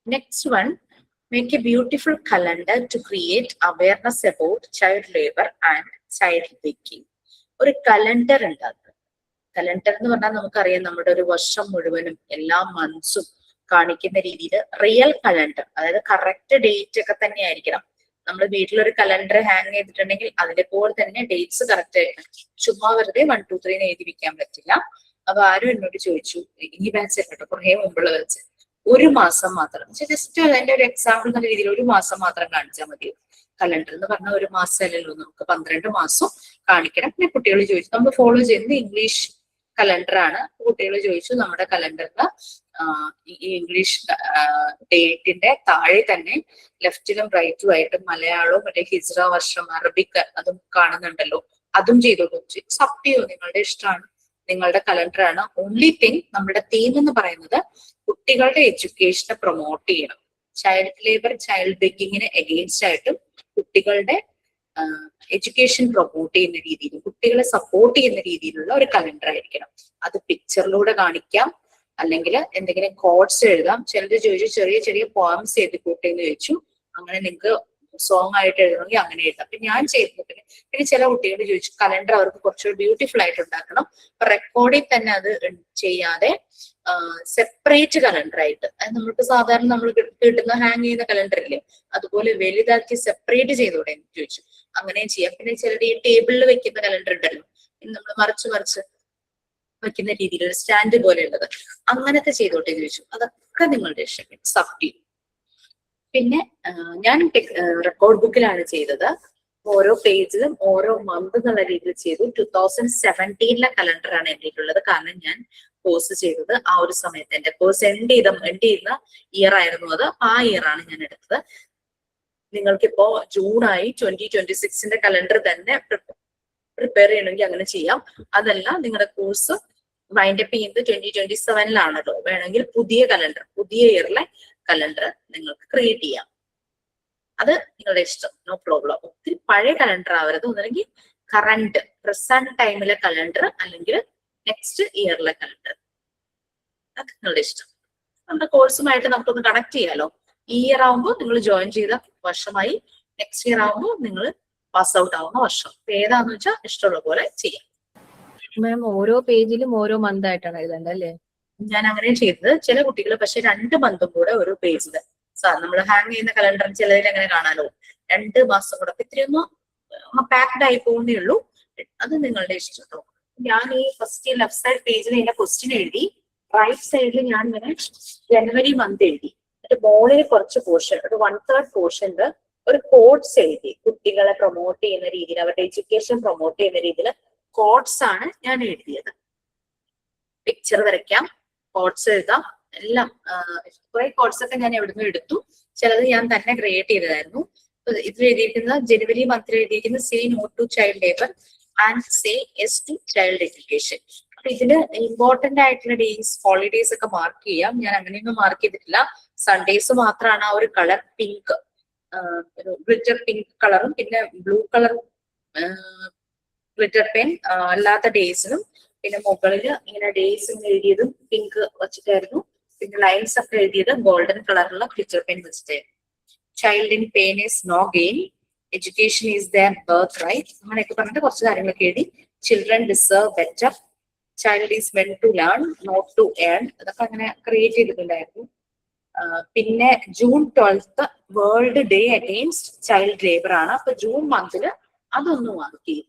Next one, make a beautiful calendar to create awareness about child labor and child begging. ഒരു കലണ്ടർ ഉണ്ടാക്കുക. കലണ്ടർ എന്ന് പറഞ്ഞാൽ നമുക്കറിയാം നമ്മുടെ ഒരു വർഷം മുഴുവനും എല്ലാ മന്ത്സും കാണിക്കുന്ന രീതിയിൽ റിയൽ കലണ്ടർ, അതായത് കറക്റ്റ് ഡേറ്റ് ഒക്കെ തന്നെ ആയിരിക്കണം. നമ്മൾ വീട്ടിലൊരു കലണ്ടർ ഹാങ് ചെയ്തിട്ടുണ്ടെങ്കിൽ അതിലെ പോലെ തന്നെ ഡേറ്റ്സ് കറക്റ്റ് ആയിരിക്കണം. ചുമ്മാ വെറുതെ 1, 2, 3 എഴുതി വെക്കാൻ പറ്റില്ല. അപ്പൊ ആരും എന്നോട് ചോദിച്ചു, ഈ ബാച്ച് കേട്ടോ കുറെ മുമ്പുള്ള ബാച്ച്, 1 മാസം മാത്രം, ജസ്റ്റ് അതിന്റെ ഒരു എക്സാമ്പിൾ എന്ന രീതിയിൽ 1 മാസം മാത്രം കാണിച്ചാൽ മതി. കലണ്ടർ എന്ന് പറഞ്ഞാൽ 1 മാസം അല്ലല്ലോ, നമുക്ക് 12 മാസം കാണിക്കണം. പിന്നെ കുട്ടികൾ ചോദിച്ചു, നമ്മൾ ഫോളോ ചെയ്യുന്നത് ഇംഗ്ലീഷ് കലണ്ടർ ആണ്. കുട്ടികൾ ചോദിച്ചു നമ്മുടെ കലണ്ടറിന് ഈ ഇംഗ്ലീഷ് ഡേറ്റിന്റെ താഴെ തന്നെ ലെഫ്റ്റിലും റൈറ്റും ആയിട്ട് മലയാളവും മറ്റേ ഹിജ്റ വർഷം അറബിക് അതും കാണുന്നുണ്ടല്ലോ, അതും ചെയ്തോളൂ. സത്യോ നിങ്ങളുടെ ഇഷ്ടമാണ്, നിങ്ങളുടെ കലണ്ടറാണ്. ഓൺലി തിങ് നമ്മുടെ തീം എന്ന് പറയുന്നത് കുട്ടികളുടെ എഡ്യൂക്കേഷനെ പ്രൊമോട്ട് ചെയ്യണം. ചൈൽഡ് ലേബർ, ചൈൽഡ് ബെഗിങ്ങിന് എഗെയിൻസ്റ്റ് ആയിട്ടും കുട്ടികളുടെ എഡ്യൂക്കേഷൻ പ്രൊമോട്ട് ചെയ്യുന്ന രീതിയിൽ, കുട്ടികളെ സപ്പോർട്ട് ചെയ്യുന്ന രീതിയിലുള്ള ഒരു കലണ്ടർ ആയിരിക്കണം. അത് പിക്ചറിലൂടെ കാണിക്കാം, അല്ലെങ്കിൽ എന്തെങ്കിലും കോഡ്സ് എഴുതാം. ചിലർ ചോദിച്ചു ചെറിയ ചെറിയ പോയംസ് എഴുതിക്കൂട്ടെ എന്ന് ചോദിച്ചു. അങ്ങനെ നിങ്ങൾക്ക് സോങ് ആയിട്ട് എഴുതണമെങ്കിൽ അങ്ങനെ എഴുതാം. അപ്പൊ ഞാൻ ചെയ്തത് പിന്നെ ചില കുട്ടികൾ ചോദിച്ചു കലണ്ടർ അവർക്ക് കുറച്ചുകൂടി ബ്യൂട്ടിഫുൾ ആയിട്ട് ഉണ്ടാക്കണം. അപ്പൊ റെക്കോർഡിൽ തന്നെ അത് ചെയ്യാതെ സെപ്പറേറ്റ് കലണ്ടർ ആയിട്ട്, അത് നമുക്ക് സാധാരണ നമ്മൾ കിട്ടുന്ന ഹാങ് ചെയ്യുന്ന കലണ്ടർ ഇല്ലേ, അതുപോലെ വലുതാക്കി സെപ്പറേറ്റ് ചെയ്തോടെ എന്ന് ചോദിച്ചു. അങ്ങനെയും ചെയ്യാം. പിന്നെ ചിലരുടെ ഈ ടേബിളിൽ വെക്കുന്ന കലണ്ടർ ഉണ്ടല്ലോ, നമ്മൾ മറിച്ച് വെക്കുന്ന രീതിയിൽ ഒരു സ്റ്റാൻഡ് പോലെയുള്ളത്, അങ്ങനത്തെ ചെയ്തോട്ടെ എന്ന് ചോദിച്ചു. അതൊക്കെ നിങ്ങളുടെ ഇഷ്ടം, സബ് ചെയ്യും. പിന്നെ ഞാൻ റെക്കോർഡ് ബുക്കിലാണ് ചെയ്തത്. ഓരോ പേജിലും ഓരോ മന്ത് എന്നുള്ള രീതിയിൽ ചെയ്തു. 2017 കലണ്ടറാണ് എഴുതിയിട്ടുള്ളത്. കാരണം ഞാൻ കോഴ്സ് ചെയ്തത് ആ ഒരു സമയത്ത് എന്റെ കോഴ്സ് എൻഡ് ചെയ്യുന്ന ഇയർ ആയിരുന്നു അത്. ആ ഇയർ ആണ് ഞാൻ എടുത്തത്. നിങ്ങൾക്കിപ്പോ ജൂണായി 2026 കലണ്ടർ തന്നെ പ്രിപ്പയർ ചെയ്യണമെങ്കിൽ അങ്ങനെ ചെയ്യാം. അതല്ല നിങ്ങളുടെ കോഴ്സ് വൈൻഡപ്പ് ചെയ്യുന്നത് 2027 വേണമെങ്കിൽ പുതിയ ഇയറിലെ കലണ്ടർ നിങ്ങൾക്ക് ക്രിയേറ്റ് ചെയ്യാം. അത് നിങ്ങളുടെ ഇഷ്ടം, നോ പ്രോബ്ലം. ഒത്തിരി പഴയ കലണ്ടർ ആവരുത്, ഒന്നല്ലെങ്കിൽ കറണ്ട് പ്രസന്റ് ടൈമിലെ കലണ്ടർ അല്ലെങ്കിൽ നെക്സ്റ്റ് ഇയറിലെ കലണ്ടർ, അത് നിങ്ങളുടെ ഇഷ്ടം. നമ്മുടെ കോഴ്സുമായിട്ട് നമുക്കൊന്ന് കണക്ട് ചെയ്യാലോ. ഈ ഇയർ ആവുമ്പോൾ നിങ്ങൾ ജോയിൻ ചെയ്ത വർഷമായി, നെക്സ്റ്റ് ഇയർ ആവുമ്പോൾ നിങ്ങൾ പാസ് ഔട്ട് ആവുന്ന വർഷം. ഏതാന്ന് വെച്ചാൽ ഇഷ്ടമുള്ള പോലെ ചെയ്യാം. മാം ഓരോ പേജിലും ഓരോ മന്ത് ആയിട്ടാണ് എഴുതേണ്ടത് അല്ലേ? ഞാൻ അങ്ങനെ ചെയ്തത്. ചില കുട്ടികൾ പക്ഷെ 2 മന്തും കൂടെ ഒരു പേജില്, നമ്മൾ ഹാങ് ചെയ്യുന്ന കലണ്ടർ ചിലതിൽ അങ്ങനെ കാണാലോ, 2 മാസം കൂടെ. അപ്പൊ ഇത്രയൊന്നും പാക്ഡ് ആയി പോകുന്നേ ഉള്ളൂ. അത് നിങ്ങളുടെ ഇഷ്ടം. ഞാൻ ഈ ഫസ്റ്റ് ലെഫ്റ്റ് സൈഡ് പേജിൽ എന്റെ ക്വസ്റ്റ്യൻ എഴുതി, റൈറ്റ് സൈഡിൽ ഞാൻ ഇങ്ങനെ ജനുവരി മന്ത് എഴുതി. എന്നിട്ട് മോളിൽ കുറച്ച് പോർഷൻ, ഒരു 1/3 പോർഷനിൽ ഒരു കോഡ്സ് എഴുതി. കുട്ടികളെ പ്രൊമോട്ട് ചെയ്യുന്ന രീതിയിൽ, അവരുടെ എഡ്യൂക്കേഷൻ പ്രൊമോട്ട് ചെയ്യുന്ന രീതിയിൽ കോഡ്സ് ആണ് ഞാൻ എഴുതിയത്. പിക്ചർ വരയ്ക്കാം, കോഡ്സ് എഴുതാം, എല്ലാം. കുറെ കോഡ്സ് ഒക്കെ ഞാൻ എവിടുന്ന് എടുത്തു, ചിലത് ഞാൻ തന്നെ ക്രിയേറ്റ് ചെയ്തതായിരുന്നു. ഇതിൽ എഴുതിയിരിക്കുന്ന ജനുവരി മന്തിൽ എഴുതിയിരിക്കുന്ന say no to child labour and say yes to child education. അപ്പൊ ഇതില് ഇമ്പോർട്ടന്റ് ആയിട്ടുള്ള ഡേയ്സ്, ഹോളിഡേയ്സ് ഒക്കെ മാർക്ക് ചെയ്യാം. ഞാൻ അങ്ങനെയൊന്നും മാർക്ക് ചെയ്തിട്ടില്ല. സൺഡേസ് മാത്രമാണ് ആ ഒരു കളർ പിങ്ക്, ഗ്ലിറ്റർ പിങ്ക് കളറും പിന്നെ ബ്ലൂ കളർ ഗ്ലിറ്റർ പെൻ അല്ലാത്ത ഡേയ്സിനും, പിന്നെ മുകളിൽ ഇങ്ങനെ ഡേയ്സ് എഴുതിയതും പിങ്ക് വെച്ചിട്ടായിരുന്നു. പിന്നെ ലൈൻസ് ഒക്കെ എഴുതിയത് ഗോൾഡൻ കളറുള്ള ഗ്ലിറ്റർ പെൻ വെച്ചിട്ടായിരുന്നു. Child in pain is no gain, education is their birth right, അങ്ങനെയൊക്കെ പറഞ്ഞിട്ട് കുറച്ച് കാര്യങ്ങളൊക്കെ എഴുതി. Children deserve better, child is meant to learn not to earn, അതൊക്കെ അങ്ങനെ ക്രിയേറ്റ് ചെയ്തിട്ടുണ്ടായിരുന്നു. പിന്നെ June 12 world day against child labour ആണ്. അപ്പൊ ജൂൺ മന്തിൽ അതൊന്ന് മാർക്ക് ചെയ്തു,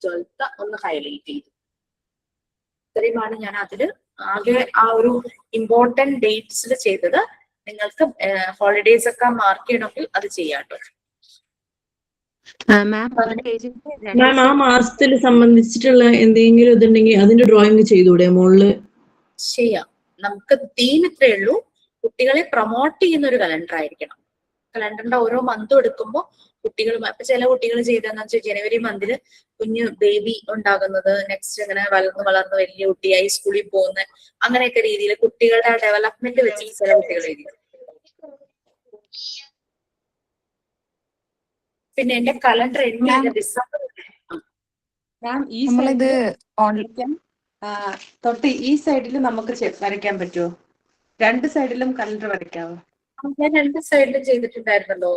12 ഒന്ന് ഹൈലൈറ്റ് ചെയ്തു. ഇത്രയുമാണ് ഞാൻ അതില് ആകെ ആ ഒരു ഇമ്പോർട്ടന്റ് ഡേറ്റ്സിൽ ചെയ്തത്. നിങ്ങൾക്ക് ഹോളിഡേയ്സ് ഒക്കെ മാർക്ക് ചെയ്യണമെങ്കിൽ അത് ചെയ്യാട്ടോ. മാം ആ മാസത്തിൽ സംബന്ധിച്ചിട്ടുള്ള എന്തെങ്കിലും ഇതുണ്ടെങ്കിൽ അതിന്റെ ഡ്രോയിങ് ചെയ്തൂടെ മോളില്? ചെയ്യാം. നമുക്ക് തീം ഇത്രയേ ഉള്ളൂ, കുട്ടികളെ പ്രൊമോട്ട് ചെയ്യുന്ന ഒരു കലണ്ടർ ആയിരിക്കണം. കലണ്ടറിന്റെ ഓരോ മന്തും എടുക്കുമ്പോൾ കുട്ടികൾ, ഇപ്പൊ ചില കുട്ടികൾ ചെയ്തതെന്ന് വെച്ചാൽ ജനുവരി മന്തിൽ കുഞ്ഞു ബേബി ഉണ്ടാകുന്നത്, നെക്സ്റ്റ് ഇങ്ങനെ വളർന്ന് വലിയ കുട്ടിയായി സ്കൂളിൽ പോകുന്ന അങ്ങനെയൊക്കെ രീതിയിൽ കുട്ടികളുടെ ഡെവലപ്മെന്റ് വെച്ച് ചില കുട്ടികൾ എഴുതി. പിന്നെ എന്റെ കലണ്ടർ എന്നെ ഡിസംബർ നമ്മളിത് തൊട്ട് ഈ സൈഡിൽ നമുക്ക് വരയ്ക്കാൻ പറ്റുമോ? 2 സൈഡിലും കലണ്ടർ വരയ്ക്കാവോ? ഞാൻ 2 സൈഡിലും ചെയ്തിട്ടുണ്ടായിരുന്നല്ലോ.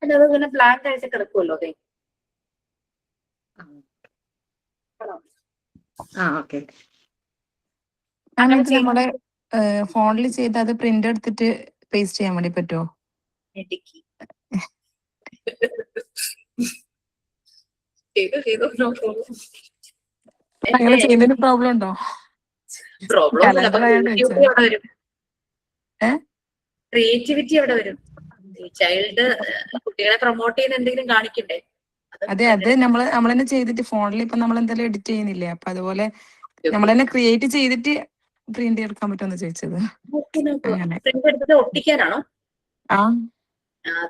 പിന്നെ അത് ഇങ്ങനെ ബ്ലാങ്ക് ആയിട്ട് കിടക്കുമല്ലോ. അതെ, നമ്മളെ ഫോണിൽ ചെയ്ത് അത് പ്രിന്റ് എടുത്തിട്ട് പേസ്റ്റ് ചെയ്യാൻ വേണ്ടി പറ്റുമോ? അങ്ങനെ ചെയ്യുന്നതിന് പ്രോബ്ലം ഉണ്ടോ? ക്രിയേറ്റിവിറ്റി എവിടെ വരും? ചൈൽഡ് കുട്ടികളെ പ്രൊമോട്ട് ചെയ്യുന്ന എന്തെങ്കിലും കാണിക്കണ്ടേ? അതെ, അത് നമ്മൾ തന്നെ ചെയ്തിട്ട് ഫോണിൽ ഇപ്പൊ നമ്മൾ എന്തായാലും എഡിറ്റ് ചെയ്യുന്നില്ലേ, അപ്പൊ അതുപോലെ നമ്മൾ തന്നെ ക്രിയേറ്റ് ചെയ്തിട്ട് പ്രിന്റ് എടുക്കാൻ പറ്റുമെന്ന് ചോദിച്ചത്. പ്രിന്റ് എടുത്തിട്ട് ഒട്ടിക്കാനാണോ?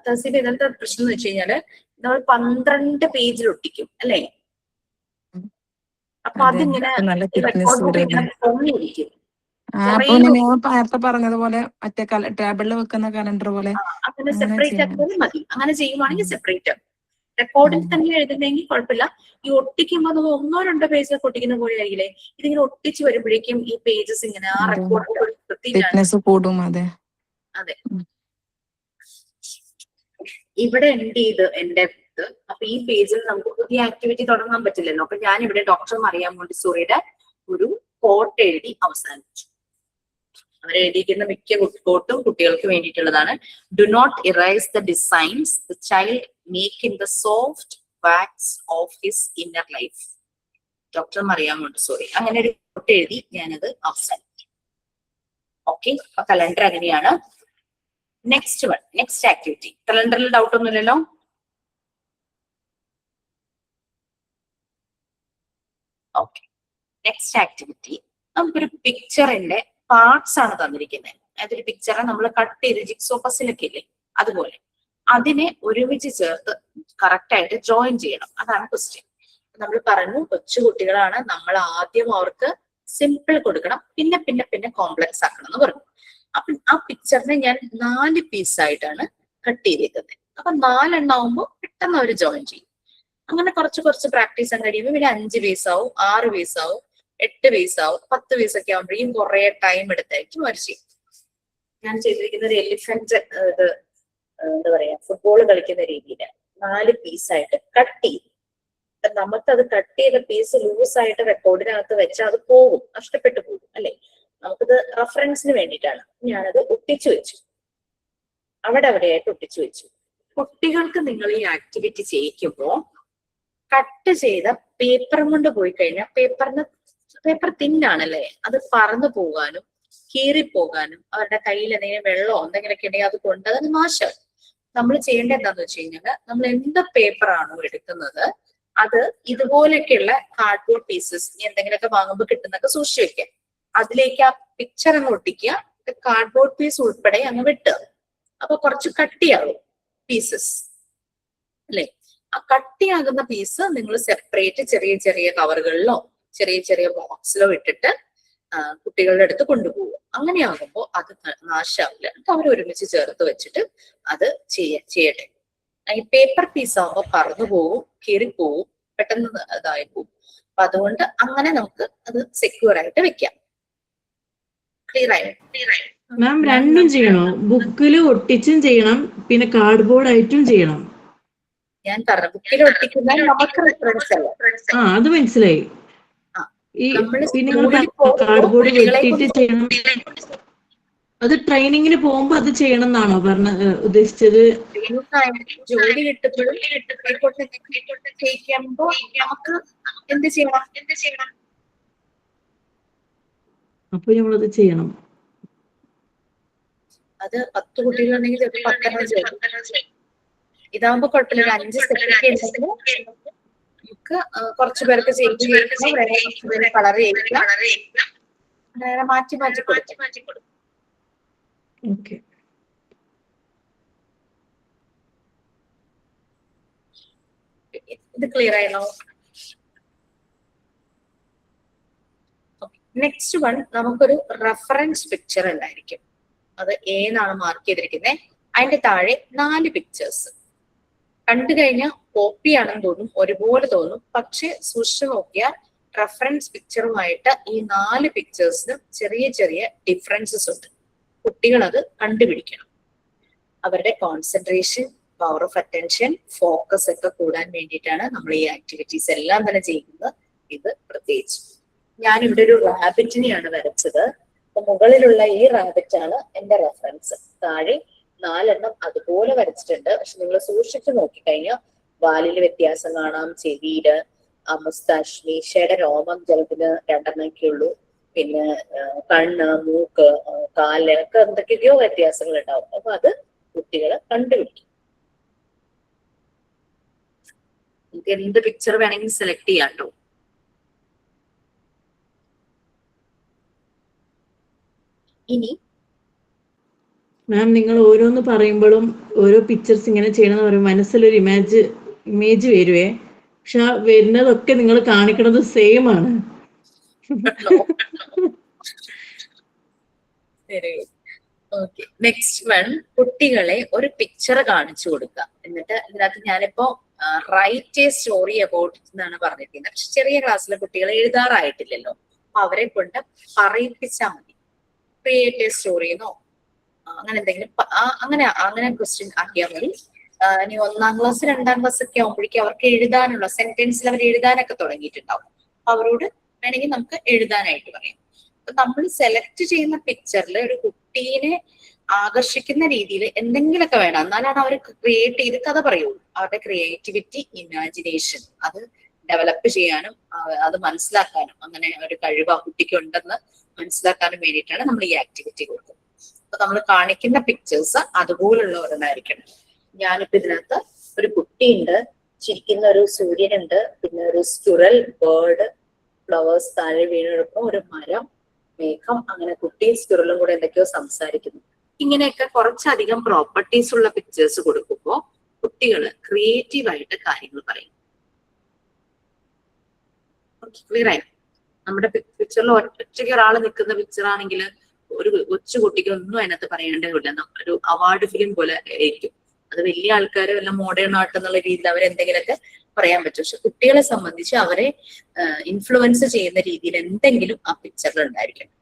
തഹസീൽ ഇന്നത്തെ പ്രശ്നം എന്ന് വെച്ച് കഴിഞ്ഞാല് നമ്മൾ 12 പേജിൽ ഒട്ടിക്കും അല്ലേ? അപ്പൊ അതിങ്ങനെ പൊങ്ങിയിരിക്കും. നേരത്തെ പറഞ്ഞതുപോലെ മറ്റേ ടേബിളിൽ വെക്കുന്ന കലണ്ടർ പോലെ അങ്ങനെ സെപ്പറേറ്റ് ആക്കിയാലും മതി. അങ്ങനെ ചെയ്യുവാണെങ്കിൽ സെപ്പറേറ്റ്. റെക്കോർഡിൽ തന്നെ എഴുതുന്നെങ്കിൽ കുഴപ്പമില്ല. ഈ ഒട്ടിക്കുമ്പോൾ നമ്മൾ 1-2 പേജൊക്കെ ഒട്ടിക്കുന്ന പോലെ ആയിരിക്കില്ലേ, ഇതിങ്ങനെ ഒട്ടിച്ച് വരുമ്പോഴേക്കും ഈ പേജസ് ഇങ്ങനെ ആ റെക്കോർഡ് കൂടും. അതെ അതെ. ഇവിടെ എൻഡ് ചെയ്ത് എന്റെ ഇത്. അപ്പൊ ഈ പേജിൽ നമുക്ക് പുതിയ ആക്ടിവിറ്റി തുടങ്ങാൻ പറ്റില്ലല്ലോ. അപ്പൊ ഞാൻ ഇവിടെ ഡോക്ടർ മറിയാം മോണ്ടിസോറിയുടെ ഒരു കോട്ട് എഴുതി അവസാനിപ്പിച്ചു. അവരെഴുതിയിരിക്കുന്ന മിക്ക കോട്ടും കുട്ടികൾക്ക് വേണ്ടിയിട്ടുള്ളതാണ്. Do not erase the designs the child make in the soft wax of his inner life. Doctor Maria Montessori അങ്ങനെ ഒരു കോട്ട് എഴുതി ഞാനത് അവസാനിപ്പിച്ചു. ഓക്കെ, അപ്പൊ കലണ്ടർ അങ്ങനെയാണ്. Next one, next activity. കലണ്ടറിൽ ഡൗട്ട് ഒന്നുമില്ലല്ലോ? Okay, next activity. നമുക്കൊരു പിക്ചറിന്റെ പാർട്സ് ആണ് തന്നിരിക്കുന്നത്. അതൊരു പിക്ചറെ നമ്മൾ കട്ട് ചെയ്ത് ജിക്സോ പസിലൊക്കെ ഇല്ലേ, അതുപോലെ അതിനെ ഒരുമിച്ച് ചേർത്ത് കറക്റ്റ് ആയിട്ട് ജോയിൻ ചെയ്യണം. അതാണ് ക്വസ്റ്റ്യൻ. നമ്മൾ പറഞ്ഞു കൊച്ചു കുട്ടികളാണ്, നമ്മൾ ആദ്യം അവർക്ക് സിമ്പിൾ കൊടുക്കണം, പിന്നെ പിന്നെ പിന്നെ കോംപ്ലക്സ് ആക്കണം എന്ന് പറഞ്ഞു. അപ്പൊ ആ പിക്ചറിനെ ഞാൻ 4 പീസായിട്ടാണ് കട്ട് ചെയ്തേക്കുന്നത്. അപ്പൊ 4 എണ്ണാവുമ്പോൾ പെട്ടെന്ന് അവർ ജോയിൻ ചെയ്യും. അങ്ങനെ കുറച്ച് കുറച്ച് പ്രാക്ടീസ് കഴിയുമ്പോൾ പിന്നെ 5 പീസാവും, 6 പീസാവും, 8 പീസാവും, 10 പീസൊക്കെ ആവുമ്പോഴേക്കും കുറെ ടൈം എടുത്തായിരിക്കും അവർ ചെയ്യും. ഞാൻ ചെയ്തിരിക്കുന്ന ഒരു എലിഫന്റ് ഇത് എന്താ പറയാ, ഫുട്ബോൾ കളിക്കുന്ന രീതിയിൽ 4 പീസായിട്ട് കട്ട് ചെയ്യും. നമുക്കത് കട്ട് ചെയ്ത പീസ് ലൂസായിട്ട് റെക്കോർഡിനകത്ത് വെച്ചാൽ അത് പോകും, നഷ്ടപ്പെട്ടു പോകും അല്ലെ. നമുക്കിത് റെഫറൻസിന് വേണ്ടിയിട്ടാണ്. ഞാനത് ഒട്ടിച്ചു വെച്ചു, അവിടെയായിട്ട് ഒട്ടിച്ചു വെച്ചു. കുട്ടികൾക്ക് നിങ്ങൾ ഈ ആക്ടിവിറ്റി ചെയ്യിക്കുമ്പോൾ കട്ട് ചെയ്ത പേപ്പറും കൊണ്ട് പോയി കഴിഞ്ഞാൽ പേപ്പർ തിന്നാണല്ലേ, അത് പറന്നു പോകാനും കീറിപ്പോകാനും അവരുടെ കയ്യിൽ എന്തെങ്കിലും വെള്ളമോ എന്തെങ്കിലുമൊക്കെ ഉണ്ടെങ്കിൽ അത് കൊണ്ട് അത് നാശം. നമ്മൾ ചെയ്യേണ്ടത് എന്താന്ന് വെച്ച് കഴിഞ്ഞാൽ നമ്മൾ എന്ത് പേപ്പറാണോ എടുക്കുന്നത് അത് ഇതുപോലെയൊക്കെയുള്ള കാർഡ്ബോർഡ് പീസസ് എന്തെങ്കിലുമൊക്കെ വാങ്ങുമ്പോൾ കിട്ടുന്നൊക്കെ സൂക്ഷിച്ചു വെക്കുക. അതിലേക്ക് ആ പിക്ചർ അങ്ങ് ഒട്ടിക്കുക, കാർഡ്ബോർഡ് പീസ് ഉൾപ്പെടെ അങ്ങ് വിട്ടുക. അപ്പൊ കുറച്ച് കട്ടിയാകും പീസസ് അല്ലെ. ആ കട്ടിയാകുന്ന പീസ് നിങ്ങൾ സെപ്പറേറ്റ് ചെറിയ ചെറിയ കവറുകളിലോ ചെറിയ ചെറിയ ബോക്സിലോ ഇട്ടിട്ട് കുട്ടികളുടെ അടുത്ത് കൊണ്ടുപോകും. അങ്ങനെയാകുമ്പോൾ അത് നാശാവില്ല. അവർ ഒരുമിച്ച് ചേർത്ത് വെച്ചിട്ട് അത് ചെയ്യട്ടെ. ഈ പേപ്പർ പീസ് ആകുമ്പോൾ പറന്നു പോവും, കീറിപ്പോവും, പെട്ടെന്ന് ഇതായി പോവും. അപ്പൊ അതുകൊണ്ട് അങ്ങനെ നമുക്ക് അത് സെക്യൂർ ആയിട്ട് വെക്കാം. ക്ലിയർ ആയോ? മാം രണ്ടും ചെയ്യണോ? ബുക്കിൽ ഒട്ടിച്ചും ചെയ്യണം, പിന്നെ കാർഡ്ബോർഡ് ആയിട്ടും ചെയ്യണം. ഞാൻ പറഞ്ഞു ബുക്കിൽ ഒട്ടിക്കുന്ന നമുക്ക് റെഫറൻസ് അല്ല. അത് മനസ്സിലായി. ഈ പിന്നെ കാർഡ്ബോർഡ് വെട്ടിയിട്ട് ചെയ്യണം, അത് ട്രെയിനിങ്ങിന് പോകുമ്പോ അത് ചെയ്യണം എന്നാണോ ഉദ്ദേശിച്ചത്? ജോലി കിട്ടുമ്പോഴും ചെയ്യിക്കുമ്പോ നമുക്ക് എന്ത് ചെയ്യണം? അപ്പൊ നമ്മളത് ചെയ്യണം. അത് 10 കുട്ടികളുണ്ടെങ്കിൽ 10 എണ്ണം ചെയ്യും. ഇതാകുമ്പോ കുഴപ്പമില്ല, 5 സെക്കൻഡ് നമുക്ക് കുറച്ചു പേർക്ക് ചെയ്യിക്കും, കളർ ചെയ്യിക്കാം, അങ്ങനെ മാറ്റി മാറ്റി കൊടുക്കും. ഓക്കെ, ഇത് ക്ലിയർ ആയല്ലോ? നെക്സ്റ്റ് വൺ, നമുക്കൊരു റെഫറൻസ് പിക്ചർ ഉണ്ടായിരിക്കും. അത് ഏതാണ് മാർക്ക് ചെയ്തിരിക്കുന്നത്. അതിന്റെ താഴെ 4 പിക്ചേഴ്സ് കണ്ടു കഴിഞ്ഞാൽ കോപ്പി ആണെന്ന് തോന്നും, ഒരുപോലെ തോന്നും. പക്ഷെ സൂക്ഷിച്ചു നോക്കിയാൽ റെഫറൻസ് പിക്ചറുമായിട്ട് ഈ 4 പിക്ചേഴ്സിനും ചെറിയ ചെറിയ ഡിഫറൻസസ് ഉണ്ട്. കുട്ടികൾ അത് കണ്ടുപിടിക്കണം. അവരുടെ concentration, power of attention, focus ഒക്കെ കൂടാൻ വേണ്ടിയിട്ടാണ് നമ്മൾ ഈ ആക്ടിവിറ്റീസ് എല്ലാം തന്നെ ചെയ്യുന്നത്. ഇത് പ്രത്യേകിച്ച് ഞാനിവിടെ ഒരു റാബിറ്റിനെയാണ് വരച്ചത്. അപ്പൊ മുകളിലുള്ള ഈ റാബിറ്റ് ആണ് എന്റെ റെഫറൻസ്. താഴെ 4 എണ്ണം അതുപോലെ വരച്ചിട്ടുണ്ട്. പക്ഷെ നിങ്ങൾ സൂക്ഷിച്ചു നോക്കിക്കഴിഞ്ഞാൽ വാലില് വ്യത്യാസം കാണാം, ചെവിയില്, മുസ്താഷ്, മീശയുടെ രോമം ചിലതിന് 2 എണ്ണമൊക്കെ ഉള്ളൂ. പിന്നെ കണ്ണ്, മൂക്ക്, കാല് ഒക്കെ എന്തൊക്കെയോ വ്യത്യാസങ്ങൾ ഉണ്ടാവും. അപ്പൊ അത് കുട്ടികളെ കണ്ടുപിടിക്കും. നമുക്ക് എന്ത് പിക്ചർ വേണമെങ്കിൽ സെലക്ട് ചെയ്യാം കേട്ടോ. ഇനി മാം, നിങ്ങൾ ഓരോന്ന് പറയുമ്പോഴും ഓരോ പിക്ചേഴ്സ് ഇങ്ങനെ ചെയ്യണമെന്ന് പറയുമ്പോൾ മനസ്സിലൊരു ഇമേജ് വരുവേ. പക്ഷെ ആ വരുന്നതൊക്കെ നിങ്ങൾ കാണിക്കണത് സെയിം ആണ്. ഓക്കെ, നെക്സ്റ്റ് വൺ, കുട്ടികളെ ഒരു പിക്ചർ കാണിച്ചു കൊടുക്കുക. എന്നിട്ട് ഇതിനകത്ത് ഞാനിപ്പോ റൈറ്റ് എ സ്റ്റോറി അബൌട്ട് എന്നാണ് പറഞ്ഞിരിക്കുന്നത്. പക്ഷെ ചെറിയ ക്ലാസ്സിലെ കുട്ടികളെ എഴുതാറായിട്ടില്ലല്ലോ, അപ്പൊ അവരെ കൊണ്ട് പറയിപ്പിച്ചാൽ മതി. ക്രിയേറ്റ് എ സ്റ്റോറിന്നോ അങ്ങനെ എന്തെങ്കിലും അങ്ങനെ ക്വസ്റ്റ്യൻ ആക്കിയാൽ മതി. ഇനി 1ാം ക്ലാസ് 2ാം ക്ലാസ് ഒക്കെ ആകുമ്പോഴേക്കും അവർക്ക് എഴുതാനുള്ള സെന്റൻസിൽ അവർ എഴുതാനൊക്കെ തുടങ്ങിയിട്ടുണ്ടാവും. അവരോട് വേണമെങ്കിൽ നമുക്ക് എഴുതാനായിട്ട് പറയാം. അപ്പൊ നമ്മൾ സെലക്ട് ചെയ്യുന്ന പിക്ചറിൽ ഒരു കുട്ടീനെ ആകർഷിക്കുന്ന രീതിയിൽ എന്തെങ്കിലുമൊക്കെ വേണം, എന്നാലാണ് അവർ ക്രിയേറ്റ് ചെയ്ത് കഥ പറയുള്ളൂ. അവരുടെ ക്രിയേറ്റിവിറ്റി, ഇമാജിനേഷൻ അത് ഡെവലപ്പ് ചെയ്യാനും അത് മനസ്സിലാക്കാനും, അങ്ങനെ ഒരു കഴിവ് ആ കുട്ടിക്ക് ഉണ്ടെന്ന് മനസ്സിലാക്കാനും വേണ്ടിയിട്ടാണ് നമ്മൾ ഈ ആക്ടിവിറ്റി കൊടുക്കുന്നത്. അപ്പൊ നമ്മൾ കാണിക്കുന്ന പിക്ചേഴ്സ് അതുപോലുള്ള ഒരെണ്ണമായിരിക്കണം. ഞാനിപ്പോ ഇതിനകത്ത് ഒരു കുട്ടിയുണ്ട്, ചിരിക്കുന്ന ഒരു സൂര്യനുണ്ട്, പിന്നെ ഒരു സ്റ്റുറൽ, ബേർഡ്, ഫ്ലവേഴ്സ് താഴെ വീണെടുക്കും, ഒരു മരം, മേഘം, അങ്ങനെ കുട്ടിയും സ്റ്റുറലും കൂടെ എന്തൊക്കെയോ സംസാരിക്കുന്നു. ഇങ്ങനെയൊക്കെ കുറച്ചധികം പ്രോപ്പർട്ടീസ് ഉള്ള പിക്ചേഴ്സ് കൊടുക്കുമ്പോൾ കുട്ടികൾ ക്രിയേറ്റീവായിട്ട് കാര്യങ്ങൾ പറയും. ക്ലിയർ ആയി? നമ്മുടെ പിക്ചറിൽ ഒറ്റയ്ക്ക് ഒരാൾ നിൽക്കുന്ന പിക്ചർ ആണെങ്കിൽ ഒരു കൊച്ചു കുട്ടിക്ക് ഒന്നും അതിനകത്ത് പറയേണ്ടതില്ല. ഒരു അവാർഡ് ഫിലിം പോലെ ആയിരിക്കും. അത് വലിയ ആൾക്കാർ വല്ല മോഡേൺ ആർട്ട് എന്നുള്ള രീതിയിൽ അവരെന്തെങ്കിലുമൊക്കെ പറയാൻ പറ്റും. പക്ഷെ കുട്ടികളെ സംബന്ധിച്ച് അവരെ ഇൻഫ്ലുവൻസ് ചെയ്യുന്ന രീതിയിൽ എന്തെങ്കിലും ആ പിക്ചറിൽ ഉണ്ടായിരിക്കണം.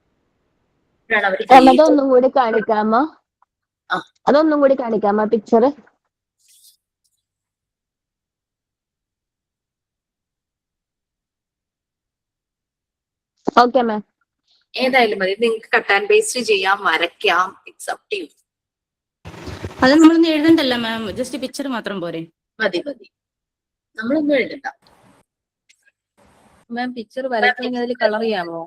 അതൊന്നും കൂടി കാണിക്കാമോ? അതൊന്നും കൂടി കാണിക്കാമോ പിക്ചർ? Okay ma'am. ഏതായാലും മതി, നിങ്ങൾക്ക് കട്ട് ആൻഡ് പേസ്റ്റ് ചെയ്യാം, വരയ്ക്കാം, ഇറ്റ്സ് അപ് ടു യു. അത് നമ്മളൊന്നും എഴുതണ്ടല്ലോ മാം, ജസ്റ്റ് പിക്ചർ മാത്രം പോരെ? മതി മതി, നമ്മളൊന്നും എഴുതണ്ട. മാം പിക്ചർ വരയ്ക്കണമെങ്കിൽ അതിൽ കളർ ചെയ്യാമോ?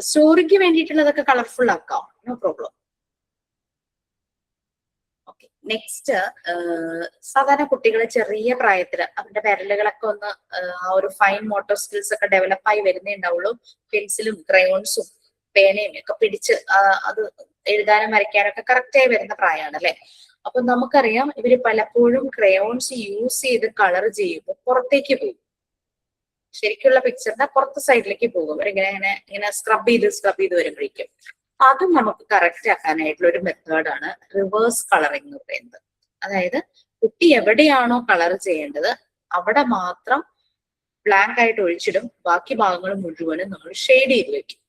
സ്റ്റോറിക്ക് വേണ്ടിയിട്ടുള്ളതൊക്കെ കളർഫുൾ ആക്കാം, നോ പ്രോബ്ലം. ഓക്കെ, നെക്സ്റ്റ് സാധാരണ കുട്ടികളെ ചെറിയ പ്രായത്തിൽ അവരുടെ വിരലുകളൊക്കെ ഒന്ന് ആ ഒരു ഫൈൻ മോട്ടോർ സ്കിൽസ് ഒക്കെ ഡെവലപ്പായി വരുന്നേ ഉണ്ടാവുള്ളൂ. പെൻസിലും ക്രയോൺസും പേനയും ഒക്കെ പിടിച്ച് അത് എഴുതാനും വരയ്ക്കാനൊക്കെ കറക്റ്റായി വരുന്ന പ്രായമാണ് അല്ലെ. അപ്പൊ നമുക്കറിയാം ഇവര് പലപ്പോഴും ക്രയോൺസ് യൂസ് ചെയ്ത് കളർ ചെയ്യുമ്പോൾ പുറത്തേക്ക് പോകും. ശരിക്കുള്ള പിക്ചറിന്റെ പുറത്ത് സൈഡിലേക്ക് പോകും. അവരിങ്ങനെ ഇങ്ങനെ സ്ക്രബ് ചെയ്ത് വരുമ്പോഴേക്കും അതും നമുക്ക് കറക്റ്റ് ആക്കാനായിട്ടുള്ള ഒരു മെത്തേഡാണ് റിവേഴ്സ് കളറിംഗ് എന്ന് പറയുന്നത്. അതായത് കുട്ടി എവിടെയാണോ കളർ ചെയ്യേണ്ടത് അവിടെ മാത്രം ബ്ലാങ്ക് ആയിട്ട് ഒഴിച്ചിടും, ബാക്കി ഭാഗങ്ങൾ മുഴുവനും നമ്മൾ ഷെയ്ഡ് ചെയ്ത് വെക്കും.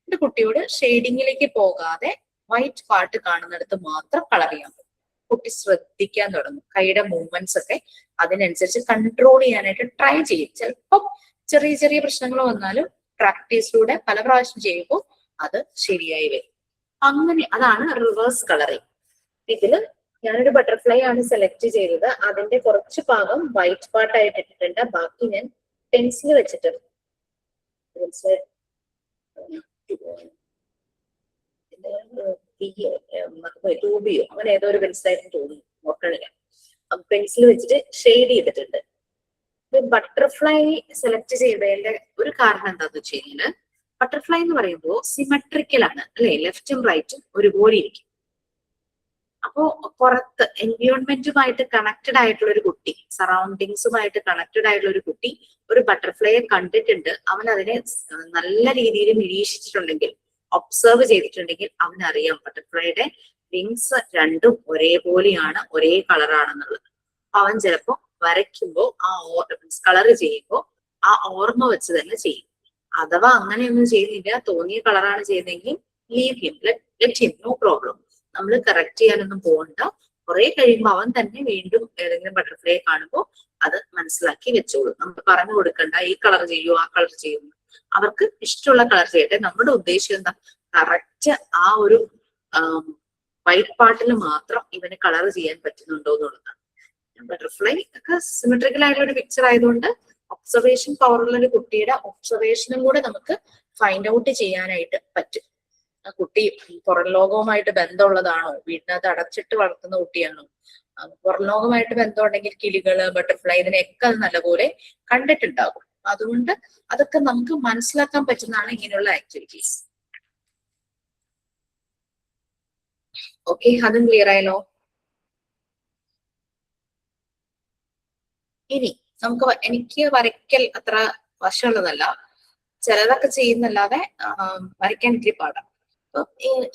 എന്റെ കുട്ടിയോട് ഷെയ്ഡിങ്ങിലേക്ക് പോകാതെ വൈറ്റ് പാർട്ട് കാണുന്നിടത്ത് മാത്രം കളർ ചെയ്യാൻ പറ്റും. കുട്ടി ശ്രദ്ധിക്കാൻ തുടങ്ങും. കൈയുടെ മൂവ്മെന്റ്സ് ഒക്കെ അതിനനുസരിച്ച് കൺട്രോൾ ചെയ്യാനായിട്ട് ട്രൈ ചെയ്യും. ചിലപ്പം ചെറിയ ചെറിയ പ്രശ്നങ്ങൾ വന്നാലും പ്രാക്ടീസിലൂടെ പല പ്രാവശ്യം ചെയ്യുമ്പോൾ അത് ശരിയായി വരും. അങ്ങനെ അതാണ് റിവേഴ്സ് കളറിങ്. ഇതില് ഞാനൊരു ബട്ടർഫ്ലൈ ആണ് സെലക്ട് ചെയ്തത്. അതിന്റെ കുറച്ച് ഭാഗം വൈറ്റ് പാർട്ട് ആയിട്ട് ഇട്ടിട്ടുണ്ട്, ബാക്കി ഞാൻ പെൻസിൽ വെച്ചിട്ട് ടൂബിയോ അങ്ങനെ ഏതോ ഒരു പെൻസിലായിട്ട് തോന്നുന്നു, നോക്കണില്ല. പെൻസിൽ വെച്ചിട്ട് ഷെയ്ഡ് ചെയ്തിട്ടുണ്ട്. ബട്ടർഫ്ലൈ സെലക്ട് ചെയ്തതിന്റെ ഒരു കാരണം എന്താന്ന് വെച്ച് കഴിഞ്ഞാല് ബട്ടർഫ്ലൈ എന്ന് പറയുമ്പോൾ സിമെട്രിക്കൽ ആണ് അല്ലെ, ലെഫ്റ്റും റൈറ്റും ഒരുപോലെ ഇരിക്കും. അപ്പോ പുറത്ത് എൻവയോൺമെന്റുമായിട്ട് കണക്റ്റഡ് ആയിട്ടുള്ള ഒരു കുട്ടി, സറൗണ്ടിങ്സുമായിട്ട് കണക്റ്റഡ് ആയിട്ടുള്ള ഒരു കുട്ടി ഒരു ബട്ടർഫ്ലൈയെ കണ്ടിട്ടുണ്ട്, അവൻ അതിനെ നല്ല രീതിയിൽ നിരീക്ഷിച്ചിട്ടുണ്ടെങ്കിൽ, ഒബ്സർവ് ചെയ്തിട്ടുണ്ടെങ്കിൽ അവനറിയാം ബട്ടർഫ്ലൈയുടെ വിങ്സ് രണ്ടും ഒരേപോലെയാണ്, ഒരേ കളറാണെന്നുള്ളത്. അവൻ ചിലപ്പോ വരയ്ക്കുമ്പോൾ ആ കളർ ചെയ്യുമ്പോൾ ആ ഓർമ്മ വെച്ച് തന്നെ ചെയ്യും. അഥവാ അങ്ങനെയൊന്നും ചെയ്യുന്നില്ല, തോന്നിയ കളറാണ് ചെയ്യുന്നതെങ്കിൽ leave him, let him, no problem. നമ്മൾ കറക്റ്റ് ചെയ്യാനൊന്നും പോകണ്ട. കുറെ കഴിയുമ്പോൾ അവൻ തന്നെ വീണ്ടും ഏതെങ്കിലും ബട്ടർഫ്ലൈ കാണുമ്പോൾ അത് മനസ്സിലാക്കി വെച്ചോളൂ. നമ്മൾ പറഞ്ഞു കൊടുക്കണ്ട ഈ കളർ ചെയ്യൂ ആ കളർ ചെയ്യുന്നു. അവർക്ക് ഇഷ്ടമുള്ള കളർ ചെയ്യട്ടെ. നമ്മുടെ ഉദ്ദേശം എന്താ, കറക്റ്റ് ആ ഒരു വൈറ്റ് പാർട്ടിൽ മാത്രം ഇവന് കളർ ചെയ്യാൻ പറ്റുന്നുണ്ടോ എന്നുള്ളതാണ്. ബട്ടർഫ്ലൈ ഒക്കെ സിമെട്രിക്കൽ ആയിട്ടുള്ള ഒരു പിക്ചർ ആയതുകൊണ്ട് ഒബ്സർവേഷൻ പവറുള്ള ഒരു കുട്ടിയുടെ ഒബ്സർവേഷനും കൂടെ നമുക്ക് ഫൈൻഡ് ഔട്ട് ചെയ്യാനായിട്ട് പറ്റും. ആ കുട്ടി പുറം ലോകവുമായിട്ട് ബന്ധമുള്ളതാണോ, വീട്ടിനകത്ത് അടച്ചിട്ട് വളർത്തുന്ന കുട്ടിയാണോ, പുറം ലോകമായിട്ട് ബന്ധമുണ്ടെങ്കിൽ കിളികള്, ബട്ടർഫ്ലൈ, ഇതിനെയൊക്കെ അത് നല്ലപോലെ കണ്ടിട്ടുണ്ടാകും. അതുകൊണ്ട് അതൊക്കെ നമുക്ക് മനസ്സിലാക്കാൻ പറ്റുന്നതാണ് ഇങ്ങനെയുള്ള ആക്ടിവിറ്റീസ്. ഓക്കെ, അതും ക്ലിയർ ആയല്ലോ. ഇനി എനിക്ക് വരയ്ക്കൽ അത്ര വശമുള്ളതല്ല, ചിലതൊക്കെ ചെയ്യുന്നല്ലാതെ വരയ്ക്കാൻ ഇത്തിരി പാടാം. അപ്പൊ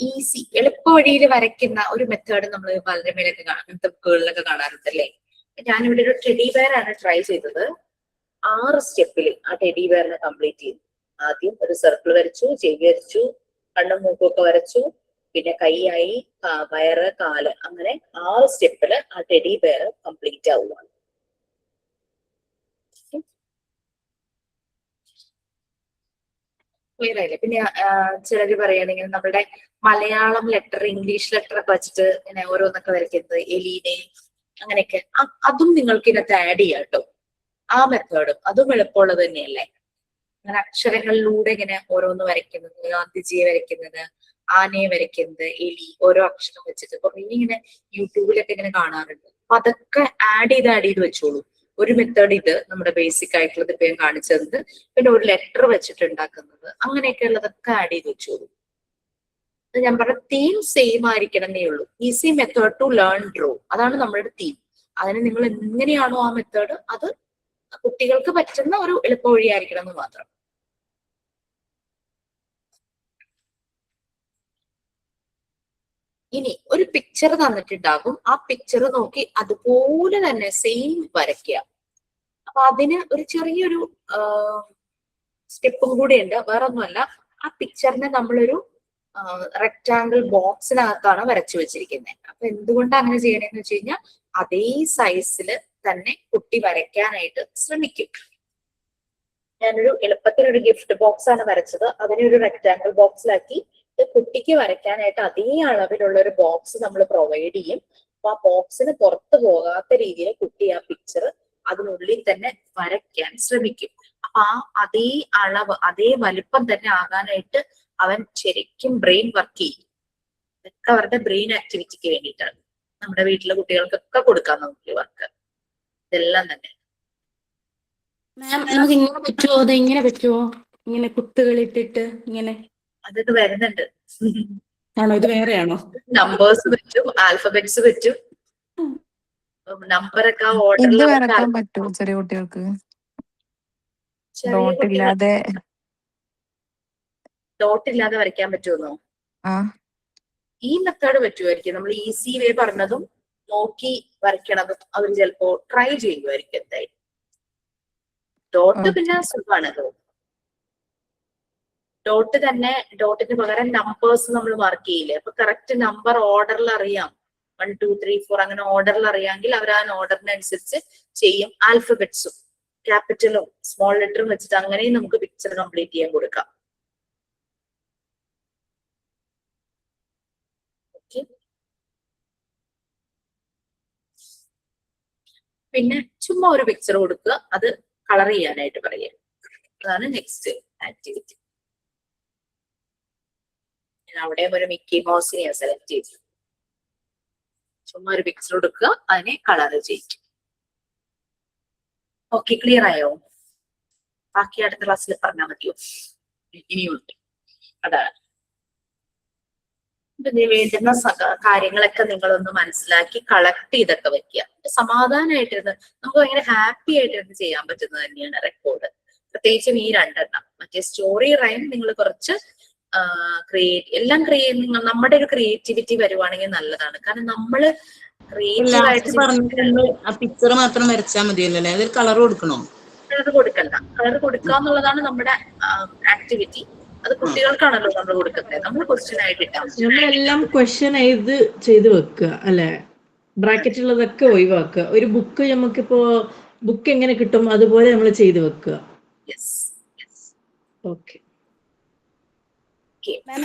ഈസി എളുപ്പ വഴിയിൽ വരയ്ക്കുന്ന ഒരു മെത്തേഡ് നമ്മൾ ബാലരമയിലൊക്കെ അങ്ങനത്തെ ബുക്കുകളിലൊക്കെ കാണാറുണ്ടല്ലേ. ഞാനിവിടെ ഒരു ടെഡി ബെയർ ആണ് ട്രൈ ചെയ്തത്. 6 സ്റ്റെപ്പിൽ ആ ടെഡി ബെയറിനെ കംപ്ലീറ്റ് ചെയ്തു. ആദ്യം ഒരു സർക്കിൾ വരച്ചു, ചെവി വരച്ചു, കണ്ണും മൂക്കും ഒക്കെ വരച്ചു, പിന്നെ കൈയായി, വയറ്, കാല്, അങ്ങനെ 6 സ്റ്റെപ്പില് ആ ടെഡി ബെയർ കംപ്ലീറ്റ് ആവുകയാണ്. ക്ലിയർ ആയില്ലേ? പിന്നെ ചിലര് പറയുകയാണെങ്കിൽ നമ്മുടെ മലയാളം ലെറ്റർ, ഇംഗ്ലീഷ് ലെറ്റർ ഒക്കെ വെച്ചിട്ട് ഇങ്ങനെ ഓരോന്നൊക്കെ വരയ്ക്കുന്നത്, എലീനെ അങ്ങനെയൊക്കെ, അതും നിങ്ങൾക്ക് ഇതിനകത്ത് ആഡ് ചെയ്യാം കേട്ടോ. ആ മെത്തേഡും അതും എളുപ്പമുള്ളത് തന്നെയല്ലേ. അങ്ങനെ അക്ഷരങ്ങളിലൂടെ ഇങ്ങനെ ഓരോന്ന് വരയ്ക്കുന്നത്, ഗാന്ധിജിയെ വരയ്ക്കുന്നത്, ആനയെ വരയ്ക്കുന്നത്, എലി, ഓരോ അക്ഷരം വെച്ചിട്ട് കുറെ ഇങ്ങനെ യൂട്യൂബിലൊക്കെ ഇങ്ങനെ കാണാറുണ്ട്. അപ്പൊ അതൊക്കെ ആഡ് ചെയ്ത് വെച്ചോളൂ. ഒരു മെത്തേഡ് ഇത് നമ്മുടെ ബേസിക് ആയിട്ടുള്ളത് ഇപ്പൊ ഞാൻ കാണിച്ചത്, പിന്നെ ഒരു ലെറ്റർ വെച്ചിട്ട് ഉണ്ടാക്കുന്നത്, അങ്ങനെയൊക്കെ ഉള്ളതൊക്കെ ആഡ് ചെയ്ത് വെച്ചോളൂ. ഞാൻ പറഞ്ഞ തീം സെയിം ആയിരിക്കണമെന്നേ ഉള്ളൂ. Easy method to learn draw, അതാണ് നമ്മുടെ തീം. അതിന് നിങ്ങൾ എങ്ങനെയാണോ ആ മെത്തേഡ്, അത് കുട്ടികൾക്ക് പറ്റുന്ന ഒരു എളുപ്പ വഴിയായിരിക്കണം എന്ന് മാത്രം. ഇനി ഒരു പിക്ചർ തന്നിട്ടുണ്ടാകും, ആ പിക്ചർ നോക്കി അതുപോലെ തന്നെ സെയിം വരയ്ക്കുക. അപ്പൊ അതിന് ഒരു ചെറിയൊരു സ്റ്റെപ്പും കൂടി ഉണ്ട്. വേറെ ഒന്നുമല്ല, ആ പിക്ചറിനെ നമ്മളൊരു റെക്ടാങ്കിൾ ബോക്സിനകത്താണ് വരച്ചു വെച്ചിരിക്കുന്നത്. അപ്പൊ എന്തുകൊണ്ടാണ് അങ്ങനെ ചെയ്യണമെന്ന് വെച്ച് കഴിഞ്ഞാൽ അതേ സൈസിൽ തന്നെ കുട്ടി വരയ്ക്കാനായിട്ട് ശ്രമിക്കും. ഞാനൊരു എളുപ്പത്തിലൊരു ഗിഫ്റ്റ് ബോക്സ് ആണ് വരച്ചത്, അതിനെ ഒരു റെക്ടാങ്കിൾ ബോക്സിലാക്കി കുട്ടിക്ക് വരയ്ക്കാനായിട്ട് അതേ അളവിലുള്ള ഒരു ബോക്സ് നമ്മൾ പ്രൊവൈഡ് ചെയ്യും. അപ്പൊ ആ ബോക്സിന് പുറത്തു പോകാത്ത രീതിയിൽ കുട്ടി ആ പിക്ചർ അതിനുള്ളിൽ തന്നെ വരയ്ക്കാൻ ശ്രമിക്കും. അപ്പൊ അതേ അളവ്, അതേ വലിപ്പം തന്നെ ആകാനായിട്ട് അവൻ ശരിക്കും ബ്രെയിൻ വർക്ക് ചെയ്യും. ഇതൊക്കെ അവരുടെ ബ്രെയിൻ ആക്ടിവിറ്റിക്ക് വേണ്ടിയിട്ടാണ്. നമ്മുടെ വീട്ടിലെ കുട്ടികൾക്കൊക്കെ കൊടുക്കാം നമുക്ക് വർക്ക്. ഇതെല്ലാം തന്നെ മാം നമുക്ക് ഇങ്ങനെ പറ്റുമോ? അത് ഇങ്ങനെ പറ്റുമോ? ഇങ്ങനെ കുത്തുകളിട്ടിട്ട് ഇങ്ങനെ? അതൊക്കെ വരുന്നുണ്ട്. ആണോ? ഇത് വേറെയാണോ? നമ്പേഴ്സ് പറ്റും, ആൽഫബറ്റ്സ് പറ്റും. നമ്പറൊക്കെ ഇത് ഓർഡറിൽ വരക്കാൻ പറ്റുമോ ചെറിയ കുട്ടികൾക്ക്? ഡോട്ട് ഇല്ലാതെ വരയ്ക്കാൻ പറ്റുമെന്നോ? ഈ മെത്തേഡ് പറ്റുമായിരിക്കും. നമ്മൾ ഈസി വേ പറഞ്ഞതും നോക്കി വരയ്ക്കണതും അവർ ചിലപ്പോ ട്രൈ ചെയ്യുമായിരിക്കും. എന്തായാലും ഡോട്ട് പിന്നെ സുഖമാണല്ലോ. ഡോട്ട് തന്നെ, ഡോട്ടിന് പകരം നമ്പേഴ്സ് നമ്മൾ മാർക്ക് ചെയ്യില്ലേ, അപ്പൊ കറക്റ്റ് നമ്പർ ഓർഡറിൽ അറിയാം. 1 2 3 4 അങ്ങനെ ഓർഡറിൽ അറിയാമെങ്കിൽ അവർ ആ ഓർഡറിനനുസരിച്ച് ചെയ്യും. ആൽഫബറ്റ്സും ക്യാപിറ്റലും സ്മോൾ ലെറ്ററും വെച്ചിട്ട് അങ്ങനെയും നമുക്ക് പിക്ചർ കംപ്ലീറ്റ് ചെയ്യാൻ കൊടുക്കാം. പിന്നെ ചുമ്മാ ഒരു പിക്ചർ കൊടുക്കുക, അത് കളർ ചെയ്യാനായിട്ട് പറയുക. അതാണ് നെക്സ്റ്റ് ആക്ടിവിറ്റി. അവിടെ ഒരു മിക്കി മൗസിനെ സെലക്ട് ചെയ്തു. ചുമ്മാ ഒരു പിക്ചർ കൊടുക്കുക, അതിനെ കളർ ചെയ്യും. ഓക്കെ, ക്ലിയർ ആയോ? ബാക്കി അടുത്ത ക്ലാസ്സിൽ പറഞ്ഞാൽ മതിയോ? ഇനിയുണ്ട്. അതാണ് ഇതിന് വേണ്ടുന്ന കാര്യങ്ങളൊക്കെ നിങ്ങളൊന്ന് മനസ്സിലാക്കി കളക്ട് ചെയ്തൊക്കെ വെക്കുക. സമാധാനമായിട്ടിരുന്ന് നമുക്ക് ഭയങ്കര ഹാപ്പി ആയിട്ടിരുന്ന് ചെയ്യാൻ പറ്റുന്നത് തന്നെയാണ് റെക്കോർഡ്. പ്രത്യേകിച്ചും ഈ 2 എണ്ണം. മറ്റേ സ്റ്റോറി റൈം നിങ്ങൾ കുറച്ച് എല്ലാം നമ്മുടെ ഒരു ക്രിയേറ്റിവിറ്റി വരുവാണെങ്കിൽ നല്ലതാണ്. കാരണം നമ്മള് ക്രിയേറ്റീവ് ആയിട്ട് ആ പിക്ചർ മാത്രം വരച്ചാൽ മതിയല്ലോ അല്ലേ? അതിൽ കളർ കൊടുക്കണോ? കളർ കൊടുക്കണ്ട. കളർ കൊടുക്കുക എന്നുള്ളതാണ് നമ്മുടെ ആക്ടിവിറ്റി. അത് കുട്ടികൾക്കാണല്ലോ നമ്മൾ കൊടുക്കുന്നത്. നമ്മൾ ക്വസ്റ്റ്യൻ ആയിട്ടിട്ടാണ്. നമ്മളെല്ലാം ക്വസ്റ്റ്യൻ ചെയ്ത് വെക്കുക അല്ലെ? ബ്രാക്കറ്റുള്ളതൊക്കെ ഒഴിവാക്കുക. ഒരു ബുക്ക് നമുക്കിപ്പോ ബുക്ക് എങ്ങനെ കിട്ടും അതുപോലെ നമ്മൾ ചെയ്ത് വെക്കുക. ഓക്കെ.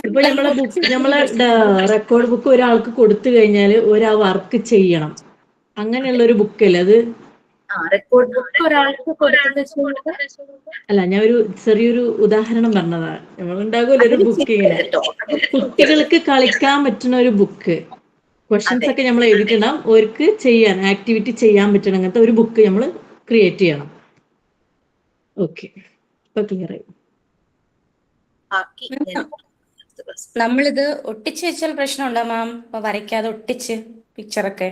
ഇപ്പൊ നമ്മളെ റെക്കോർഡ് ബുക്ക് ഒരാൾക്ക് കൊടുത്തു കഴിഞ്ഞാൽ ഒരാ വർക്ക് ചെയ്യണം, അങ്ങനെയുള്ള ഒരു ബുക്കല്ലേ അത്? റെക്കോർഡ് ബുക്ക് ഒരാൾക്ക് അല്ല, ഞാൻ ഒരു ചെറിയൊരു ഉദാഹരണം പറഞ്ഞതാണ്. നമ്മളുണ്ടാകുമല്ലോ ഒരു ബുക്ക്, ഇങ്ങനെ കുട്ടികൾക്ക് കളിക്കാൻ പറ്റുന്ന ഒരു ബുക്ക്, ക്വസ്റ്റ്യൻസ് ഒക്കെ നമ്മൾ എഴുതിയിടണം, അവർക്ക് ചെയ്യാൻ ആക്ടിവിറ്റി ചെയ്യാൻ പറ്റണം, അങ്ങനത്തെ ഒരു ബുക്ക് നമ്മൾ ക്രിയേറ്റ് ചെയ്യണം. ഓക്കെ, ഇപ്പൊ ക്ലിയർ ആയി. നമ്മളിത് ഒട്ടിച്ച് വെച്ചാൽ പ്രശ്നമുണ്ടോ മാം? വരയ്ക്കാതെ ഒട്ടിച്ച് പിക്ചറൊക്കെ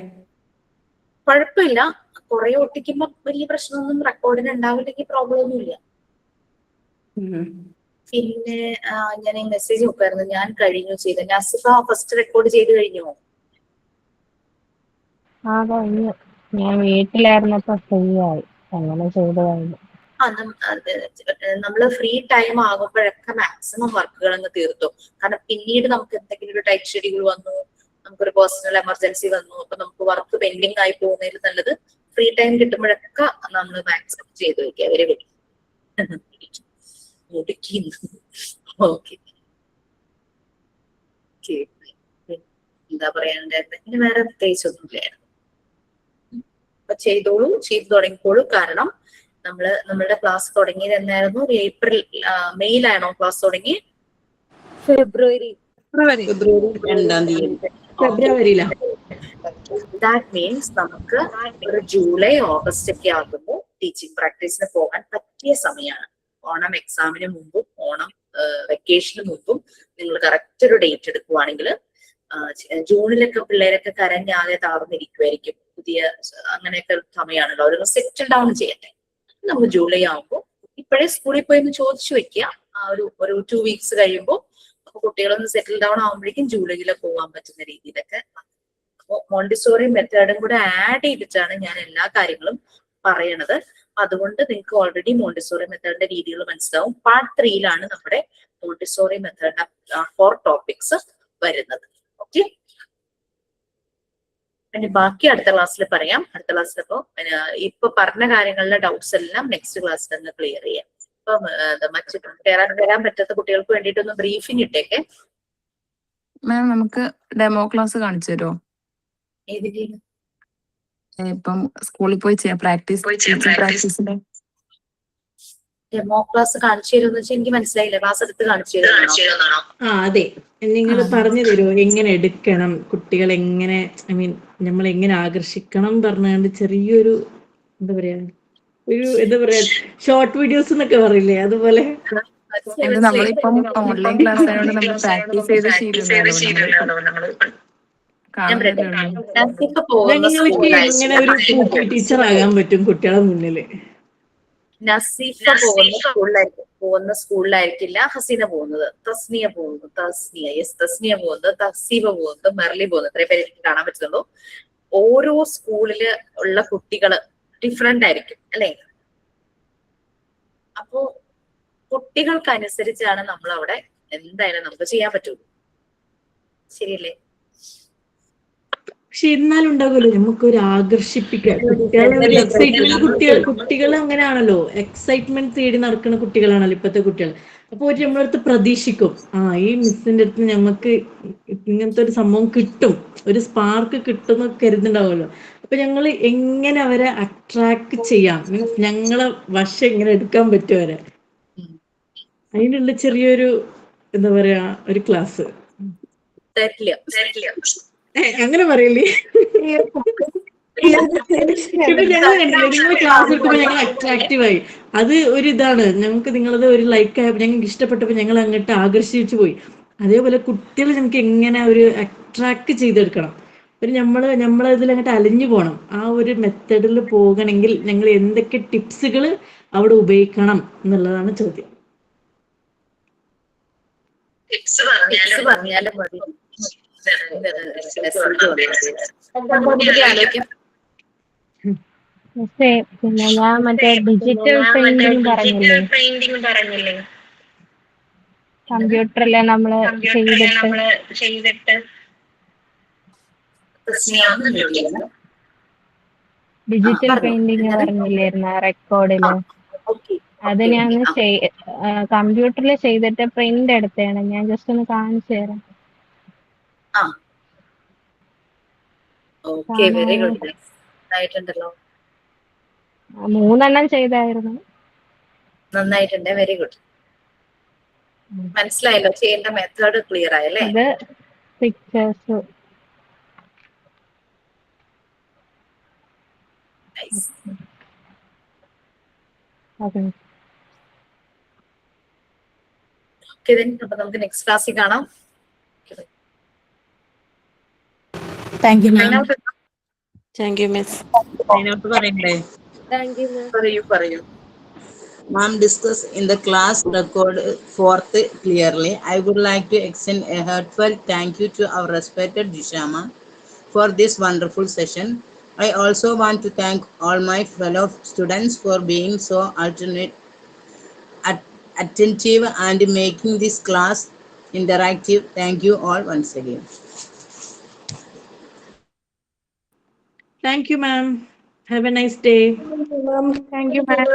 കുഴപ്പമില്ല. കുറെ ഒട്ടിക്കുമ്പോ വലിയ പ്രശ്നമൊന്നും റെക്കോർഡിന് ഉണ്ടാവില്ലെങ്കിൽ പ്രോബ്ലം ഒന്നുമില്ല. പിന്നെ ഞാൻ ഈ മെസ്സേജ് നോക്കായിരുന്നു. ഞാൻ കഴിഞ്ഞു ചെയ്ത നസിഫ ഫസ്റ്റ് റെക്കോർഡ് ചെയ്ത് കഴിഞ്ഞോ? കഴിഞ്ഞു. ഞാൻ വീട്ടിലായിരുന്നപ്പോ ഫ്രീ ആയി, അങ്ങനെ ചെയ്തു കഴിഞ്ഞു. നമ്മൾ ഫ്രീ ടൈം ആകുമ്പോഴൊക്കെ മാക്സിമം വർക്കുകൾ അങ്ങ് തീർത്തു. കാരണം പിന്നീട് നമുക്ക് എന്തെങ്കിലും ഒരു ടൈറ്റ് ഷെഡ്യൂൾ വന്നു, നമുക്കൊരു പേഴ്സണൽ എമർജൻസി വന്നു, അപ്പൊ നമുക്ക് വർക്ക് പെൻഡിങ് ആയി പോകുന്നതിൽ നല്ലത് ഫ്രീ ടൈം കിട്ടുമ്പോഴൊക്കെ നമ്മൾ മാക്സിമം ചെയ്തു വെക്കുക. അവരെ ഓക്കെ, എന്താ പറയാനുണ്ടായിരുന്നത്? ഇനി വേറെ പ്രത്യേകിച്ചൊന്നും ഇല്ലായിരുന്നു. അപ്പൊ ചെയ്തോളൂ, ചെയ്തു തുടങ്ങിക്കോളൂ. കാരണം നമ്മളുടെ ക്ലാസ് തുടങ്ങിയത് എന്നായിരുന്നു? മെയിലാണോ ക്ലാസ് തുടങ്ങി? ഫെബ്രുവരി. ഫെബ്രുവരിയിലാണ്. ദാറ്റ് മീൻസ് നമുക്ക് ഒരു ജൂലൈ ഓഗസ്റ്റ് ഒക്കെ ആകുമ്പോൾ ടീച്ചിങ് പ്രാക്ടീസിന് പോകാൻ പറ്റിയ സമയമാണ്. ഓണം എക്സാമിന് മുമ്പും ഓണം വെക്കേഷന് മുമ്പും നിങ്ങൾ കറക്റ്റ് ഒരു ഡേറ്റ് എടുക്കുവാണെങ്കിൽ ജൂണിലൊക്കെ പിള്ളേരൊക്കെ കരഞ്ഞാകെ താഴ്ന്നിരിക്കുമായിരിക്കും. പുതിയ അങ്ങനെയൊക്കെ സമയമാണല്ലോ, അവരൊന്ന് സെറ്റിൽ ഡൗൺ ചെയ്യട്ടെ. നമ്മൾ ജൂലൈ ആകുമ്പോൾ ഇപ്പോഴേ സ്കൂളിൽ പോയി ഒന്ന് ചോദിച്ചു വെക്കുക. ആ ഒരു 2 വീക്സ് കഴിയുമ്പോൾ അപ്പൊ കുട്ടികളൊന്ന് സെറ്റിൽ ഡൗൺ ആകുമ്പോഴേക്കും ജൂലൈയിൽ പോകാൻ പറ്റുന്ന രീതിയിലൊക്കെ. അപ്പോൾ മോണ്ടിസോറി മെത്തേഡും കൂടെ ആഡ് ചെയ്തിട്ടാണ് ഞാൻ എല്ലാ കാര്യങ്ങളും പറയണത്. അതുകൊണ്ട് നിങ്ങൾക്ക് ഓൾറെഡി മോണ്ടിസോറി മെത്തേഡിന്റെ രീതികൾ മനസ്സിലാവും. പാർട്ട് 3 നമ്മുടെ മോണ്ടിസോറി മെത്തേഡിന്റെ 4 ടോപ്പിക്സ് വരുന്നത്. ഓക്കെ, പിന്നെ ബാക്കി അടുത്ത ക്ലാസ്സിൽ പറയാം. അടുത്ത ക്ലാസ്സിൽ ഇപ്പൊ പറഞ്ഞ കാര്യങ്ങളിലെ ഡൗട്ട്സ് എല്ലാം നെക്സ്റ്റ് ക്ലാസ്സിൽ തന്നെ ക്ലിയർ ചെയ്യാം. ഇപ്പൊ മറ്റു വരാൻ പറ്റാത്ത കുട്ടികൾക്ക് വേണ്ടിയിട്ടൊന്ന് ബ്രീഫിംഗ് ഇട്ടേക്കെ. മാം നമുക്ക് ഡെമോ ക്ലാസ് കാണിച്ചു തരുമോ? ഏതിന്റെ? ഇപ്പം സ്കൂളിൽ പോയി പ്രാക്ടീസിന്റെ ഡെമോ ക്ലാസ് കാണിച്ചു തരുമെന്ന് വെച്ചാൽ എനിക്ക് മനസ്സിലായില്ല. ക്ലാസ് എടുത്ത് കാണിച്ചു തരുന്നതാണോ? അതെ, നിങ്ങൾ പറഞ്ഞു തരുമോ എങ്ങനെ എടുക്കണം, കുട്ടികൾ എങ്ങനെ, ഐ മീൻ നമ്മൾ എങ്ങനെ ആകർഷിക്കണം പറഞ്ഞാണ്ട് ചെറിയൊരു എന്താ പറയാ ഷോർട്ട് വീഡിയോസ് എന്നൊക്കെ പറയില്ലേ, അതുപോലെ. നമ്മളിപ്പം ഓൺലൈൻ ക്ലാസ് ആയതുകൊണ്ട് നമ്മൾ പ്രാക്ടീസ് ചെയ്ത് ഞങ്ങൾക്ക് എങ്ങനെ ഒരു ടീച്ചർ ആകാൻ പറ്റും കുട്ടികളെ മുന്നില്? നസീഫ പോകുന്ന സ്കൂളിലായിരിക്കില്ല ഹസീന പോകുന്നത്, തസ്നിയ പോകുന്നത്, തസ്നിയ പോകുന്നത്, തസീബ പോകുന്നത്, മെർലി പോകുന്നത്. ഇത്രയും പേര് എനിക്ക് കാണാൻ പറ്റുന്നുള്ളൂ. ഓരോ സ്കൂളില് ഉള്ള കുട്ടികള് ഡിഫറെന്റ് ആയിരിക്കും അല്ലെ? അപ്പോ കുട്ടികൾക്കനുസരിച്ചാണ് നമ്മൾ അവിടെ എന്തായാലും നമുക്ക് ചെയ്യാൻ പറ്റുള്ളൂ. ശരിയല്ലേ? പക്ഷെ എന്നാലും ഉണ്ടാകുമല്ലോ നമുക്കൊരു ആകർഷിപ്പിക്കാൻ കുട്ടികളെ ഒരു എക്സൈറ്റ്മെന്റ്. കുട്ടികൾ അങ്ങനെയാണല്ലോ, എക്സൈറ്റ്മെന്റ് തേടി നടക്കുന്ന കുട്ടികളാണല്ലോ ഇപ്പോഴത്തെ കുട്ടികൾ. അപ്പൊ നമ്മളടുത്ത് പ്രതീക്ഷിക്കും, ഈ മിസ്സിന്റെ അടുത്ത് ഞങ്ങൾക്ക് ഇങ്ങനത്തെ ഒരു സംഭവം കിട്ടും, ഒരു സ്പാർക്ക് കിട്ടും കരുതുന്നുണ്ടാവുമല്ലോ. അപ്പൊ ഞങ്ങൾ എങ്ങനെ അവരെ അട്രാക്ട് ചെയ്യാം, മീൻസ് ഞങ്ങളെ വശം എങ്ങനെ എടുക്കാൻ പറ്റും അവരെ, അതിനുള്ള ചെറിയൊരു എന്താ പറയാ ഒരു ക്ലാസ്. അങ്ങനെ പറയില്ലേ? ഞങ്ങൾ നിങ്ങൾ ക്ലാസ് എടുക്കുമ്പോൾ ഞങ്ങൾ അട്രാക്റ്റീവായി. അത് ഒരു ഇതാണ് ഞങ്ങൾക്ക്. നിങ്ങളത് ഒരു ലൈക്ക് ആയപ്പോൾ ഞങ്ങൾക്ക് ഇഷ്ടപ്പെട്ടപ്പോൾ ഞങ്ങൾ അങ്ങോട്ട് ആകർഷിച്ചു പോയി. അതേപോലെ കുട്ടികൾ ഞങ്ങൾക്ക് എങ്ങനെ ഒരു അട്രാക്ട് ചെയ്തെടുക്കണം, ഒരു നമ്മളതിൽ അങ്ങോട്ട് അലിഞ്ഞു പോകണം. ആ ഒരു മെത്തേഡിൽ പോകണമെങ്കിൽ ഞങ്ങൾ എന്തൊക്കെ ടിപ്സുകൾ അവിടെ ഉപയോഗിക്കണം എന്നുള്ളതാണ് ചോദ്യം. പറഞ്ഞാലും മതി. പിന്നെ ഞാൻ മറ്റേ ഡിജിറ്റൽ പെയിന്റിംഗ് പറഞ്ഞില്ലേ, കമ്പ്യൂട്ടറിലെ നമ്മള് ചെയ്തിട്ട് ഡിജിറ്റൽ പെയിന്റിംഗ് പറഞ്ഞില്ലായിരുന്ന റെക്കോർഡില്? അത് ഞാൻ കമ്പ്യൂട്ടറിൽ ചെയ്തിട്ട് പ്രിന്റ് എടുത്താണ്. ഞാൻ ജസ്റ്റ് ഒന്ന് കാണിച്ചു തരാം. Very good, നന്നായിട്ടുണ്ടല്ലോ. 3 ചെയ്തായിരുന്നു. നന്നായിട്ടുണ്ട്, വെരി ഗുഡ്. മനസ്സിലായല്ലോ, ചെയ്യേണ്ട മെത്തേഡ് ക്ലിയർ ആയല്ലേ? ഇത് പിക്ചേഴ്സ്. അപ്പൊ നമുക്ക് നെക്സ്റ്റ് ക്ലാസ്സിൽ കാണാം. Thank you ma'am. Thank you, Miss. പറയൂ. Ma'am discussed in the class record 4th clearly. I would like to extend a heartfelt thank you to our respected Jisha ma'am for this wonderful session. I also want to thank all my fellow students for being so attentive and making this class interactive. Thank you all once again. Thank you, ma'am. Have a nice day. Thank you, ma'am.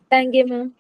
Thank you, ma'am.